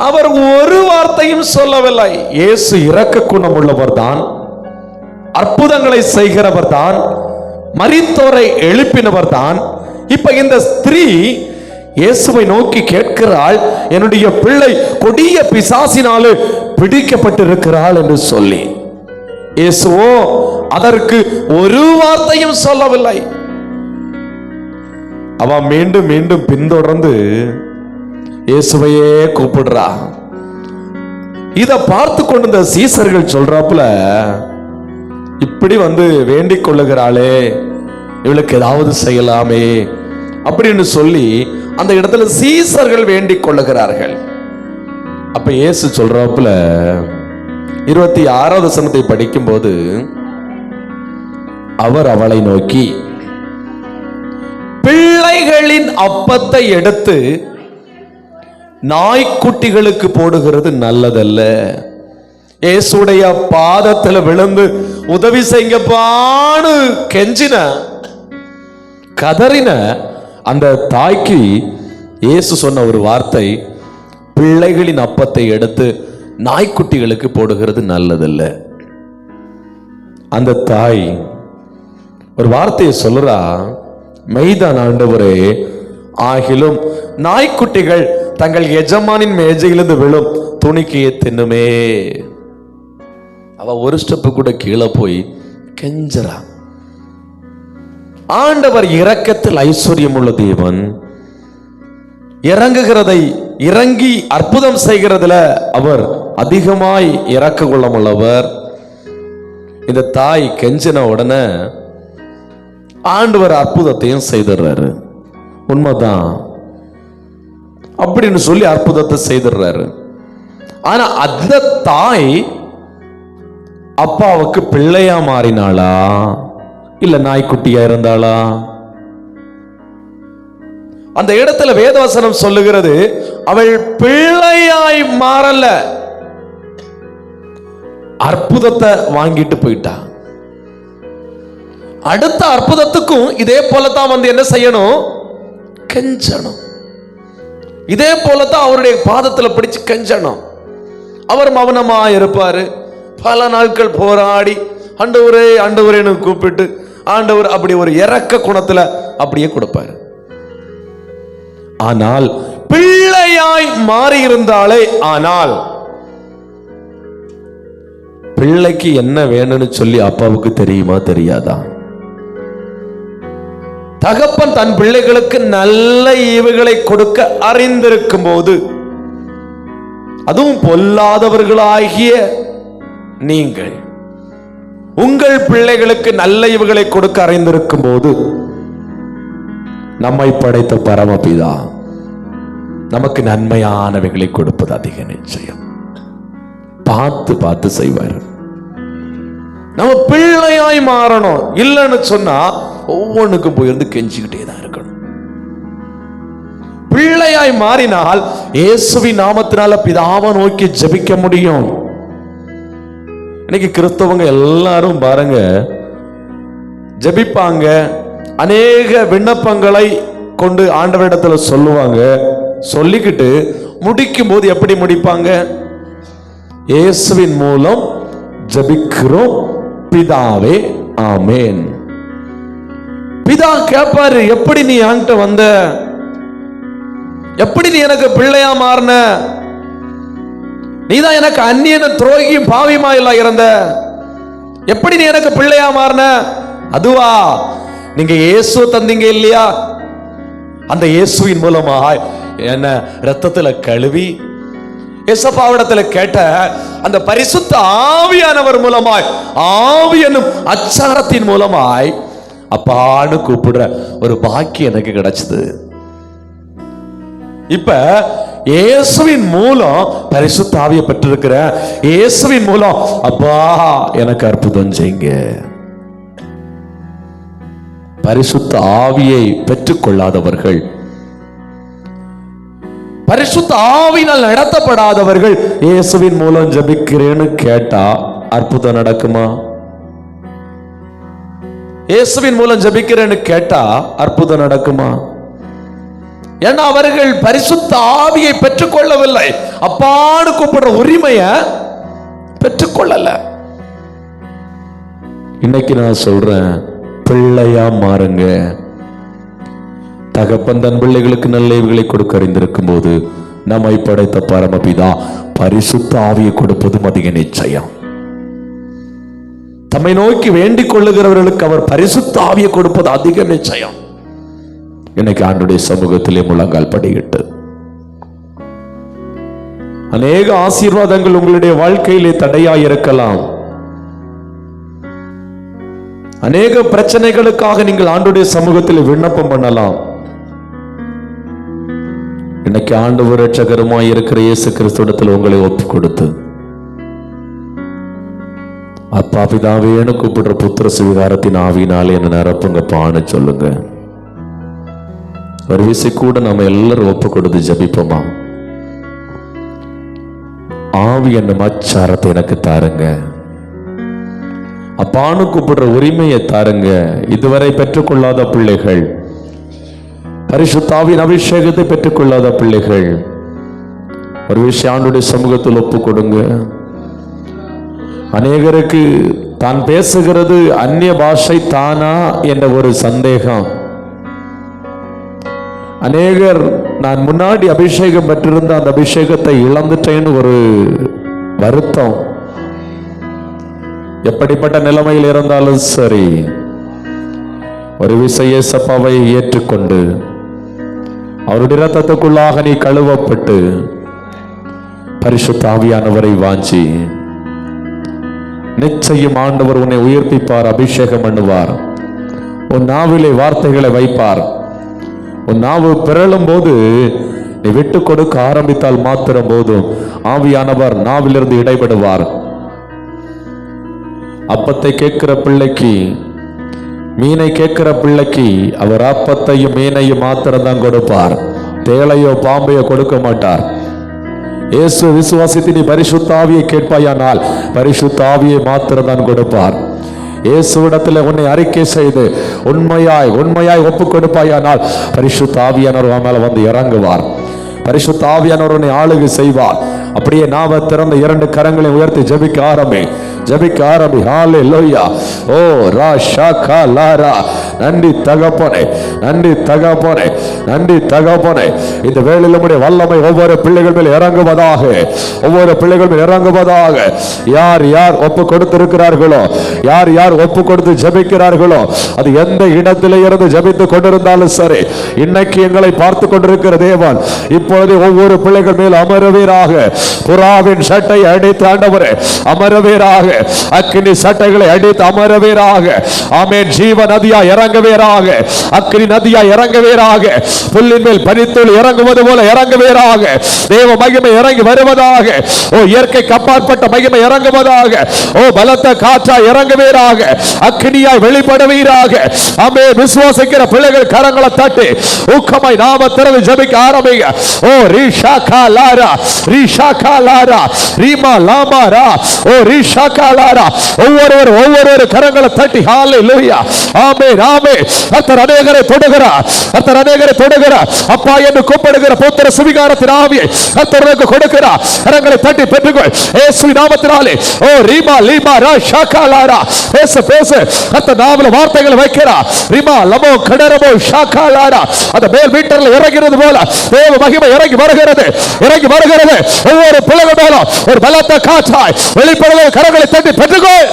அவர் ஒரு வார்த்தையும் சொல்லவில்லை. இயேசு இரக்க குணம் உள்ளவர் தான், அற்புதங்களை செய்கிறவர் தான், மரித்தோரை எழுப்பினவர் தான். இப்ப இந்த ஸ்திரீ இயேசுவை நோக்கி கேட்கிறாள், என்னுடைய பிள்ளை கொடிய பிசாசினாலே பிடிக்கப்பட்டிருக்கிறாள் என்று சொல்லி. இயேசுவோ அதற்கு ஒரு வார்த்தையும் சொல்லவில்லை. அவ மீண்டும் மீண்டும் பின்தொடர்ந்து இயேசுவையே கூப்பிடுறா. இத பார்த்து கொண்டிருந்த சீசர்கள் சொல்றாப்புல, இப்படி வந்து வேண்டிக் கொள்ளுகிறாளே, இவளுக்கு ஏதாவது செய்யலாமே அப்படின்னு சொல்லி அந்த இடத்துல சீசர்கள் வேண்டிக் கொள்ளுகிறார்கள். அப்ப இயேசு சொல்றாப்புல 26வது வசனத்தை படிக்கும் போது அவர் அவளை நோக்கி, பிள்ளைகளின் அப்பத்தை எடுத்து நாய்க்குட்டிகளுக்கு போடுகிறது நல்லதல்ல. இயேசுடைய பாதத்தில் விழுந்து உதவி செய்யப்பான்னு கெஞ்சின கதறின அந்த தாய்க்கு இயேசு சொன்ன ஒரு வார்த்தை, பிள்ளைகளின் அப்பத்தை எடுத்து நாய்க்குட்டிகளுக்கு போடுகிறது நல்லதல்ல. அந்த தாய் ஒரு வார்த்தையை சொல்றா, மெய்தான் ஆண்டவரே, ஆகிலும் நாய்க்குட்டிகள் தங்கள் எஜமானின் மேஜையிலிருந்து விழும் துணிக்கையை தின்னுமே. அவ ஒரு ஸ்டெப்பு கூட கீழே போய் கெஞ்சரா. ஆண்டவர் இரக்கத்தில் ஐஸ்வர்யம் உள்ள தேவன், இறங்குகிறதை இறங்கி அற்புதம் செய்கிறதுல அவர் அதிகமாய் இறக்க கொள்ளமுள்ளவர். இந்த தாய் கெஞ்சின உடனே ஆண்டவர் அற்புதத்தையும் செய்துடுறாரு. உண்மைதான் அப்படின்னு சொல்லி அற்புதத்தை செய்துடுறாரு. ஆனா அந்த தாய் அப்பாவுக்கு பிள்ளையா மாறினாளா இல்ல நாய்க்குட்டியா இருந்தாளா? அந்த இடத்துல வேதவசனம் சொல்லுகிறது, அவள் பிள்ளையாய் மாறல, அற்புதத்தை வாங்கிட்டு போயிட்டா. அடுத்த அற்புதத்துக்கும் இதே போலதான் வந்து என்ன செய்யணும்? கெஞ்சணும். இதே போலதான் அவருடைய பாதத்துல பிடிச்சு கெஞ்சணும். அவர் மௌனமா இருப்பாரு. பல நாட்கள் போராடி ஆண்டவரே ஆண்டவரேன்னு கூப்பிட்டு ஆண்டவர் அப்படி ஒரு இரக்க குணத்துல அப்படியே கொடுப்பாரு. ஆனால் பிள்ளையாய் மாறி இருந்தாலே, ஆனால் பிள்ளைக்கு என்ன வேணும்னு சொல்லி அப்பாவுக்கு தெரியுமா தெரியாதா? தகப்பன் தன் பிள்ளைகளுக்கு நல்ல ஈவுகளை கொடுக்க அறிந்திருக்கும் போது, அதுவும் பொல்லாதவர்களாகிய நீங்கள் உங்கள் பிள்ளைகளுக்கு நல்ல ஈவுகளை கொடுக்க அறிந்திருக்கும் போது, நம்மை படைத்த பரமபிதா நமக்கு நன்மையானவைகளை கொடுப்பது அதிக நிச்சயம். பார்த்து பார்த்து செய்வார். நம்ம பிள்ளையாய் மாறணும். இல்லைன்னு சொன்னா ஒவ்வொன்றுக்கும் போயிருந்து கெஞ்சிக்கிட்டே தான் இருக்கணும். பிள்ளையாய் மாறினால் இயேசுவின் நாமத்தினால பிதாவை நோக்கி ஜெபிக்க முடியும். இன்னைக்கு கிறிஸ்தவங்க எல்லாரும் பாருங்க, ஜெபிப்பாங்க, அநேக விண்ணப்பங்களை கொண்டு ஆண்டவரிடத்துல சொல்லுவாங்க. சொல்லிக்கிட்டு முடிக்கும் போது எப்படி முடிப்பாங்க? இயேசுவின் மூலம் ஜெபிக்கிறோம் பிதாவே, ஆமேன். பிதா கேட்பாரு, எப்படி நீ என்கிட்ட வந்த? எப்படி நீ எனக்கு பிள்ளையா மாறின? நீதான் எனக்கு அந்நியன துரோகியும் பாவியுமா எல்லாம் இருந்த, எப்படி நீ எனக்கு பிள்ளையா மாறின? அதுவா, நீங்க இயேசு தந்தீங்க இல்லையா, அந்த இயேசுவின் மூலமா என்ன ரத்தத்துல கழுவி இயேசப்பாவிடத்துல கேட்ட அந்த பரிசுத்த ஆவியானவர் மூலமாய், ஆவி என்னும் அச்சாரத்தின் மூலமாய் அப்பான்னு கூப்பிடுற ஒரு பாக்கியம் எனக்கு கிடைச்சது. இப்ப இயேசுவின் மூலம் பரிசுத்த ஆவியை பெற்றிருக்கிற, இயேசுவின் மூலம் அப்பா எனக்கு அற்புதம் செய்யுங்க. பரிசுத்த ஆவியை பெற்றுக் கொள்ளாதவர்கள், பரிசுத்த ஆவியினால் நடத்தப்படாதவர்கள் இயேசுவின் மூலம் ஜெபிக்கிறேன்னு கேட்டா அற்புதம் நடக்குமா? இயேசுவின் மூலம் ஜெபிக்கிறேன்னு கேட்டா அற்புதம் நடக்குமா? ஏன்னா அவர்கள் பரிசுத்த ஆவியை பெற்றுக்கொள்ளவில்லை, அப்பான்னு கூப்பிடுற உரிமையை பெற்றுக்கொள்ளல. இன்னைக்கு நான் சொல்றேன், பிள்ளையா மாறுங்க. தகப்பன் தன் பிள்ளைகளுக்கு நல்லவைகளை கொடுக்க அறிந்திருக்கும் போது நம்மை படைத்த பரமபிதா பரிசுத்த ஆவியை கொடுப்பதும் அதிக நிச்சயம். தம்மை நோக்கி வேண்டிக் கொள்ளுகிறவர்களுக்கு அவர் பரிசுத்த ஆவியை கொடுப்பது அதிக நிச்சயம். இன்னைக்கு ஆண்டுடைய சமூகத்திலே முழங்கால் படியிட்டு அநேக ஆசீர்வாதங்கள் உங்களுடைய வாழ்க்கையிலே தடையாய் இருக்கலாம். அநேக பிரச்சனைகளுக்காக நீங்கள் ஆண்டுடைய சமூகத்தில் விண்ணப்பம் பண்ணலாம். இன்னைக்கு ஆண்டவர் இரட்சகருமாய் இருக்கிற இயேசு கிறிஸ்துவிடத்தில் உங்களை ஒப்பு கொடுத்து அப்பா பிதாவேன்னு கூப்பிடுற புத்திர சுவிகாரத்தின் ஆவியினாலே என்ன நிரப்புங்கப்பான்னு சொல்லுங்க. ஒரு விசை கூட நம்ம எல்லாரும் ஒப்பு கொடுத்து ஜபிப்போமா? ஆவி என்னும் அச்சாரத்தை எனக்கு தாருங்க, அப்பான்னு கூப்பிடுற உரிமையை தாருங்க. இதுவரை பெற்றுக்கொள்ளாத பிள்ளைகள், பரிசுத்த ஆவியின் அபிஷேகத்தை பெற்றுக்கொள்ளாத பிள்ளைகள், ஒரு விஷயம் ஆண்டுடைய சமூகத்தில் ஒப்பு கொடுங்க. அநேகருக்கு தான் பேசுகிறது அந்நிய பாஷை தானா என்ற ஒரு சந்தேகம். அநேகர் நான் முன்னாடி அபிஷேகம் பெற்றிருந்த அந்த அபிஷேகத்தை இழந்துட்டேன்னு ஒரு வருத்தம். எப்படிப்பட்ட நிலைமையில் இருந்தாலும் சரி, ஒரு விசை இயேசப்பாவை ஏற்றுக்கொண்டு அவருடைய இரத்தத்துக்குள்ளாக நீ கழுவப்பட்டு பரிசுத்த ஆவியானவரை வாஞ்சி, நிச்சயம் ஆண்டவர் உன்னை உயிர்ப்பிப்பார், அபிஷேகம் பண்ணுவார். உன் நாவிலே வார்த்தைகளை வைப்பார். உன் நாவு பிறழும் போது நீ விட்டு கொடுக்க ஆரம்பித்தால் மாத்திரம் போதும் ஆவியானவர் நாவிலிருந்து இடைபடுவார். அப்பத்தை கேட்கிற பிள்ளைக்கு, மீனை கேட்கிற பிள்ளைக்கு அவர் அப்பத்தையும் மீனையும் மாத்திரம் தான் கொடுப்பார். தேளையோ பாம்பையோ கொடுக்க மாட்டார். இயேசு விசுவாசித்து நீ பரிசுத்த ஆவியை கேட்பாயானால் பரிசுத்த ஆவியை மாத்திரம் தான் கொடுப்பார். இயேசுவிடத்தில் உன்னை அறிக்கை செய்து உண்மையாய் ஒப்பு கொடுப்பாயானால் பரிசுத்த ஆவியானவர் மேல வந்து இறங்குவார். பரிசுத்த ஆவியானவர் உன்னை ஆளுகை செய்வார். அப்படியே நாம திறந்த 2 கரங்களை உயர்த்தி ஜெபிக்க ஆரம்பி. ஹalleluya. ஓ ராஷா லாரா. நன்றி தகப்பனே, நன்றி தகப்பனே, நன்றி தகப்பனே. இந்த வேளையில் நம்முடைய வல்லமை ஒவ்வொரு பிள்ளைகள் மேல் இறங்குவதாக, ஒவ்வொரு பிள்ளைகள் மேல் இறங்குவதாக. யார் யார் ஒப்பு கொடுத்திருக்கிறார்களோ, யார் யார் ஒப்பு கொடுத்து ஜெபிக்கிறார்களோ, அது எந்த இடத்திலே இருந்து ஜெபித்துக் கொண்டிருந்தாலும் சரி, இன்னைக்கு எங்களை பார்த்து கொண்டிருக்கிற தேவன் இப்பொழுது ஒவ்வொரு பிள்ளைகள் மேல் அமரவீராக. புறாவின் சட்டை அடித்து ஆண்டவரே அமரவீராக. அக்கினி சட்டைகளை அடித்து அமரவீராக. ஆமென். ஜீவ நதியா இறங்குவீராக. அக்கினி நதியா இறங்குவீராக. புல்லின் மேல் பனித்துளி இறங்குவது போல இறங்குவீராக. தேவ மகிமை இறங்கி வருவதாக. ஓ இயற்கைக்கு அப்பாற்பட்ட மகிமை இறங்குவதாக. ஓ பலத்த காற்றா இறங்குவீராக. அக்கினியாய் வெளிப்படுவீராக. ஆமென். விசுவாசிக்கிற பிள்ளைகள் கரங்களை தட்டி ஊக்கமாய் நாம திறந்து ஜெபிக்க ஆரம்பிங்க. ஓ ரிஷாகா லாரா, ரிஷாகா லாரா, ரீமா லாமாரா, ஓ ரிஷாகா ஷகாலாரா. ஒவ்வொரு கரங்களை தட்டி ஹalleluya. ஆமென் ஆமென். கர்த்தர் அநேகரை தொடுகிறார். கர்த்தர் அநேகரை தொடுகிறார். அப்பா என்று கூப்பிடுகிற புத்திர சுவிகாரத்தின் ஆவியை கர்த்தருக்கு கொடுக்கிறார். கரங்களை தட்டி பெற்றுக்கொள் இயேசுவின் நாமத்தினாலே. ஓ ரீமா லீமா ரா ஷகாலாரா. பேசு பேசு. கர்த்தர் நாமல வார்த்தைகளை வைக்கிறார். ரிமா லமோ கடரமோ ஷகாலாரா. அந்த மேல் வீட்டரில் இறங்குகிறது போல தேவ மகிமை இறங்கி வருகிறது, இறங்கி வருகிறது. ஒவ்வொரு பிள்ளைகள் மேலும் ஒரு பலத்த காற்றாய் வெளிப்படுகிற கரங்களை தட்டி பெற்றுக்கொள்.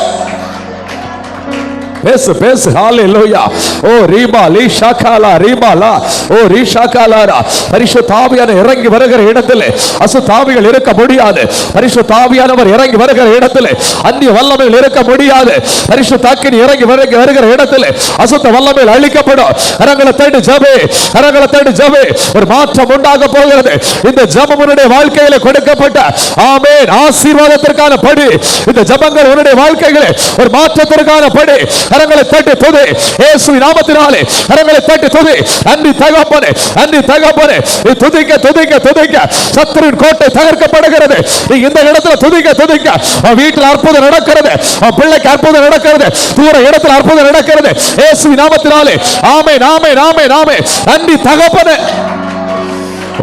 பேசு பேசு ஹalleluya. ஓ ரீமா லீ ஷகாலா ரீமா லா. ஓ ரீ ஷகாலாரா. பரிசுத்த ஆவியானவர் இறங்கி வருகிற இடத்திலே அசுத்த ஆவிகள் இருக்க முடியாது. பரிசுத்த ஆவியானவர் இறங்கி வருகிற இடத்திலே அந்நிய வல்லமைகள் இருக்க முடியாது. பரிசுத்த அக்கினி இறங்கி வருகிற இடத்திலே அசுத்த வல்லமைகள் அழிக்கப்படும். கரங்களை தட்டி ஜெபே, கரங்களை தட்டி ஜெபே. ஒரு மாற்றம் உண்டாக போகிறது. இந்த ஜெபம் உன்னுடைய வாழ்க்கையிலே கொடுக்கப்பட்ட ஆமென் ஆசீர்வாதத்திற்கான படி. இந்த ஜெபங்கள் உன்னுடைய வாழ்க்கையிலே ஒரு மாற்றத்திற்கான படி. கரங்களை தட்டி துதி இயேசுவின் நாமத்தினாலே. கரங்களை தட்டி துதி. நன்றி தகப்பனே, நன்றி தகப்பனே. நீ துதிக்க துதிக்க துதிக்க சத்துருவின் கோட்டை தகர்க்கப்படுகிறது. நீ இந்த இடத்துல துதிக்க துதிக்க வீட்டில் அற்புதம் நடக்கிறது, பிள்ளைக்கு அற்புதம் நடக்கிறது, தூர இடத்தில் அற்புதம் நடக்கிறது இயேசுவின் நாமத்தினாலே. ஆமென் ஆமென் ஆமென் ஆமென். நன்றி தகப்பனே.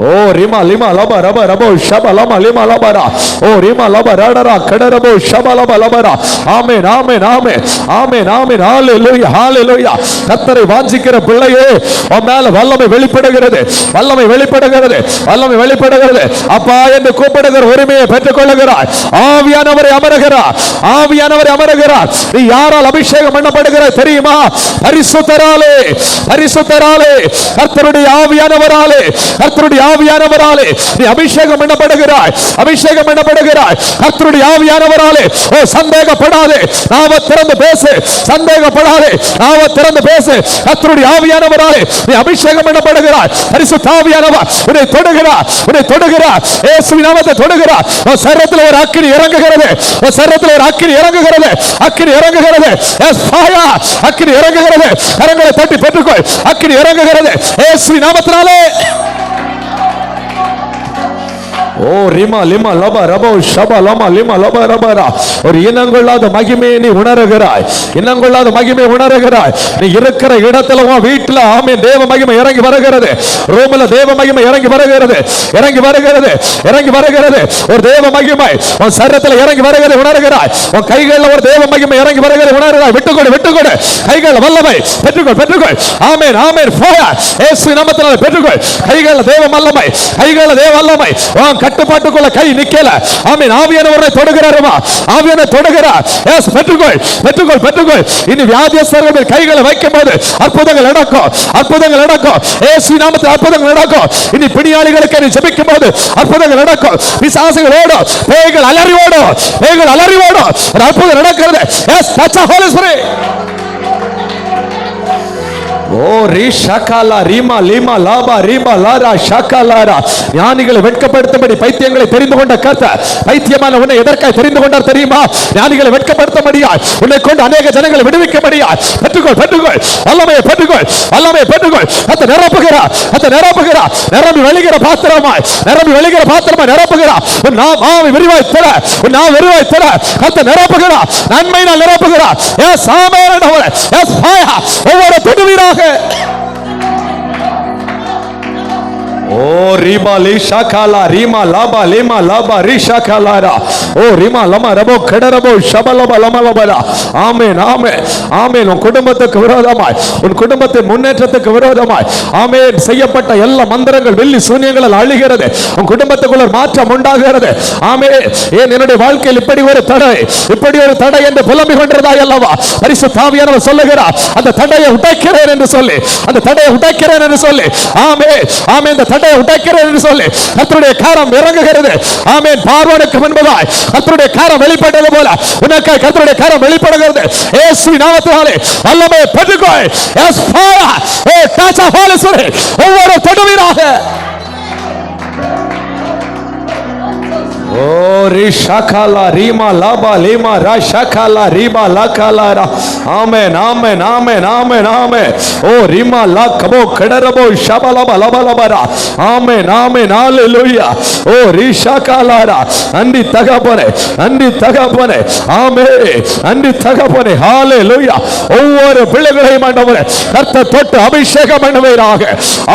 ஓ ரிமா லிமா லபா ரபா ரபோ ஷபா லமா லிமா லபரா. ஓ ரிமா லபா ரடரா கடரபோ ஷபா லபா லபரா. ஆமென் ஆமென் ஆமென் ஆமென் ஆமென். ஹalleluya ஹalleluya. கர்த்தரை வாஞ்சிக்கிற பிள்ளையே உன் மேல வல்லமை வெளிப்படுகிறது, வல்லமை வெளிப்படுகிறது, வல்லமை வெளிப்படுகிறது. அப்பா என்று கூப்பிடுகிற உரிமையை பெற்றுக் கொள்ளுகிறாய். ஆவியானவரை அமருகிறார், ஆவியானவரை அமருகிறார். நீ யாரால் அபிஷேகம் பண்ணப்படுகிறாய் தெரியுமா? பரிசுத்தராலே, பரிசுத்தராலே, கர்த்தருடைய ஆவியானவராலே, கர்த்தருடைய ஆவியானவராலே நீ அபிஷேகம் பண்ணப்படுகிறாய், அபிஷேகம் பண்ணப்படுகிறாய். கர்த்தருடைய ஆவியானவராலே. ஓ சந்தேகப்படாதே, நாவ திறந்து பேசு. சந்தேகப்படாதே, நாவ திறந்து பேசு. கர்த்தருடைய ஆவியானவராலே நீ அபிஷேகம் பண்ணப்படுகிறாய். பரிசுத்த ஆவியானவர் உன்னை தொடுகிறார், உன்னை தொடுகிறார். இயேசுவின் நாமத்தை தொடுகிறார். உன் சரீரத்தில் ஒரு அக்கினி இறங்குகிறது, உன் சரீரத்தில் ஒரு அக்கினி இறங்குகிறது, அக்கினி இறங்குகிறது. எஸ் ஃபயர், அக்கினி இறங்குகிறது. கரங்களை தட்டி பெற்றுக்கொள். அக்கினி இறங்குகிறது இயேசுவின் நாமத்தினாலே. ஓ ரிமா லிமா லபா ரபோ ஷபா லமா லிமா லபா ரபரா. ஒரு இனங்கொள்ளாத மகிமையை நீ உணர்கிறாய், இனங்கொள்ளாத மகிமையை உணர்கிறாய். நீ இருக்கிற இடத்துல உன் வீட்டில் ஆமென் தேவ மகிமை இறங்கி வருகிறது. ரூம்ல தேவ மகிமை இறங்கி வருகிறது, இறங்கி வருகிறது, இறங்கி வருகிறது. ஒரு தேவ மகிமை உன் சரீரத்தில் இறங்கி வருகிறது உணர்கிறாய். உன் கைகளில் ஒரு தேவ மகிமை இறங்கி வருகிறது உணர்கிறாய். விட்டுக்கொடு விட்டுக்கொடு. கைகள் வல்லமை பெற்றுக்கொள் பெற்றுக்கொள். ஆமென் ஆமென். ஃபயர் இயேசு நாமத்தினாலே பெற்றுக்கொள். கைகளில் தேவ வல்லமை, கைகளில் தேவ வல்லமை. கட்டுப்பாட்டுக்குள்ள கை நிக்கல. ஆமென். ஆவியானவரை தொடுகிறாருமா, ஆவியானவரை தொடுகிறார். எஸ் பெற்றுக்கொள் பெற்றுக்கொள் பெற்றுக்கொள். இனி வியாதியஸ்தர்கள் கைகளை வைக்கும்போது அற்புதங்கள் நடக்கும், அற்புதங்கள் நடக்கும். இயேசு நாமத்தில் அற்புதங்கள் நடக்கும். இனி பிணியாளிகளுக்கு நீ ஜெபிக்கும் போது அற்புதங்கள் நடக்கும். பிசாசுகள் ஓடும், பேய்கள் அலறி ஓடும், பேய்கள் அலறி ஓடும். ஒரு அற்புதம் நடக்கிறது. Yes touch the Holi Spirit. Oh ரீ ஷகாலா ரீமா லீமா லாபா ரீமா லாரா ஷகாலாரா. ஞானிகளை வெட்கப்படுத்தும்படி பைத்தியங்களை தெரிந்து கொண்ட கர்த்தர் பைத்தியமான உன்னை எதற்காக தெரிந்து கொண்டார் தெரியுமா? ஞானிகளை வெட்கப்படுத்தும்படியாய், உன்னை கொண்டு அநேக ஜனங்களை விடுவிக்கும்படியாய். பெற்றுக்கொள் பெற்றுக்கொள். வல்லமையை பெற்றுக்கொள், வல்லமையை பெற்றுக்கொள். கர்த்தர் நிரப்புகிறார், கர்த்தர் நிரப்புகிறார். நிரம்பி வழிகிற பாத்திரமாய், நிரம்பி வழிகிற பாத்திரமாய் நிரப்புகிறார். உன் நாம் ஆவி விரிவாய் தர, உன் நாம் விரிவாய் தர கர்த்தர் நிரப்புகிறார். நன்மையினால் நிரப்புகிறார். Yes amen. Yes fire. ஒவ்வொரு துடுவீராக. ஓ ரிமா லி ஷகாலா ரீமா லாபா லிமா லாபா ரி ஷகாலாரா. ஓ ரிமா லமா ரபோ கடரபோ ஷபலப லமா லபரா. ஆமென் ஆமென் ஆமென். உன் குடும்பத்துக்கு விரோதமாய், உன் குடும்பத்தின் முன்னேற்றத்துக்கு விரோதமாய் ஆமென் செய்யப்பட்ட எல்லா மந்திரங்கள் வெள்ளி சூனியங்கள் அழிகிறது. உன் குடும்பத்துக்குள்ள மாற்றம் உண்டாகிறது. ஆமென். ஏன் என்னுடைய வாழ்க்கையில் இப்படி ஒரு தடை, இப்படி ஒரு தடை என்று புலம்பிக் கொண்டிருந்தாய் அல்லவா? பரிசுத்த ஆவியானவர் சொல்லுகிறார், அந்த தடையை உடைக்கிறேன் என்று சொல்லி, அந்த தடையை உடைக்கிறேன் என்று சொல்லி. ஆமென் ஆமென். இந்த தடையை உடைக்கிறேன் என்று சொல்லி கர்த்தருடைய கரம் இறங்குகிறது. ஆமென். பார்வோனுக்கு முன்பதாய் கர்த்தருடைய கரம் வெளிப்பட்டது போல உனக்கு கர்த்தருடைய கரம் வெளிப்படுகிறது. இயேசுவின் நாமத்தினாலே வல்லமையை பெற்றுக்கொள். Yes fire. Oh touch the Holi spirit. ஒவ்வொரு தொடுவீராக. ஓ ரி ஷகாலா ரீமா லாபா லிமா ரா ஷகாலா ரீமா லாகாலாரா. Amen amen amen amen amen. ஓ ரிமா லா கபோ கடரபோ ஷபலப லபலபரா. ஆமென் ஆமென் ஹalleluya. ஓ ரிஷா காலாரா. அன்றி தகப்பனே, அன்றி தகப்பனே. ஆமென், அன்றி தகப்பனே. ஹalleluya. ஒவ்வொரு பிள்ளைகளையும் ஆண்டவரே கர்த்தர் தொட்டு அபிஷேகம் பண்ணுவீராக,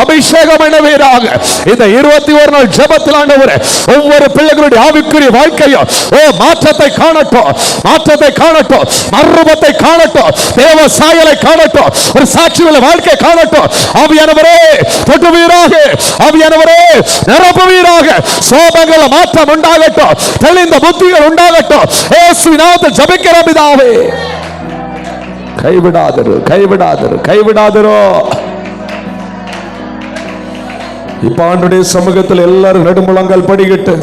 அபிஷேகம் பண்ணுவீராக. இந்த 21 நாள் ஜெபத்தில் ஆண்டவரே ஒவ்வொரு பிள்ளைகளுடைய ஆவிக்குரிய வாழ்க்கையும் ஓ மாற்றத்தை காணட்டும், மாற்றத்தை காணட்டும், மறுரூபத்தை காணட்டும், தேவ சாயலை காணட்டும், ஒரு சாட்சியுள்ள வாழ்க்கை காணட்டும். ஆவியானவரே தொட்டுவீராக, ஆவியானவரே நிரப்புவீராக. சோபங்கள் மாற்றம் உண்டாகட்டும், தெளிந்த புத்திகள் உண்டாகட்டும். இயேசுவின் நாமத்தில் ஜெபிக்கிறோம் பிதாவே. கைவிடாதரு, கைவிடாதரு, கைவிடாதரோ. இப்ப ஆண்டுடைய சமூகத்தில் எல்லாரும் நடுமுழங்கால் படிக்கிட்டு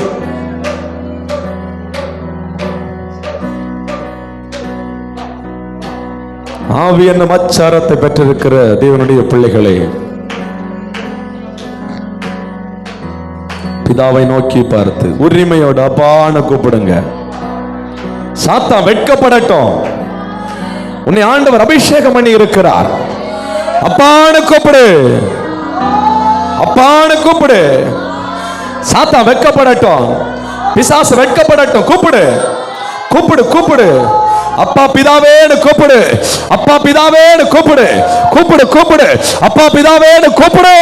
ஆவி என்னும் அச்சாரத்தை பெற்றிருக்கிற தேவனுடைய பிள்ளைகளை பிதாவை நோக்கி பார்த்து உரிமையோட அப்பான்னு கூப்பிடுங்க. சாத்தான் வெட்கப்படட்டும். உன்னை ஆண்டவர் அபிஷேகம் பண்ணி இருக்கிறார். அப்பான்னு கூப்பிடு, அப்பான்னு கூப்பிடு. சாத்தான் வெட்கப்படட்டும், பிசாசு வெட்கப்படட்டும். கூப்பிடு, கூப்பிடு, கூப்பிடு. அப்பா பிதாவேன்னு கூப்பிடு, அப்பா பிதாவேன்னு கூப்பிடு, கூப்பிடு, கூப்பிடு. அப்பா பிதாவேன்னு கூப்பிடு,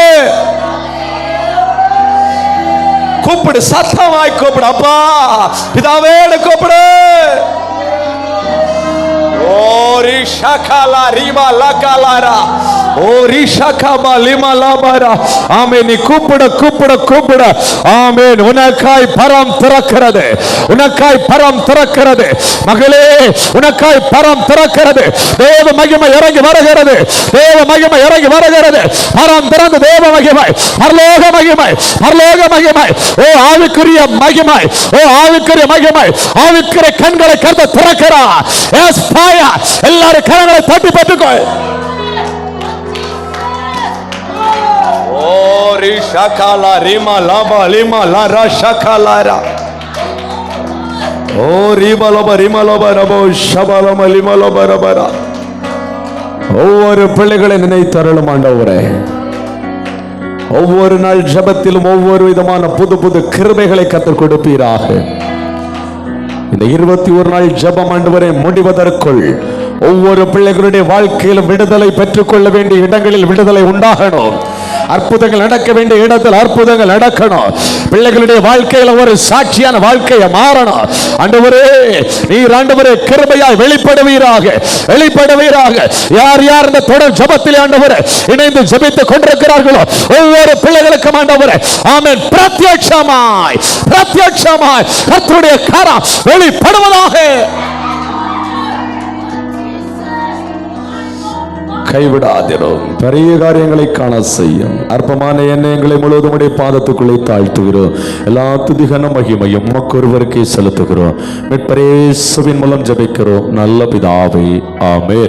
கூப்பிடு, சத்தமாய் கூப்பிடு. அப்பா பிதாவேன்னு கூப்பிடு. ஓரி ஷகலா ரிமா லகலாரா, ஓரி ஷகபா லிமா லாபாரா. ஆமென். நீ கூப்பிட கூப்பிட கூப்பிட ஆமென். உனக்காய் பரம் திறக்கிறது, உனக்காய் பரம் திறக்கிறது. மகளே உனக்காய் பரம் திறக்கிறது. தேவ மகிமை இறங்கி வருகிறது, தேவ மகிமை இறங்கி வருகிறது. பரம் திறந்து தேவ மகிமை, பரலோக மகிமை, பரலோக மகிமை. ஓ ஆவிக்குரிய மகிமை, ஓ ஆவிக்குரிய மகிமை. ஆவிக்குரிய கண்களை கர்த்தர் திறக்கிறார். S fire. எல்லாரும் கரங்களை தட்டி பட்டுக்கோ. ஓ ரிஷகலா ரிமா லாபா லிமா லாரா ஷகலாரா. ஓ ரிபலப ரிமலப ரபோ ஷபலம லிமலப ரபரா. ஒவ்வொரு பிள்ளைகளை நினைத்தருளும் ஆண்டவரே. ஒவ்வொரு நாள் ஜெபத்திலும் ஒவ்வொரு விதமான புது புது கிருபைகளை கற்றுக் கொடுப்பீராக. இந்த 21 நாள் ஜெபம் ஆண்டவரே முடிவதற்குள் ஒவ்வொரு பிள்ளைகளுடைய வாழ்க்கையிலும் விடுதலை பெற்றுக் கொள்ள வேண்டிய இடங்களில் விடுதலை உண்டாகணும். அற்புதங்கள் நடக்க வேண்டிய இடத்தில் அற்புதங்கள் நடக்கணும். பிள்ளைகளுடைய வாழ்க்கையில ஒரு சாட்சியான வாழ்க்கையை மாறணும். ஆண்டவரே நீர் ஆண்டவரே கிருபையாய் வெளிப்படுவீராக, வெளிப்படுவீராக. யார் யார் இந்த தொடர் ஜெபத்தில் ஆண்டவரே இணைந்து ஜெபித்துக் கொண்டிருக்கிறார்களோ ஒவ்வொரு பிள்ளைகளுக்கும் ஆண்டவரே ஆமென் பிரத்யட்சமாய், பிரத்யட்சமாய் கர்த்தருடைய கரம் வெளிப்படுவதாக. கைவிடாதிரும். பெரிய காரியங்களை காண செய்யும். அற்பமான எண்ணங்களை முழுவதும் உடைய பாதத்துக்குள்ளே தாழ்த்துகிறோம். எல்லா துதிகன மகிமையும் உமக்கு ஒருவருக்கே செலுத்துகிறோம். மீட்பர் இயேசுவின் மூலம் ஜெபிக்கிறோம் நல்ல பிதாவே. ஆமென்.